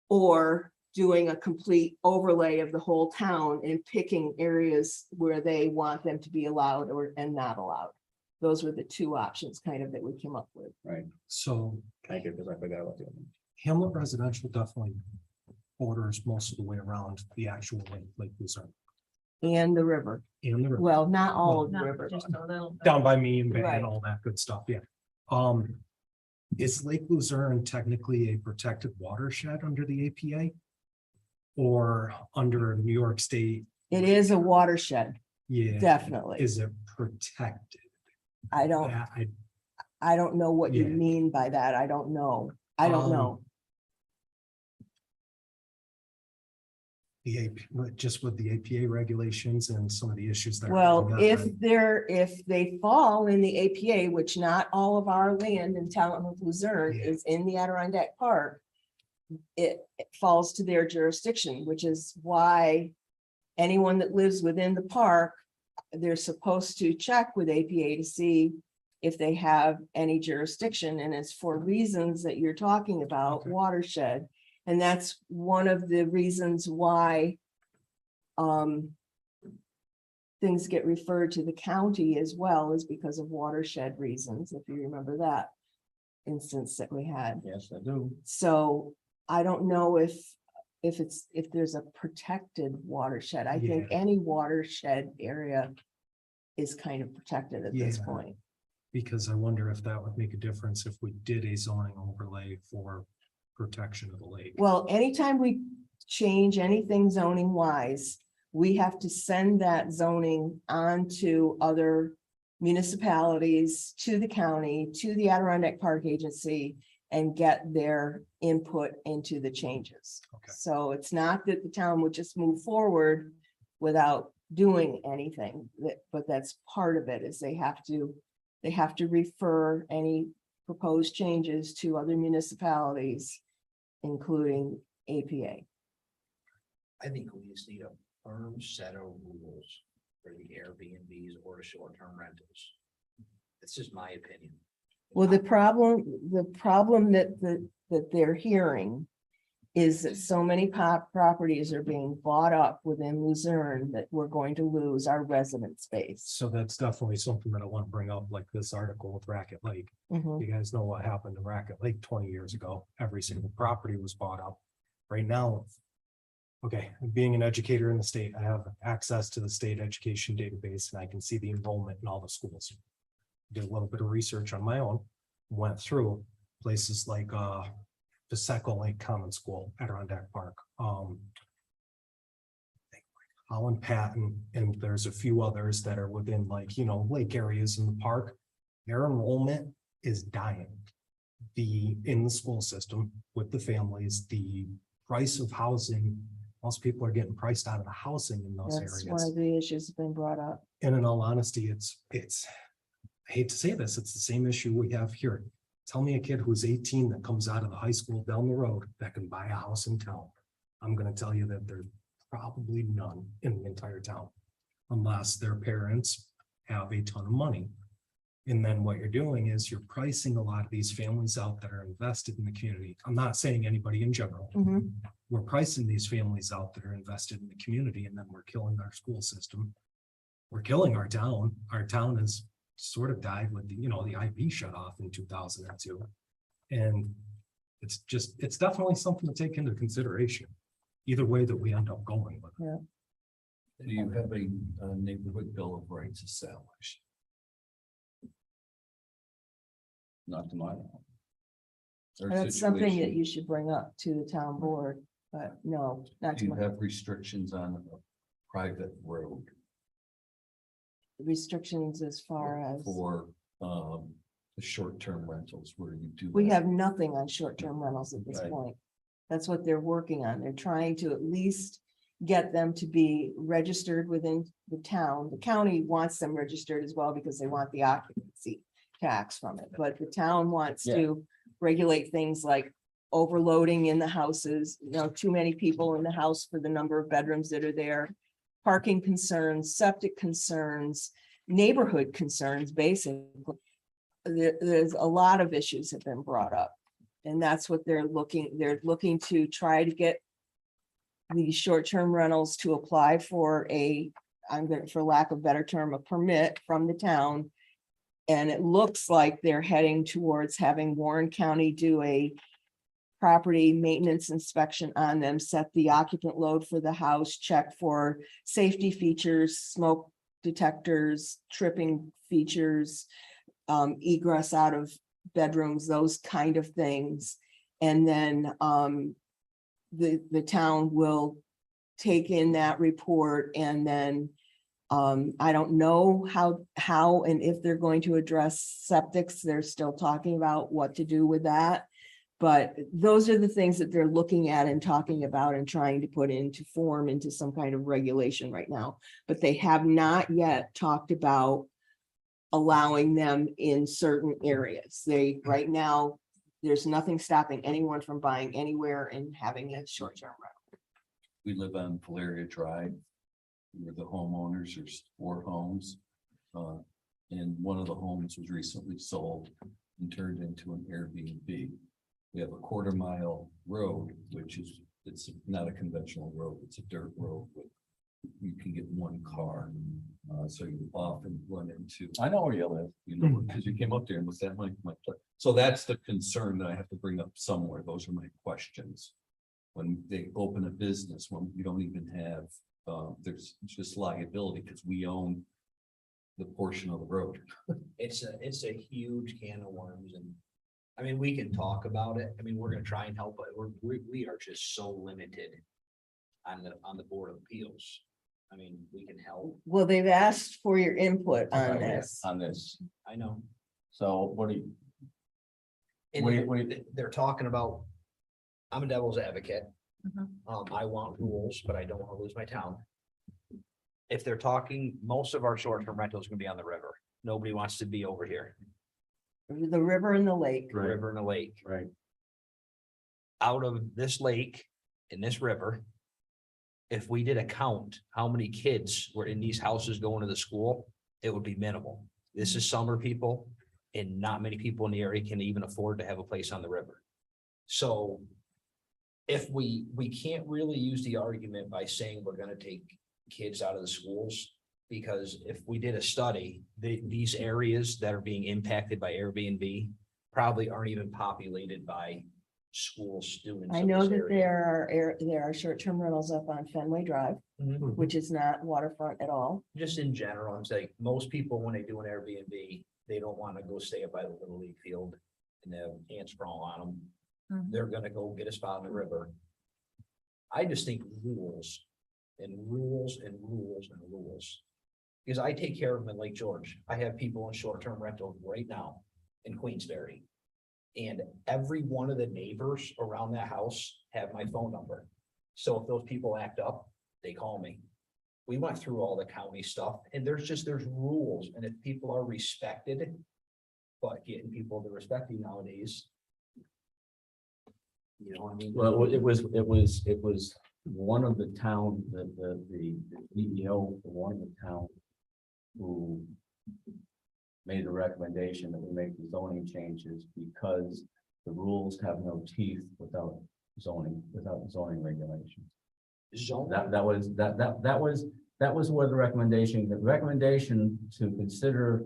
or doing a complete overlay of the whole town and picking areas where they want them to be allowed and not allowed. those were the two options kind of that we came up with. So Thank you, because I forgot about the other one. Hamlet residential definitely borders most of the way around the actual Lake Luzerne And the river. and the river. Well, not all of the Not river. just a little bit. Down by me and Right. and all that good stuff, yeah. Is Lake Luzerne technically a protected watershed under the APA? Or under New York State? It is a watershed, Yeah. definitely. Is it protected? I don't, That I don't know what you Yeah. mean by that. I don't know. I don't know. The AP, just with the APA regulations and some of the issues that. are Well, going on, if right? if they fall in the APA, which not all of our land in town of Luzerne Yeah. is in the Adirondack Park. It falls to their jurisdiction, which is why anyone that lives within the park, they're supposed to check with APA to see if they have any jurisdiction, and it's for reasons that you're talking about, Okay. watershed. And that's one of the reasons why things get referred to the county as well, is because of watershed reasons, if you remember that instance that we had. Yes, I do. So I don't know if there's a protected watershed. I think Yeah. any watershed area is kind of protected at this Yeah. point. Because I wonder if that would make a difference if we did a zoning overlay for protection of the lake. Well, anytime we change anything zoning wise, we have to send that zoning on to other municipalities, to the county, to the Adirondack Park Agency, and get their input into the changes. Okay. So it's not that the town would just move forward without doing anything, but that's part of it, is they have to refer any proposed changes to other municipalities, including APA. I think we just need a firm set of rules for the Airbnbs or short-term rentals. It's just my opinion. Well, the problem that they're hearing is that so many properties are being bought up within Luzerne that we're going to lose our resident space. So that's definitely something that I want to bring up, like this article with Racket Lake. Mhm. You guys know what happened to Racket Lake 20 years ago. Every single property was bought up. Right now, okay, being an educator in the state, I have access to the state education database and I can see the enrollment in all the schools. Did a little bit of research on my own, went through places like Pasecco Lake Common School, Adirondack Park, Holland Patton, and there's a few others that are within lake areas in the park. Their enrollment is dying. In the school system with the families, the price of housing, most people are getting priced out of the housing in those That's one areas. of the issues that's been brought up. And in all honesty, it's, I hate to say this, it's the same issue we have here. Tell me a kid who's 18 that comes out of the high school down the road that can buy a house in town. I'm gonna tell you that there's probably none in the entire town. Unless their parents have a ton of money. And then what you're doing is you're pricing a lot of these families out that are invested in the community. I'm not saying anybody in general. Mhm. We're pricing these families out that are invested in the community, and then we're killing our school system. We're killing our town. Our town has sort of died with the IV shut off in 2002. And it's definitely something to take into consideration. Either way that we end up going with it. Do you have a neighborhood bill of rights established? Not to my knowledge. Or That's something that situation, you should bring up to the town board, but no, not do to you my have restrictions on a private road restrictions as far as. for the short-term rentals where you do? We have nothing on short-term rentals at this Right. point. That's what they're working on. They're trying to at least get them to be registered within the town. The county wants them registered as well because they want the occupancy tax from it, but the town wants to regulate things like overloading in the houses, too many people in the house for the number of bedrooms that are there, parking concerns, septic concerns, neighborhood concerns, basically. There's a lot of issues have been brought up. And that's what they're looking to try to get these short-term rentals to apply for for lack of better term, a permit from the town And it looks like they're heading towards having Warren County do a property maintenance inspection on them, set the occupant load for the house, check for safety features, smoke detectors, tripping features, egress out of bedrooms, those kind of things. And then the town will take in that report, and then I don't know how and if they're going to address septics. They're still talking about what to do with that. But those are the things that they're looking at and talking about and trying to put into form into some kind of regulation right now. But they have not yet talked about allowing them in certain areas. They, right now, there's nothing stopping anyone from buying anywhere and having a short-term rental. We live on Valeria Drive. We're the homeowners, there's 4 homes. And one of the homes was recently sold and turned into an Airbnb. We have a 1/4-mile road, which is, it's not a conventional road, it's a dirt road with, you can get 1 car. So you often run into, I know where you live, you know, because you came up there and was that my, so that's the concern that I have to bring up somewhere. Those are my questions. When they open a business, when we don't even have, there's just liability because we own the portion of the road. It's a huge can of worms, and I mean, we can talk about it. I mean, we're gonna try and help, but we are just so limited on the Board of Appeals. I mean, we can help. Well, they've asked for your input on this. On this, I know. so what do you? And What do you- they're talking about, I'm a devil's advocate. Mhm. I want rules, but I don't want to lose my town. If they're talking, most of our short-term rentals are gonna be on the river. Nobody wants to be over here. The river and the lake. The river and the lake. Right. Out of this lake and this river, if we did a count, how many kids were in these houses going to the school, it would be minimal. This is summer people, and not many people in the area can even afford to have a place on the river. So if we can't really use the argument by saying we're gonna take kids out of the schools, because if we did a study, these areas that are being impacted by Airbnb probably aren't even populated by school students. I of know this that area. there are short-term rentals up on Fenway Drive, Mhm. which is not waterfront at all. Just in general, I'm saying, most people, when they do an Airbnb, they don't want to go stay up by the Little League field and have ants crawl on them. Mhm. They're gonna go get a spot in the river. I just think rules and rules and rules and rules. Because I take care of them in Lake George. I have people in short-term rental right now in Queensberry. And every one of the neighbors around that house have my phone number. So if those people act up, they call me. We went through all the county stuff, and there's rules, and if people are respected, but getting people to respect you nowadays. You know what I mean? Well, it was one of the town, the CEO for one of the town who made a recommendation that we make the zoning changes because the rules have no teeth without zoning regulations. That was where the recommendation to consider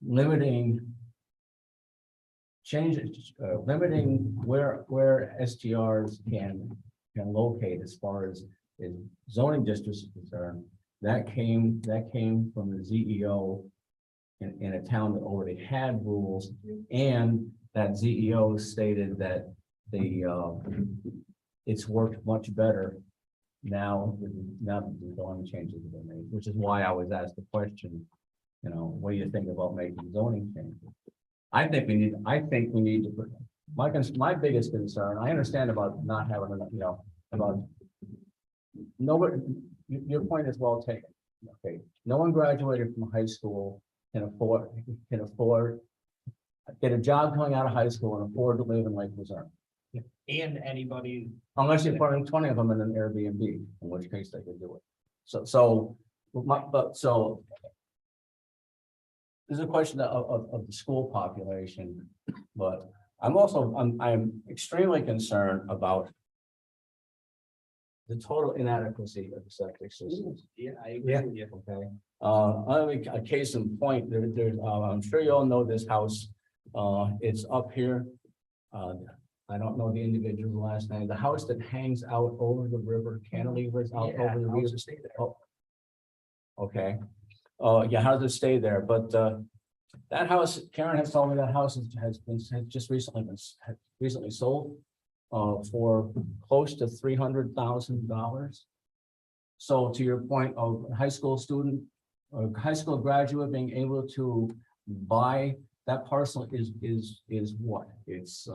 limiting changes, limiting where STRs can locate as far as zoning districts are concerned. That came from the ZEO in a town that already had rules, and that ZEO stated that it's worked much better now that the zoning changes have been made, which is why I was asked the question, you know, what do you think about making zoning changes? I think we need to put, my biggest concern, I understand about not having enough, you know, about nobody, your point is well taken. Okay, no one graduated from high school can afford, get a job coming out of high school and afford to live in Lake Luzerne. And anybody, Unless you're putting 20 of them in an Airbnb, in which case they could do it. So there's a question of the school population, but I'm extremely concerned about the total inadequacy of the septic system. Yeah, I agree with you. Okay, a case in point, I'm sure you all know this house, it's up here. I don't know the individual's last name, the house that hangs out over the river, cantilevers out Yeah, over the I river. was to stay there. Oh, okay, yeah, how does it stay there, but, that house, Karen has told me that house has just recently sold, for close to $300,000. So to your point of a high school student, or high school graduate being able to buy that parcel is what? It's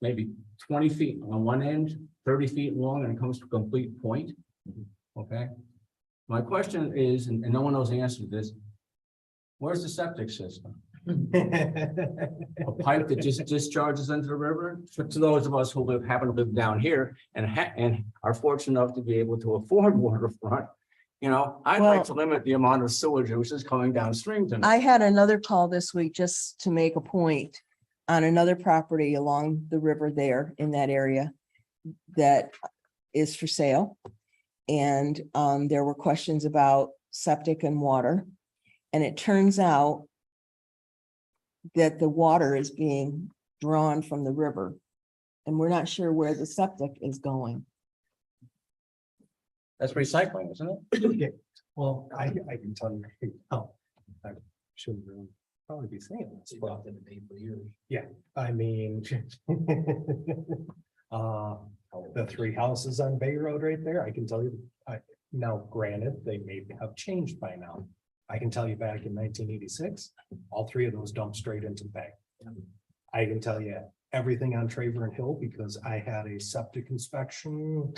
maybe 20 feet on one end, 30 feet long, and it comes to a complete point. Okay. My question is, and no one knows the answer to this, where's the septic system? A pipe that just discharges into the river? To those of us who happen to live down here and are fortunate enough to be able to afford waterfront, you know, I'd like Well- to limit the amount of sewage which is coming downstream to me. I had another call this week just to make a point on another property along the river there in that area that is for sale. And there were questions about septic and water. And it turns out that the water is being drawn from the river. And we're not sure where the septic is going. That's recycling, isn't it? Yeah, well, I can tell you, oh, I shouldn't really probably be saying this, It's but been in the name for years. I mean. The three houses on Bay Road right there, I can tell you, now granted, they may have changed by now. I can tell you back in 1986, all three of those dumped straight into the bay. I can tell you everything on Traver and Hill because I had a septic inspection.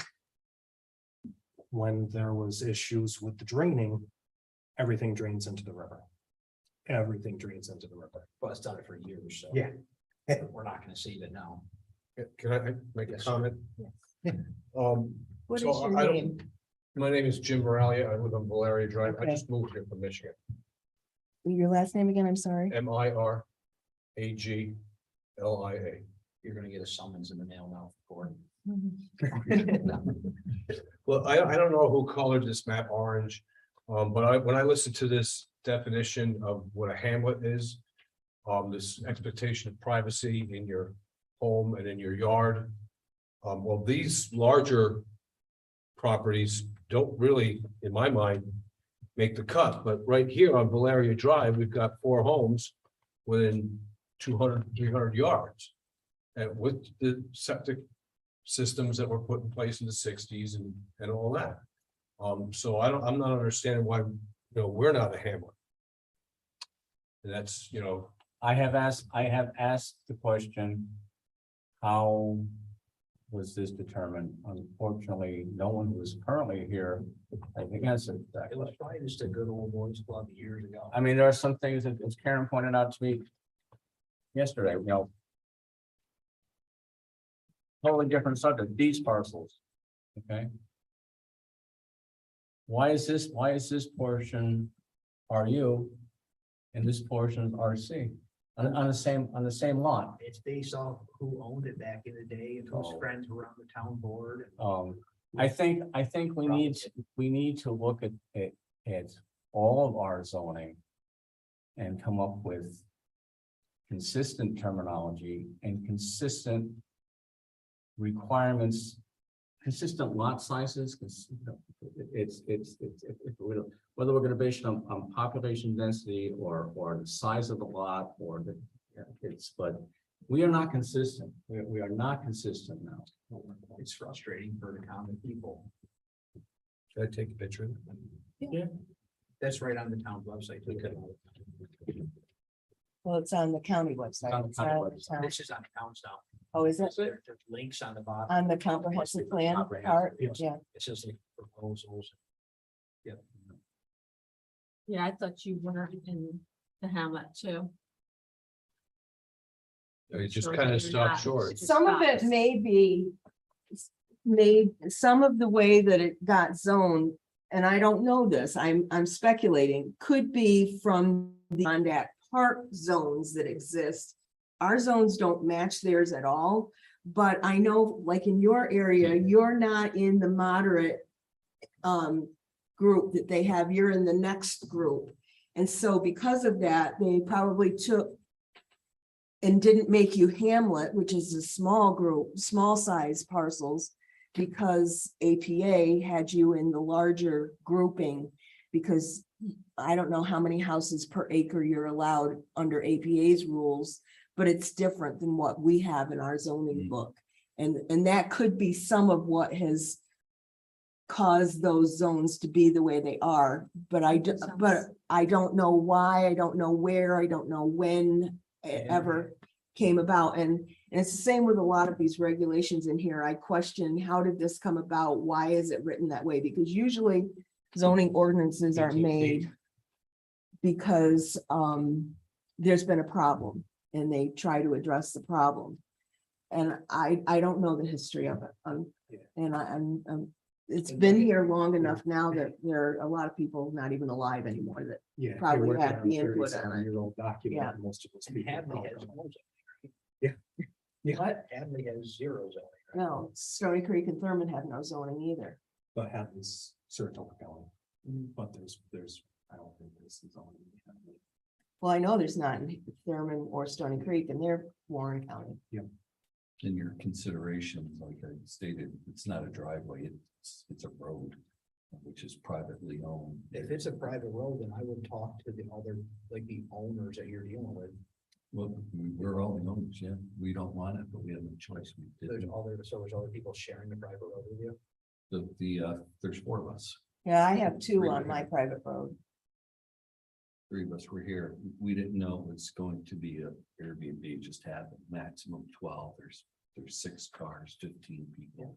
When there was issues with the draining, everything drains into the river. Everything drains into the river. Well, it's done it for years, so. Yeah. We're not gonna save it now. Can I make a Yes, sir. comment? What So is your I don't- name? My name is Jim Moralia. I live on Valeria Drive. I Okay. just moved here from Michigan. Your last name again, I'm sorry. Miraglia. You're gonna get a summons in the mail now for court. Well, I don't know who colored this map orange, but when I listened to this definition of what a hamlet is, this expectation of privacy in your home and in your yard. Well, these larger properties don't really, in my mind, make the cut, but right here on Valeria Drive, we've got 4 homes within 200, 300 yards. And with the septic systems that were put in place in the 60s and all that. So I'm not understanding why, we're not a hamlet. And that's, I have asked the question, how was this determined? Unfortunately, no one who is currently here has answered that. It was probably just a good old boys club years ago. I mean, there are some things that, as Karen pointed out to me yesterday, totally different subject, these parcels, okay? Why is this portion RU and this portion is RC on the same lot? It's based off who owned it back in the day and whose Oh. friends were on the town board. I think we need to look at all of our zoning and come up with consistent terminology and consistent requirements, consistent lot sizes, because whether we're going to base it on population density or the size of the lot or but we are not consistent. We are not consistent now. It's frustrating for the common people. should I take a picture of it? Yeah. That's right on the town website. Well, it's on the county website. On the It's county not on the website. town. This is on the town stuff. Oh, is it There's links on the bottom. on the comprehensive plan part? Yes. Yeah. It says like proposals. Yep. Yeah, I thought you were in the hamlet too. It just Shows kind that of you're stopped not. short. Some of it may be made, some of the way that it got zoned, and I don't know this, I'm speculating, could be from the Mondat Park zones that exist. Our zones don't match theirs at all, But I know, like in your area, you're not in the moderate group that they have, you're in the next group. And so because of that, they probably took and didn't make you Hamlet, which is a small group, small size parcels, because APA had you in the larger grouping, because I don't know how many houses per acre you're allowed under APA's rules, but it's different than what we have in our zoning book. And that could be some of what has caused those zones to be the way they are, but I don't know why, I don't know where, I don't know when it ever came about. And it's the same with a lot of these regulations in here. I question, how did this come about? Why is it written that way? Because usually zoning ordinances are made because there's been a problem and they try to address the problem. And I don't know the history of it. And it's been here long enough now that there are a lot of people not even alive anymore that Yeah. probably you're working had on the a input on it. 37-year-old document. Yeah. and Most of us. And Hadley has homes. Yeah. What? Hadley has zero zoning. right? No, Stony Creek and Thurman have no zoning either. But Hadley's Saratoga County. But there's, I don't think this is on. Well, I know there's not in Thurman or Stony Creek and they're Warren County. In your consideration, like I stated, it's not a driveway, it's a road, which is privately owned. If it's a private road, then I would talk to the other, like the owners that you're dealing with. Well, we're all the owners, yeah, we don't want it, but we have no choice. We There's did. there's other people sharing the private road with you. There's 4 of us, Yeah, I have two on my private road. 3 of us were here, we didn't know it was going to be a Airbnb, it just happened, maximum 12, there's 6 cars, 15 people.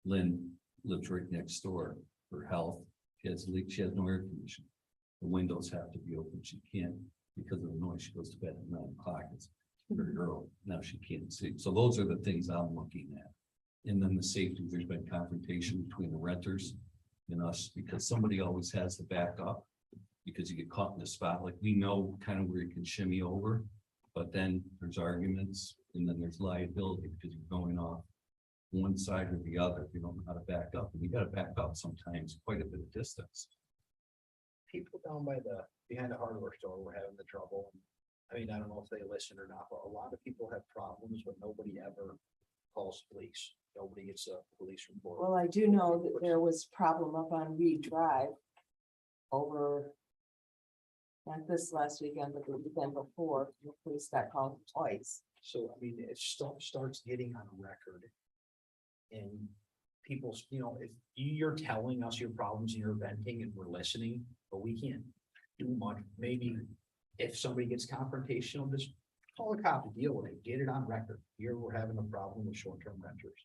Lynn lives right next door, for health, she has no air conditioning. The windows have to be open, she can't, because of the noise, she goes to bed at 9 o'clock, it's very early, now she can't sleep, so those are the things I'm looking at. And then the safety, there's been confrontation between the renters and us, because somebody always has the backup. Because you get caught in the spot, like we know kind of where you can shimmy over, but then there's arguments and then there's liability because you're going off one side or the other. If you don't know how to back up, and you got to back up sometimes quite a bit of distance. People down behind the hardware store were having the trouble. I mean, I don't know if they listen or not, but a lot of people have problems, but nobody ever calls police. Nobody gets a police report. Well, I do know that there was problem up on Reed Drive over, not this last weekend, but the weekend before, the police got called twice. So, I mean, it starts getting on a record. And people's, if you're telling us your problems and you're venting and we're listening, but we can't do much. Maybe if somebody gets confrontational, just call a cop to deal with it, get it on record. Here, we're having a problem with short-term renters.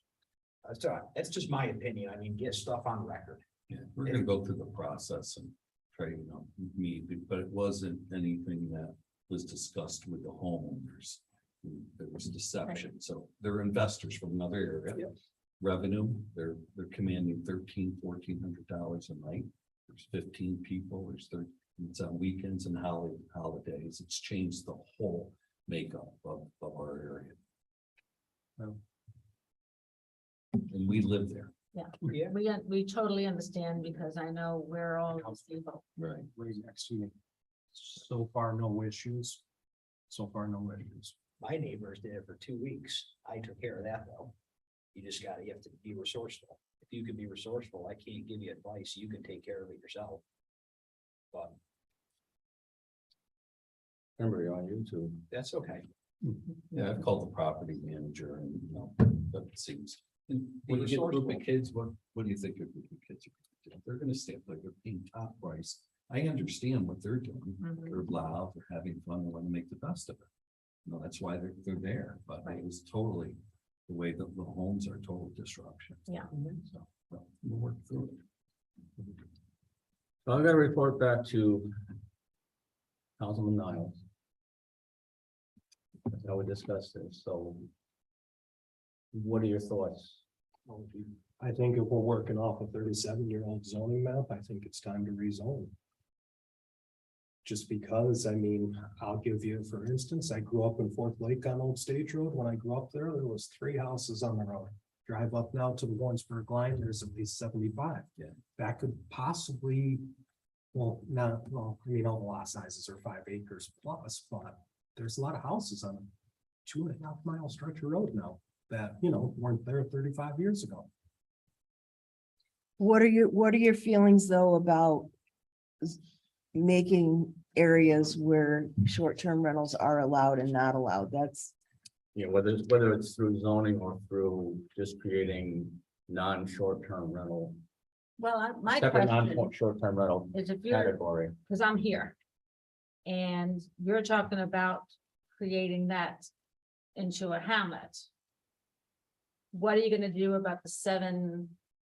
That's just my opinion. I mean, get stuff on record. Yeah, we're gonna go through the process and try, meet, but it wasn't anything that was discussed with the homeowners. There was deception, so they're investors from another area. Yep. Revenue, they're commanding $1,400 a night. There's 15 people, it's on weekends and holidays. It's changed the whole makeup of our area. And we live there. Yeah, we totally understand because I know we're all disabled. Right. Right next to me. So far, no issues. So far, no issues. My neighbors did it for 2 weeks. I took care of that though. You have to be resourceful. If you can be resourceful, I can't give you advice. You can take care of it yourself. But Remember, you're on YouTube. that's okay. Yeah, I've called the property manager and, that seems. And Be when you get a group of resourceful. kids, what do you think a group of kids are gonna do? They're gonna stand like they're paying top price. I understand what they're doing. Mhm. They're loud, they're having fun, they want to make the best of it. That's why they're there, but it was totally the way that the homes are total disruption. Yeah. So, well, we'll work through it. So I'm gonna report back to Councilman Niles. That's how we discussed this, so what are your thoughts? I think if we're working off a 37-year-old zoning map, I think it's time to rezone. Just because, I mean, I'll give you, for instance, I grew up in Fourth Lake on Old Stage Road. When I grew up there was 3 houses on the road. Drive up now to the Warrensburg line, there's at least 75. Yeah. That could possibly, well, not, well, I mean, all the lot sizes are 5 acres plus, but there's a lot of houses on a 2.5 mile stretch of road now that, you know, weren't there 35 years ago. What are your feelings though about making areas where short-term rentals are allowed and not allowed? That's, You know, whether it's through zoning or through just creating non-short-term rental, My separate question non-short-term rental is if you're, category. because I'm here. And you're talking about creating that into a hamlet. What are you gonna do about the 7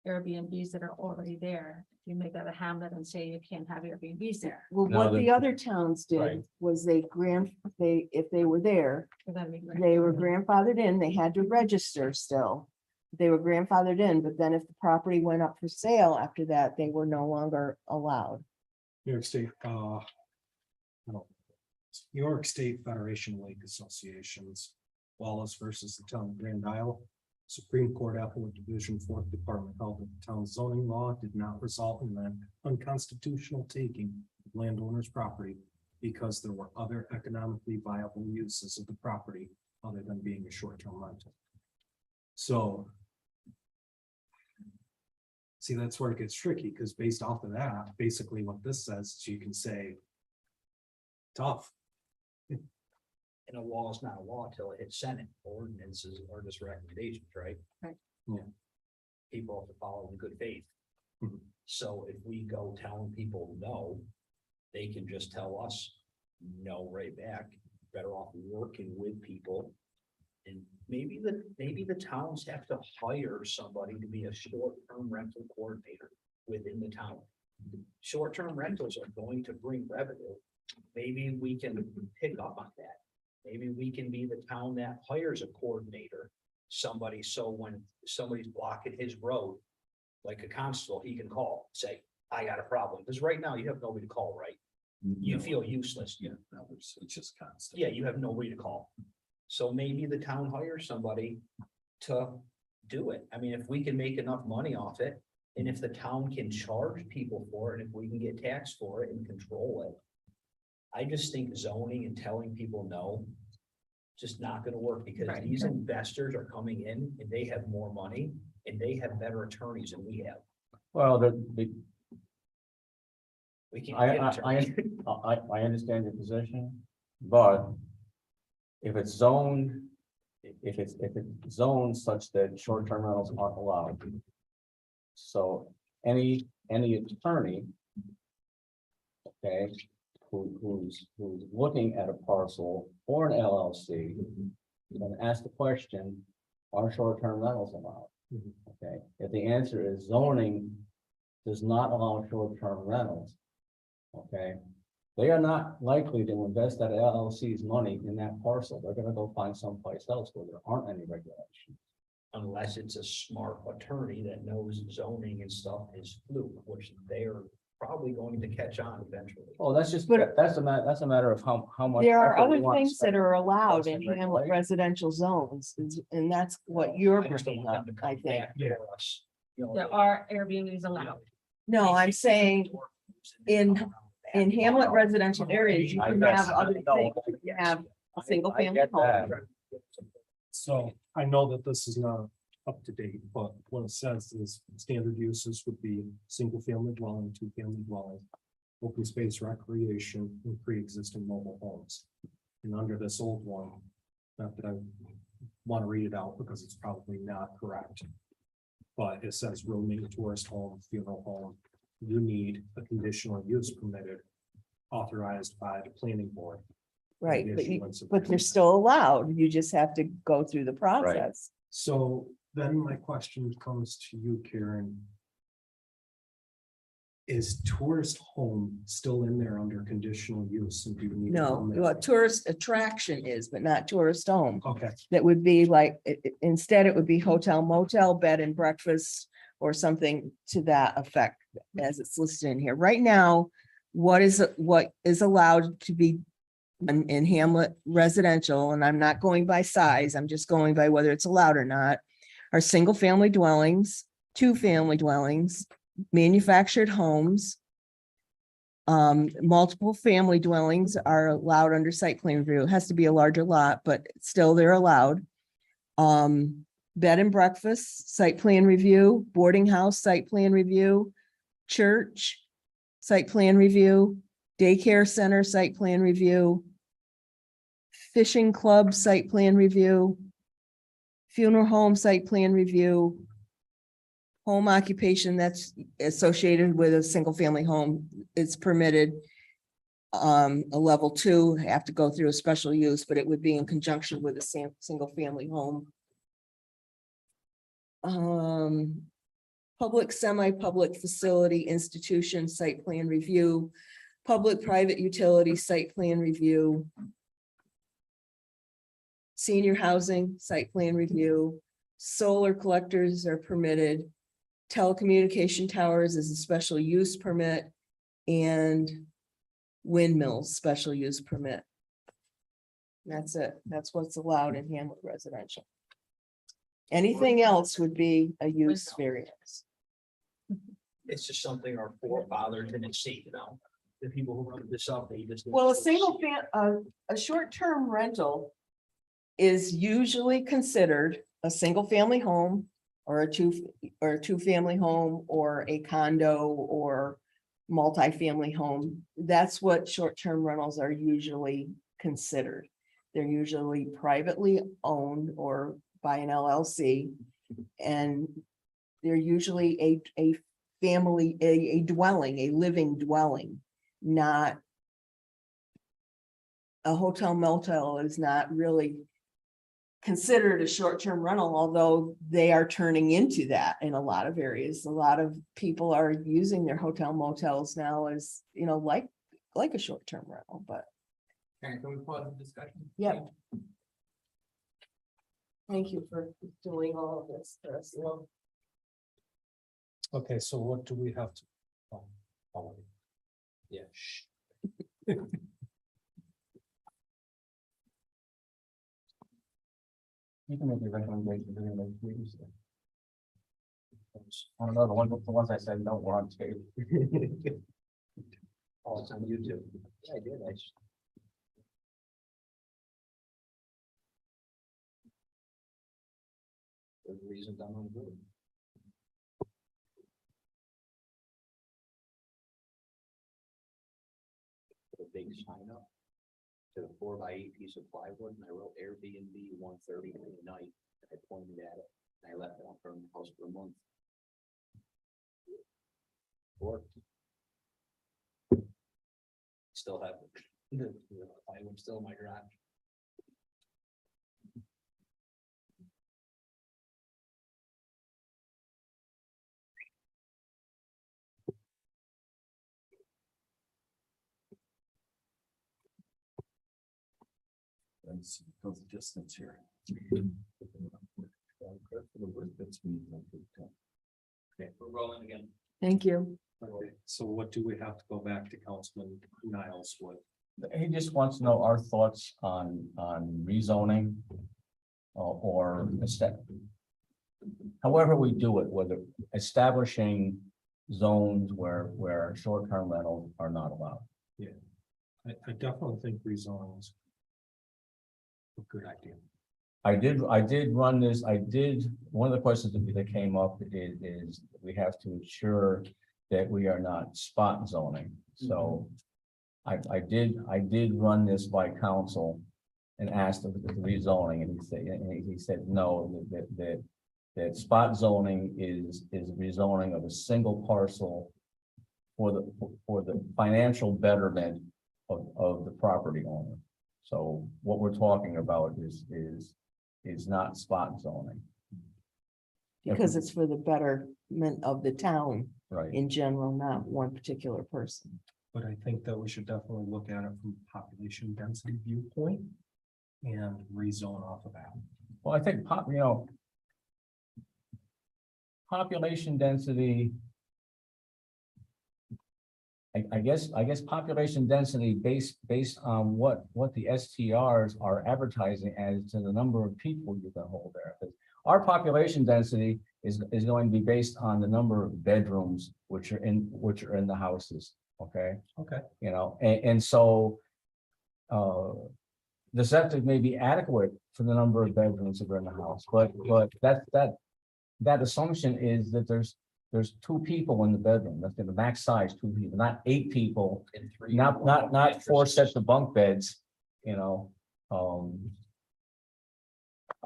Airbnbs that are already there? If you make that a hamlet and say you can't have Airbnbs there. well, No, what the- the other towns Right. did was if they were there, So that'd be great. they were grandfathered in, they had to register still. They were grandfathered in, but then if the property went up for sale after that, they were no longer allowed. New York State, no. New York State Federation of Lake Associations, Wallace versus the town of Grand Isle. Supreme Court Appellate Division 4th Department held that the town's zoning law did not result in an unconstitutional taking of landowners' property because there were other economically viable uses of the property other than being a short-term rental. So see, that's where it gets tricky, because based off of that, basically what this says, is you can say tough. And a law is not a law till it hits Senate. Ordinances are just recommendations, right? Right. Yeah. People have to follow in good faith. Mhm. So if we go telling people no, they can just tell us no right back. Better off working with people. And maybe the towns have to hire somebody to be a short-term rental coordinator within the town. Short-term rentals are going to bring revenue. Maybe we can pick up on that. Maybe we can be the town that hires a coordinator, somebody, so when somebody's blocking his road, like a constable, he can call, say, I got a problem, because right now you have nobody to call, right? You feel useless. Yeah, no, it's just constant. Yeah, you have nobody to call. So maybe the town hires somebody to do it. I mean, if we can make enough money off it, and if the town can charge people for it, and if we can get taxed for it and control it. I just think zoning and telling people no, just not gonna work, because Right. these investors are coming in and they have more money and they have better attorneys than we have. Well, We can't I, get I, attorneys. I understand your position, but if it's zoned, if it's zoned such that short-term rentals aren't allowed. So any attorney, okay, who's looking at a parcel or an LLC, you're gonna ask the question, are short-term rentals allowed? Okay, if the answer is zoning does not allow short-term rentals, okay, they are not likely to invest that LLC's money in that parcel. They're gonna go find someplace else where there aren't any regulations. Unless it's a smart attorney that knows zoning and stuff is fluke, which they're probably going to catch on eventually. Oh, that's just, But- that's a matter of how much. There are effort we other want to things that spend. are allowed in Regulation. Hamlet residential zones, and that's what you're I just don't bringing want up, them to come I think. back for us, you know, There are Airbnbs allowed. No, I'm saying in Hamlet residential areas, you I can guess. have other No, things. You can have a single I family get home. that. So I know that this is not up to date, but what it says is standard uses would be single family dwelling, 2-family dwelling, open space recreation, and pre-existing mobile homes. And under this old one, not that I want to read it out because it's probably not correct. But it says roaming tourist home, funeral home, you need a conditional use permitted, authorized by the planning board. Right, The but issuance of- they're still allowed. You just have to go through the process. So then my question comes to you, Karen. Is tourist home still in there under conditional use? And do you need? a No, permit? what tourist attraction is, but not tourist home. Okay, That would be like, instead it would be hotel, motel, bed and breakfast, or something to that effect as it's listed in here. Right now, what is allowed to be in Hamlet residential, and I'm not going by size, I'm just going by whether it's allowed or not, are single-family dwellings, two-family dwellings, manufactured homes. Multiple family dwellings are allowed under site plan review. It has to be a larger lot, but still they're allowed. Bed and breakfast, site plan review, boarding house, site plan review, church, site plan review, daycare center, site plan review, fishing club, site plan review, funeral home, site plan review, home occupation that's associated with a single family home is permitted. A level 2 have to go through a special use, but it would be in conjunction with a single family home. Public, semi-public facility, institution, site plan review, public, private utility, site plan review, senior housing, site plan review, solar collectors are permitted, telecommunication towers is a special use permit, and windmills, special use permit. That's it. That's what's allowed in Hamlet residential. Anything else would be a use variance. It's just something our forefathers didn't see, the people who wrote this up, they just. Well, a short-term rental is usually considered a single-family home or a two-family home or a condo or multifamily home. That's what short-term rentals are usually considered. They're usually privately owned or by an LLC, and they're usually a family, a dwelling, a living dwelling, not a hotel motel is not really considered a short-term rental, although they are turning into that in a lot of areas. A lot of people are using their hotel motels now as, like a short-term rental, but. Can we pause the discussion? Yeah. Thank you for doing all of this for us. Okay, so what do we have to? Yeah. You can make your recommendations. They're gonna make meetings. I don't know, the ones I said don't want to. All it's on YouTube. Yeah, I did. There's reasons I'm on good. Put a big sign up to the 4x8 piece of plywood, and I wrote Airbnb 1:30 at night. I pointed at it, and I left it out from the house for a month. Worked. Still have the plywood still in my garage. Let's go the distance here. Okay, we're rolling again. Thank you. Okay, so what do we have to go back to Councilman Niles with? He just wants to know our thoughts on rezoning. Or however we do it, whether establishing zones where short-term rentals are not allowed. I definitely think rezoning is a good idea. I did run this, one of the questions that came up is we have to ensure that we are not spot zoning. So I did run this by council and asked the rezoning, and he said no, that spot zoning is rezoning of a single parcel for the financial betterment of the property owner. So what we're talking about is not spot zoning. Because it's for the betterment of the town Right. in general, not one particular person. But I think that we should definitely look at it from a population density viewpoint and rezone off of that. Well, I think population density I guess population density based on what the STRs are advertising as to the number of people you can hold there. 'Cause our population density is going to be based on the number of bedrooms which are in the houses, okay? Okay. You know, and so the septic may be adequate for the number of bedrooms that are in the house, but that assumption is that there's 2 people in the bedroom. That's the max size, 2 people, not 8 people, And 3. not 4 sets of bunk beds, you know.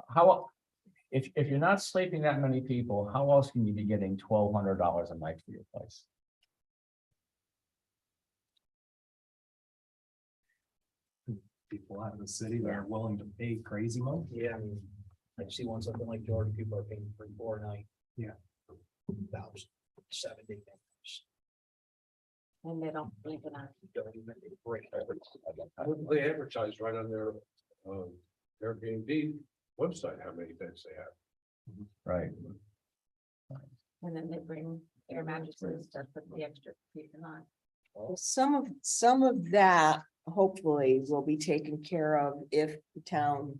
How, if you're not sleeping that many people, how else can you be getting $1,200 a night for your place? People out of the city that are willing to pay crazy money. Yeah, I mean, I see one, something like Georgia, people are paying 3, 4 a night. Yeah. 7 day nights. And they don't blink an eye. Don't even break. They advertise right on their Airbnb website how many beds they have. Right. And then they bring air mattresses to put the extra people on. Well, some of that hopefully will be taken care of if the town,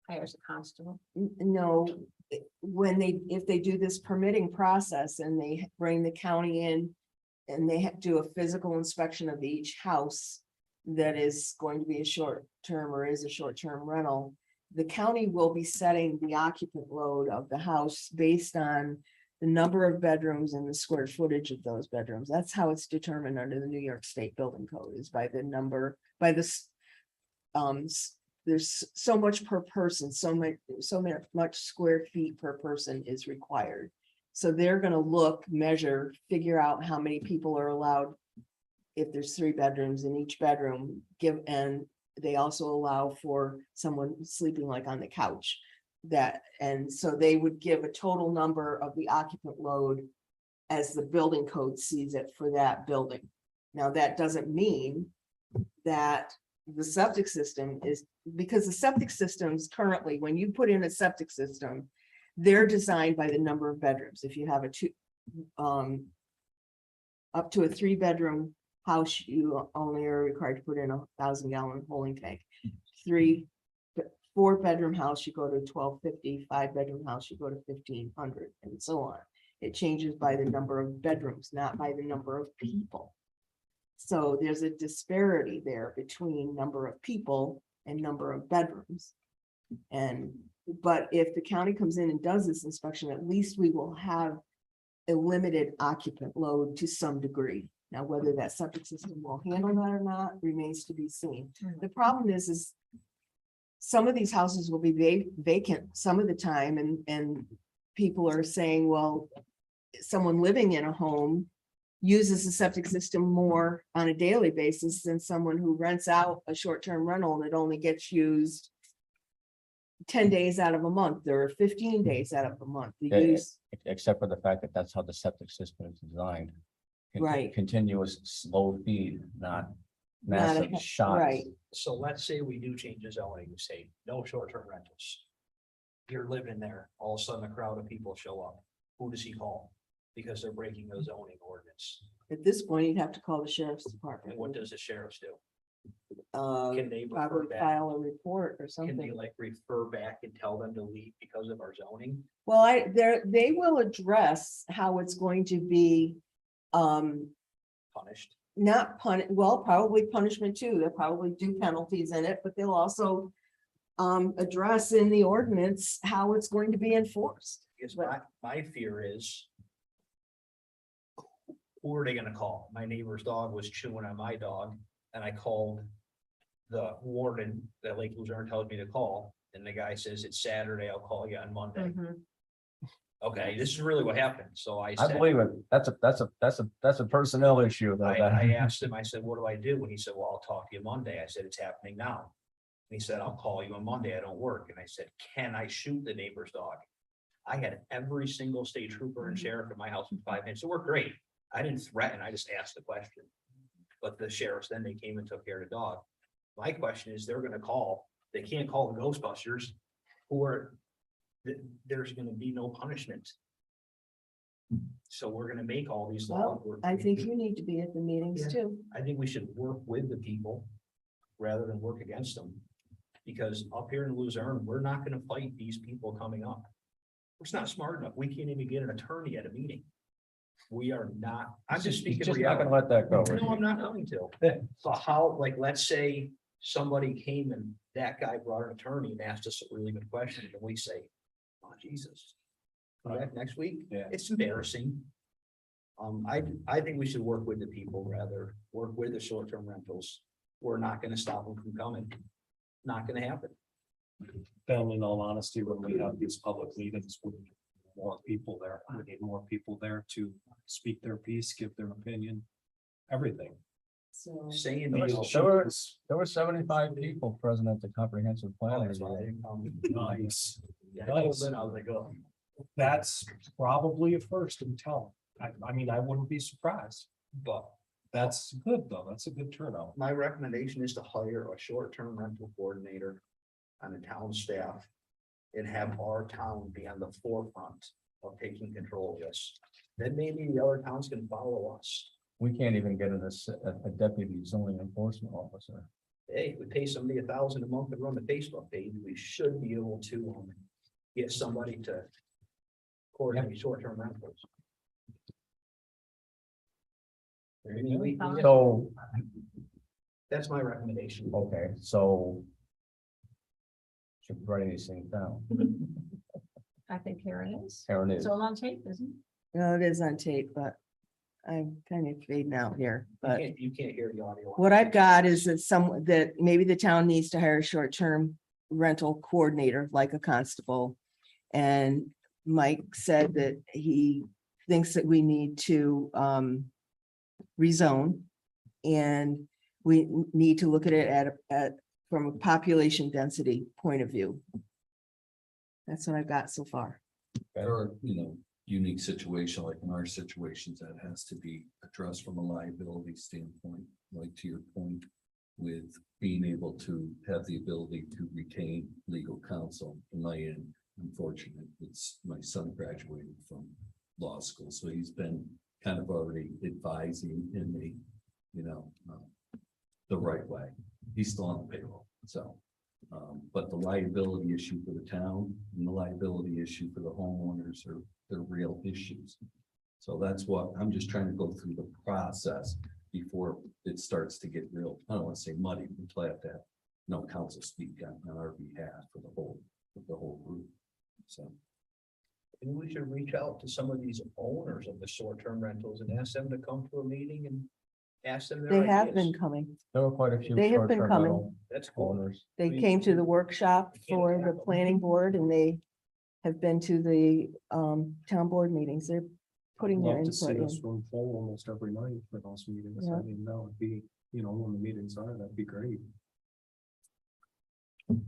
Hires a constable. no, if they do this permitting process and they bring the county in and they do a physical inspection of each house that is going to be a short term or is a short term rental, the county will be setting the occupant load of the house based on the number of bedrooms and the square footage of those bedrooms. That's how it's determined under the New York State Building Code, is by the number, by this. There's so much per person, so much square feet per person is required. So they're gonna look, measure, figure out how many people are allowed. If there's 3 bedrooms in each bedroom, and they also allow for someone sleeping like on the couch. And so they would give a total number of the occupant load as the building code sees it for that building. Now, that doesn't mean that the septic system is, because the septic systems currently, when you put in a septic system, they're designed by the number of bedrooms. If you have up to a 3-bedroom house, you only are required to put in 1,000-gallon holding tank. 4-bedroom house, you go to 1,250, 5-bedroom house, you go to 1,500, and so on. It changes by the number of bedrooms, not by the number of people. So there's a disparity there between number of people and number of bedrooms. But if the county comes in and does this inspection, at least we will have a limited occupant load to some degree. Now, whether that septic system will handle that or not remains to be seen. The problem is some of these houses will be vacant some of the time, and people are saying, well, someone living in a home uses the septic system more on a daily basis than someone who rents out a short-term rental that only gets used 10 days out of a month or 15 days out of a month. The use, Except for the fact that that's how the septic system is designed. Right. Continuous slow feed, not Not a- massive shots. right. So let's say we do change the zoning, we say no short-term rentals. You're living there, all of a sudden a crowd of people show up. Who does he call? Because they're breaking the zoning ordinance. at this point, you'd have to call the sheriff's And department. what does the sheriffs do? Uh, Can they refer probably back? file a report or Can they something. like refer back and tell them to leave because of our zoning? Well, they will address how it's going to be, Punished? not well, probably punishment too. They'll probably do penalties in it, but they'll also address in the ordinance how it's going to be enforced. Because my fear is, who are they gonna call? My neighbor's dog was chewing on my dog, and I called the warden that Lake Luzerne tells me to call, and the guy says, it's Saturday, I'll call you on Monday. Mhm. Okay, this is really what happened, so I I said, believe it. That's a personnel issue. though, that- I asked him, I said, what do I do? And he said, well, I'll talk to you Monday. I said, it's happening now. And he said, I'll call you on Monday, I don't work. And I said, can I shoot the neighbor's dog? I had every single state trooper and sheriff in my house in 5 minutes. It worked great. I didn't threaten, I just asked the question. But the sheriffs, then they came and took care of the dog. My question is, they're gonna call, they can't call the Ghostbusters, there's gonna be no punishment. So we're gonna make all these Well, laws. I think you need to be at the meetings Yeah. too. I think we should work with the people rather than work against them. Because up here in Luzerne, we're not gonna fight these people coming up. It's not smart enough. We can't even get an attorney at a meeting. We are not, I'm just speaking. Just not gonna reality. let that go. No, I'm not going to. So how, like, let's say somebody came and that guy brought an attorney and asked us a really good question, and we say, oh, Jesus. Come back next week? Yeah. It's embarrassing. I think we should work with the people rather, work with the short-term rentals. We're not gonna stop them from coming. Not gonna happen. Ben, in all honesty, when we have these public meetings, we need more people there. We need more people there to speak their piece, give their opinion, everything. So. Saying. There were 75 people present at the comprehensive plan. That's why I didn't come. Nice. Yeah, I told Ben, I was like, oh. That's probably a first in town. I mean, I wouldn't be surprised, but that's good though. That's a good turnout. My recommendation is to hire a short-term rental coordinator on the town staff and have our town be on the forefront of taking control of this. Then maybe the other towns can follow us. We can't even get a deputy zoning enforcement officer. Hey, we pay somebody $1,000 a month to run the Facebook page. We should be able to get somebody to coordinate short-term rentals. I mean, So, that's my recommendation. okay, so. Should be writing these things down. I think here it is. Karen is. It's all on tape, isn't it? No, it is on tape, but I'm kind of fading out here, but You can't hear the audio. what I've got is that maybe the town needs to hire a short-term rental coordinator like a constable. And Mike said that he thinks that we need to rezone. And we need to look at it from a population density point of view. That's what I've got so far. There are, unique situation, like in our situations, that has to be addressed from a liability standpoint, like to your point. With being able to have the ability to retain legal counsel. In my end, unfortunate, it's my son graduated from law school, so he's been kind of already advising in the right way. He's still on the payroll, so. But the liability issue for the town and the liability issue for the homeowners are real issues. So that's what I'm just trying to go through the process before it starts to get real. I don't want to say muddy, but have to have no counsel speak on our behalf for the whole group. So. And we should reach out to some of these owners of the short-term rentals and ask them to come to a meeting and ask them. They have been coming. There were quite a few. They have been short-term coming. rental That's cool. Owners. They came to the workshop for the planning board and they have been to the town board meetings. They're putting their Love to see input this in. room full almost every night for those meetings. Yeah. I mean, that would be, when the meetings are, that'd be great.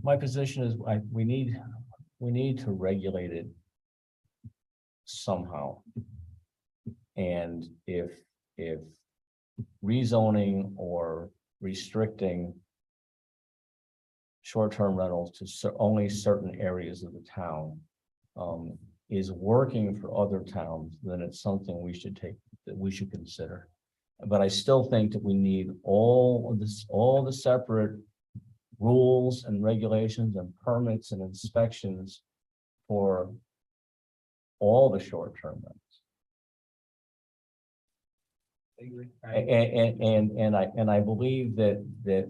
My position is, we need to regulate it somehow. And if rezoning or restricting short-term rentals to only certain areas of the town is working for other towns, then it's something that we should consider. But I still think that we need all the separate rules and regulations and permits and inspections for all the short-term rentals. And I believe that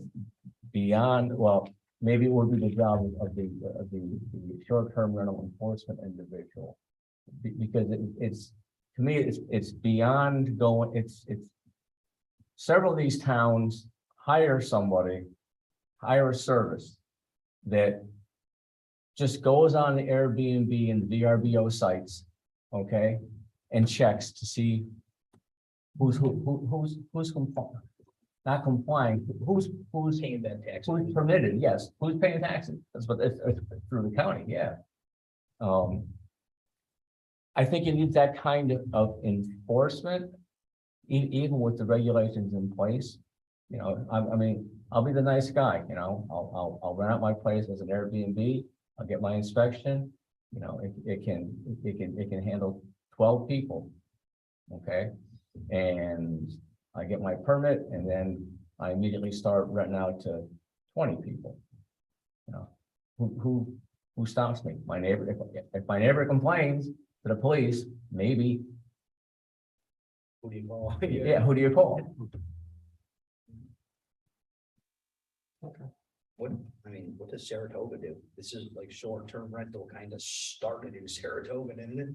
beyond, well, maybe it would be the job of the short-term rental enforcement individual. Because it's, to me, it's beyond going, it's several of these towns hire a service that just goes on the Airbnb and VRBO sites, okay, and checks to see who's complying, not complying, who's Paying that tax. who's permitted, yes, who's paying taxes, that's what, it's through the county, yeah. I think you need that kind of enforcement, even with the regulations in place. I mean, I'll be the nice guy, I'll rent out my place as an Airbnb, I'll get my inspection, it can handle 12 people. Okay, and I get my permit and then I immediately start renting out to 20 people. You know, who stops me? My neighbor, if my neighbor complains to the police, maybe, Who do you call? yeah, who do you call? What does Saratoga do? This is like short-term rental kind of started in Saratoga, isn't it?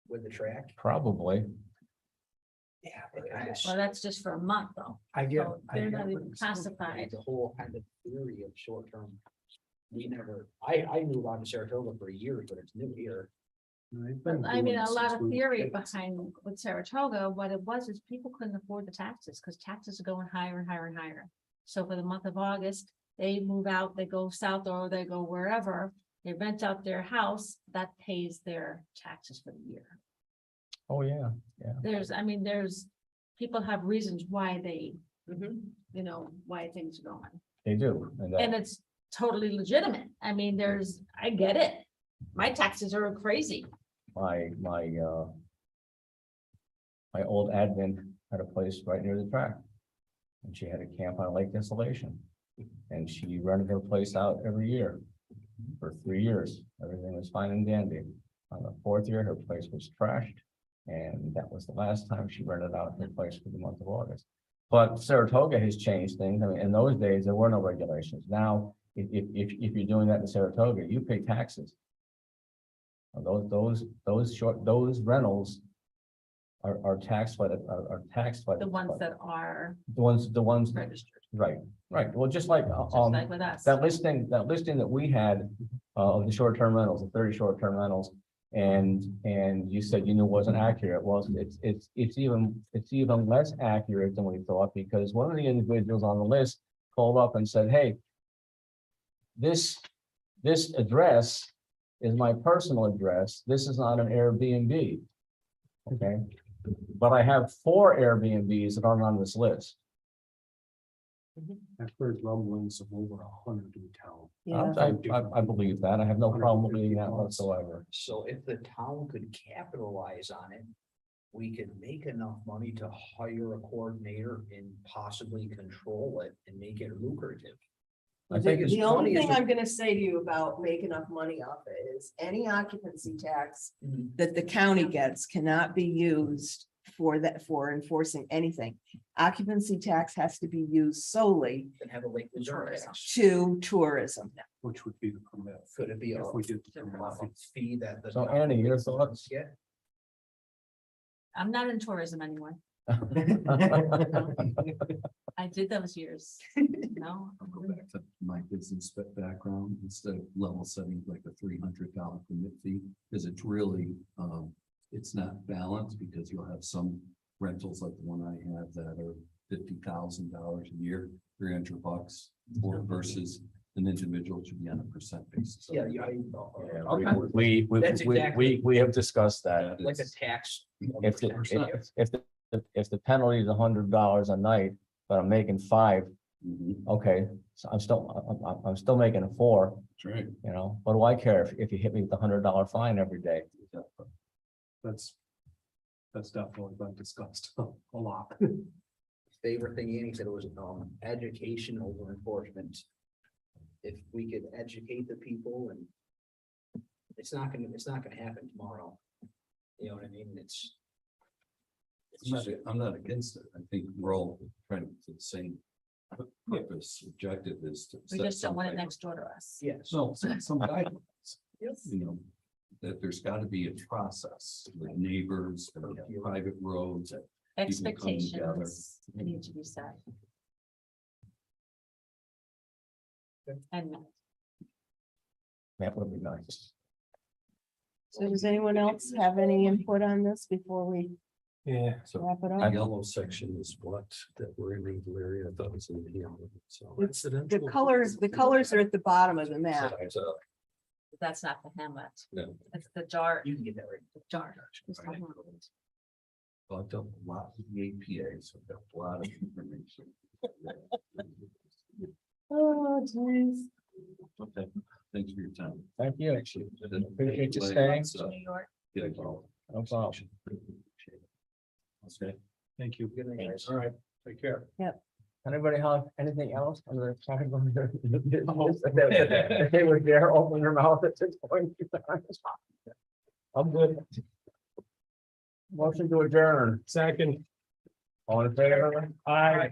With the track? Probably. Yeah. But I guess- Well, that's just for a month though. I get. So they're not even classified. The whole kind of theory of short-term. I knew about Saratoga for years, but it's new here. But I mean, a lot of theory behind with Saratoga, what it was is people couldn't afford the taxes because taxes are going higher and higher and higher. So for the month of August, they move out, they go south or they go wherever, they rent out their house, that pays their taxes for the year. Oh, yeah, There's, people have reasons why they, you know, why things are going. they do. And it's totally legitimate. I mean, I get it. My taxes are crazy. my old admin had a place right near the track. And she had a camp on Lake Installation. And she rented her place out every year for 3 years. Everything was fine and dandy. On the 4th year, her place was trashed. And that was the last time she rented out her place for the month of August. But Saratoga has changed things. I mean, in those days, there were no regulations. Now, if you're doing that in Saratoga, you pay taxes. Those rentals are taxed by The ones that are the ones, registered, right, well, just like, just like with us. that listing that we had, of the short-term rentals, the 30 short-term rentals. And you said you knew it wasn't accurate. Well, it's even less accurate than we thought, because one of the individuals on the list called up and said, hey, this address is my personal address. This is not an Airbnb. Okay, but I have 4 Airbnbs that aren't on this list. I've heard rumblings of over 100 in town. I believe that. I have no problem believing that whatsoever. So if the town could capitalize on it, we could make enough money to hire a coordinator and possibly control it and make it lucrative. I think it's The only funny is thing the- I'm gonna say to you about make enough money off it is any occupancy tax that the county gets cannot be used for enforcing anything. Occupancy tax has to be used solely And have a Lake Luzerne tax. to tourism. Which would be the permit. Could it be a If we did the a permit. fee that the? So, Annie, your thoughts? Yeah. I'm not in tourism anymore. I did those years. No. I'll go back to my business background, instead of level setting like a $300 permit fee, because it's really, it's not balanced, because you'll have some rentals like the one I have that are $50,000 a year, $300, or versus an individual should be on a percent basis. Yeah, That's We exactly- have discussed that. like a tax. If the penalty is $100 a night, but I'm making 5, okay, so I'm still making a 4, That's right. you know, what do I care if you hit me with a $100 fine every day? That's definitely been discussed a lot. Favorite thing Annie said was, education over enforcement. If we could educate the people, and it's not gonna happen tomorrow. You know what I mean? I'm not against it. I think we're all trying to do the same purpose, objective is to. We set just don't some want it type of- next door to us. Yes. No, some guidelines. You know, that there's got to be a process with neighbors, private roads. Expectations need to be set. And That would be nice. So does anyone else have any input on this before we Yeah. So wrap it the up? yellow section is what that we're in the area. I thought was in the yellow. So. It's the colors are at the bottom of the map. that's not the hamlet. No. It's the jar, You can get that right. the jar. It's the Right. hamlet. Well, I've done a lot with the APA, so I've got a lot of information. Oh, geez. Okay, thanks for your time. Thank you. Appreciate it. Appreciate you staying. So, New York. yeah, well, No problem. Thank you. All right, take care. Anybody have anything else? They were there, open their mouth at 6 points. I'm good. Motion to adjourn. Second. All in favor? Aye.